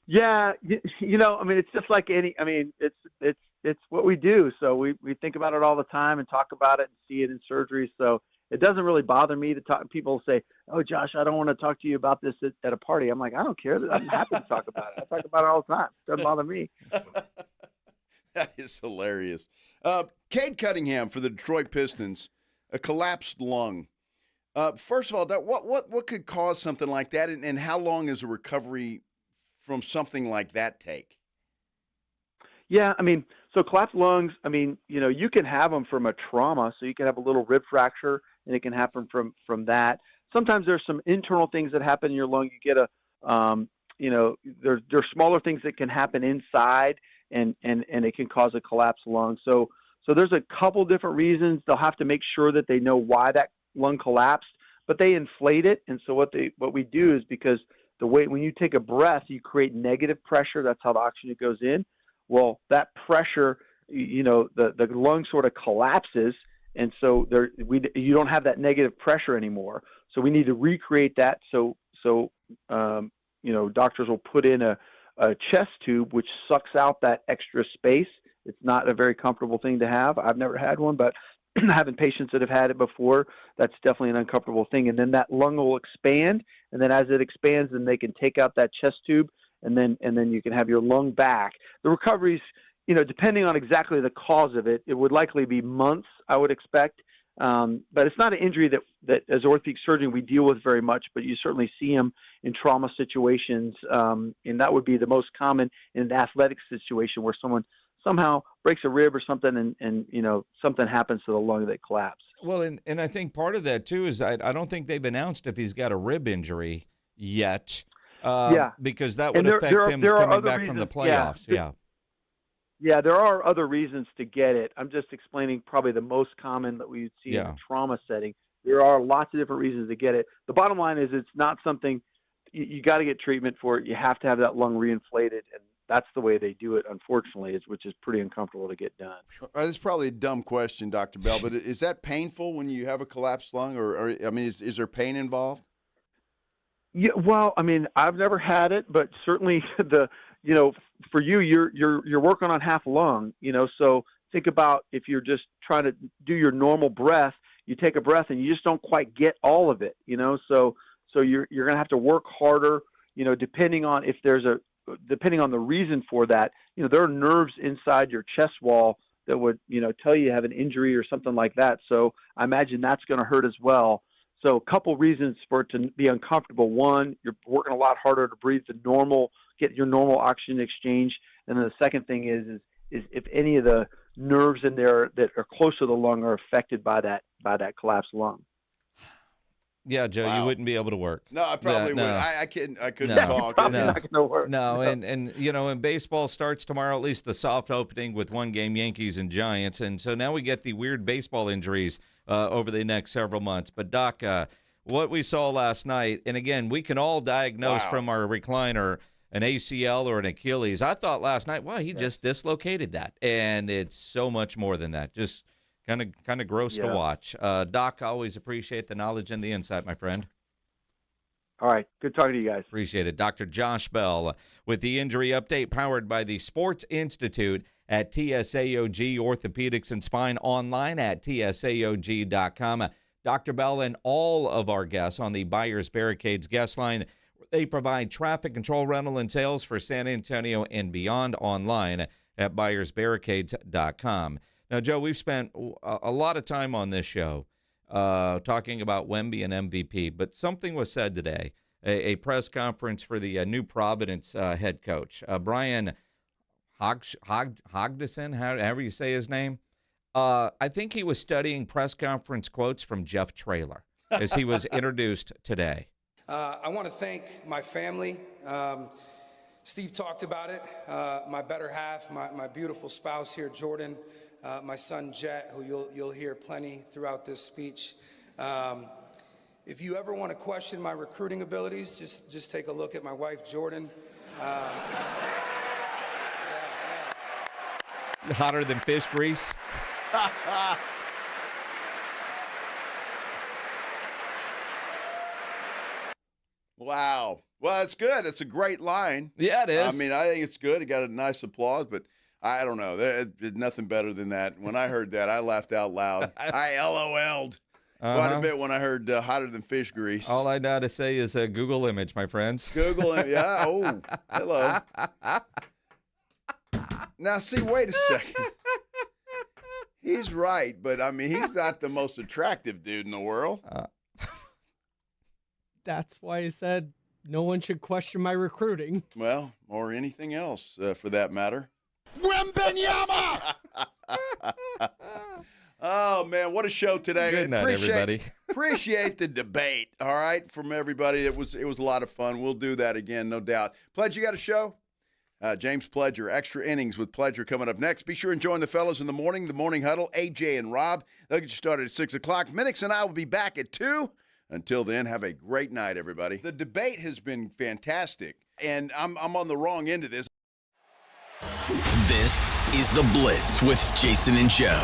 Yeah, I mean, it's just like it's what we do. So we think about it all the time and talk about it and see it in surgery. So it doesn't really bother me to talk. People say, "Oh, Josh, I don't want to talk to you about this at a party." I'm like, I don't care. I'm happy to talk about it. I talk about it all the time. It doesn't bother me. That is hilarious. Cade Cunningham for the Detroit Pistons, a collapsed lung. First of all, what could cause something like that, and how long is a recovery from something like that take? Yeah, I mean, so collapsed lungs, I mean, you can have them from a trauma, so you can have a little rib fracture, and it can happen from that. Sometimes there's some internal things that happen in your lung. You get there's smaller things that can happen inside, and it can cause a collapsed lung. So there's a couple different reasons. They'll have to make sure that they know why that lung collapsed, but they inflate it. And so what we do is, because the way when you take a breath, you create negative pressure. That's how the oxygen goes in. Well, that pressure, the lung sort of collapses, and so you don't have that negative pressure anymore. So we need to recreate that. So doctors will put in a chest tube which sucks out that extra space. It's not a very comfortable thing to have. I've never had one, but having patients that have had it before, that's definitely an uncomfortable thing. And then that lung will expand, and then as it expands, then they can take out that chest tube, and then you can have your lung back. The recovery's, depending on exactly the cause of it, it would likely be months, I would expect. But it's not an injury that as orthopedic surgeon we deal with very much, but you certainly see them in trauma situations, and that would be the most common in an athletic situation where someone somehow breaks a rib or something, and something happens to the lung that collapse. Well, and I think part of that too is I don't think they've announced if he's got a rib injury yet. Because that would affect him coming back from the playoffs. Yeah, there are other reasons to get it. I'm just explaining probably the most common that we see in a trauma setting. There are lots of different reasons to get it. The bottom line is it's not something you got to get treatment for it. You have to have that lung reinflated, and that's the way they do it, unfortunately, which is pretty uncomfortable to get done. This is probably a dumb question, Dr. Bell, but is that painful when you have a collapsed lung, or is there pain involved? Yeah, well, I mean, I've never had it, but certainly for you, you're working on half lung, so think about if you're just trying to do your normal breath, you take a breath and you just don't quite get all of it, so you're going to have to work harder, depending on the reason for that. There are nerves inside your chest wall that would, tell you have an injury or something like that. So I imagine that's going to hurt as well. So a couple reasons for it to be uncomfortable. One, you're working a lot harder to breathe get your normal oxygen exchange. And then the second thing is if any of the nerves in there that are close to the lung are affected by that collapsed lung. Yeah, Joe, Wow. you wouldn't be able to work. No, I probably Yeah, no. would. I couldn't No. talk. Probably No. not going to work. No, and you know, and baseball starts tomorrow, at least the soft opening with one game, Yankees and Giants. And so now we get the weird baseball injuries over the next several months. But, Doc, what we saw last night, and again, we can all diagnose from our recliner an ACL or an Achilles. I thought last night, he just dislocated that. And it's so much more than that. Just kind of gross to watch. Doc, I always appreciate the knowledge and the insight, my friend. All right. Good talking to you guys. Appreciate it. Dr. Josh Bell with the injury update powered by the Sports Institute at TSAOG Orthopedics and Spine, online at TSAOG.com. Dr. Bell and all of our guests on the Buyers Barricades guest line, they provide traffic control, rental, and sales for San Antonio and beyond, online at buyersbarricades.com. Now, Joe, we've spent a lot of time on this show talking about Wemby and MVP, but something was said today, a press conference for the New Providence head coach, Brian Hogdison, however you say his name. I think he was studying press conference quotes from Jeff Traylor as he was introduced today. I want to thank my family. Steve talked about it. My better half, my beautiful spouse here, Jordan. My son Jet, who you'll hear plenty throughout this speech. If you ever want to question my recruiting abilities, just take a look at my wife Jordan. Hotter than fish grease. Wow. Well, it's good. It's a great line. Yeah, it is. I mean, I think it's good. It got a nice applause, but I don't know. There's nothing better than that. When I heard that, I laughed out loud. I LOL'd quite a bit when I heard hotter than fish grease. All I know to say is a Google image, my friends. Google it. Yeah. Oh, hello. Now, see, wait a second. He's right, but, I mean, he's not the most attractive dude in the world. That's why I said no one should question my recruiting. Well, or anything else, for that matter. Wembenyama! Oh, man, what a show today. Good night, everybody. Appreciate the debate, all right, from everybody. It was a lot of fun. We'll do that again, no doubt. Pledge, you got a show? James Pledger, Extra Innings with Pledger coming up next. Be sure and join the fellas in the morning huddle, AJ and Rob. They'll get you started at 6 o'clock. Minix and I will be back at 2. Until then, have a great night, everybody. The debate has been fantastic, and I'm on the wrong end of this. This is The Blitz with Jason and Joe.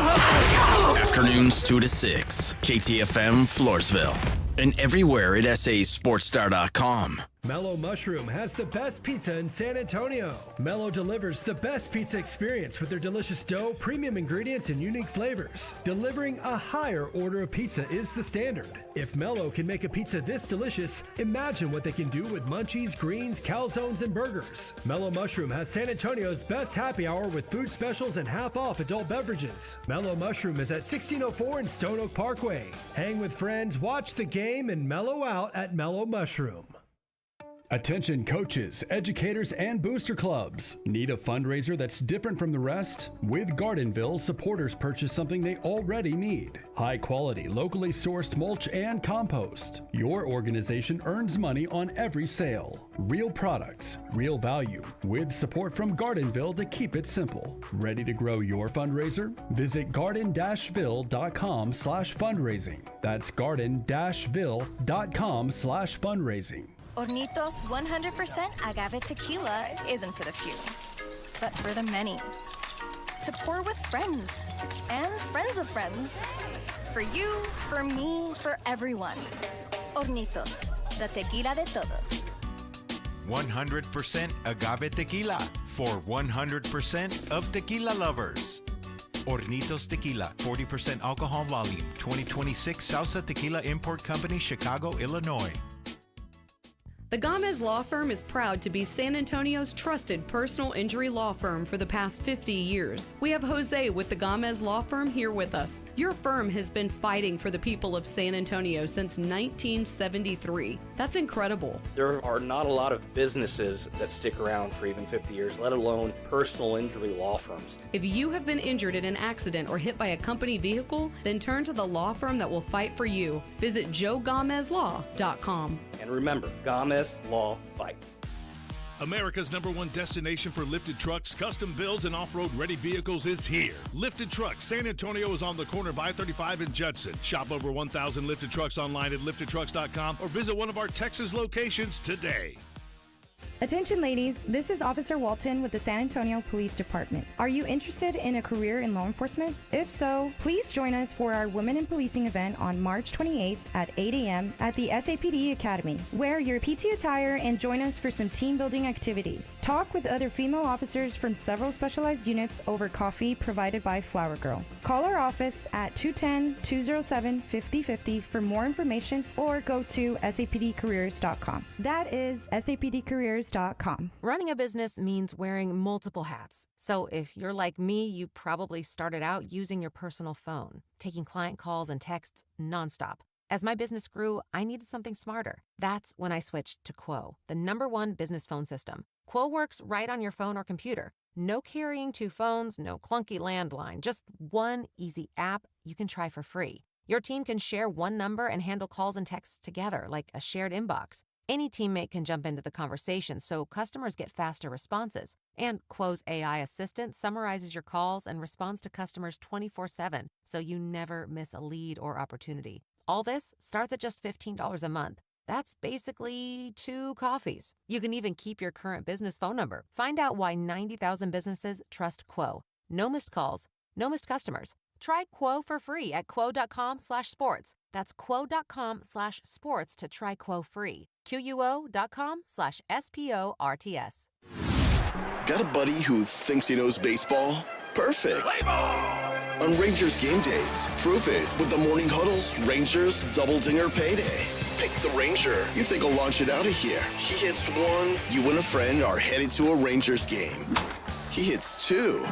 Afternoons 2 to 6, KTFM Floresville. And everywhere at sasportstar.com. Mellow Mushroom has the best pizza in San Antonio. Mellow delivers the best pizza experience with their delicious dough, premium ingredients, and unique flavors. Delivering a higher order of pizza is the standard. If Mellow can make a pizza this delicious, imagine what they can do with munchies, greens, calzones, and burgers. Mellow Mushroom has San Antonio's best happy hour with food specials and half-off adult beverages. Mellow Mushroom is at 1604 in Stone Oak Parkway. Hang with friends, watch the game, and mellow out at Mellow Mushroom. Attention coaches, educators, and booster clubs. Need a fundraiser that's different from the rest? With Gardenville, supporters purchase something they already need. High quality, locally sourced mulch and compost. Your organization earns money on every sale. Real products, real value, with support from Gardenville to keep it simple. Ready to grow your fundraiser? Visit garden-ville.com/fundraising. That's garden-ville.com/fundraising. Hornitos 100% agave tequila isn't for the few, but for the many. To pour with friends and friends of friends. For you, for me, for everyone. Hornitos, the tequila de todos. 100% agave tequila for 100% of tequila lovers. Hornitos Tequila, 40% alcohol volume, 2026 Salsa Tequila Import Company, Chicago, Illinois. The Gomez Law Firm is proud to be San Antonio's trusted personal injury law firm for the past 50 years. We have Jose with the Gomez Law Firm here with us. Your firm has been fighting for the people of San Antonio since 1973. That's incredible. There are not a lot of businesses that stick around for even 50 years, let alone personal injury law firms. If you have been injured in an accident or hit by a company vehicle, then turn to the law firm that will fight for you. Visit joegomezlaw.com. And remember, Gomez Law fights. America's #1 destination for lifted trucks, custom builds, and off-road ready vehicles is here. Lifted Trucks San Antonio is on the corner of I-35 and Judson. Shop over 1,000 lifted trucks online at liftedtrucks.com or visit one of our Texas locations today. Attention ladies, this is Officer Walton with the San Antonio Police Department. Are you interested in a career in law enforcement? If so, please join us for our Women in Policing event on March 28th at 8 a.m. at the SAPD Academy. Wear your PT attire and join us for some team building activities. Talk with other female officers from several specialized units over coffee provided by Flower Girl. Call our office at 210-207-5050 for more information or go to sapdcareers.com. That is sapdcareers.com. Running a business means wearing multiple hats. So if you're like me, you probably started out using your personal phone, taking client calls and texts nonstop. As my business grew, I needed something smarter. That's when I switched to Quo, the #1 business phone system. Quo works right on your phone or computer. No carrying 2 phones, no clunky landline, just one easy app you can try for free. Your team can share one number and handle calls and texts together like a shared inbox. Any teammate can jump into the conversation so customers get faster responses. And Quo's AI assistant summarizes your calls and responds to customers 24/7, so you never miss a lead or opportunity. All this starts at just $15 a month. That's basically 2 coffees. You can even keep your current business phone number. Find out why 90,000 businesses trust Quo. No missed calls, no missed customers. Try Quo for free at quo.com/sports. That's quo.com/sports to try Quo free. QUO.com/SPORTS. Got a buddy who thinks he knows baseball? Perfect. On Rangers game days, prove it with the Morning Huddle's Rangers Double Dinger Payday. Pick the Ranger you think will launch it out of here. He hits 1, you and a friend are headed to a Rangers game. He hits 2.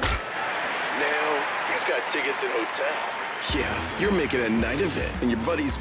Now, you've got tickets and hotel. Yeah, you're making a night of it, and your buddy's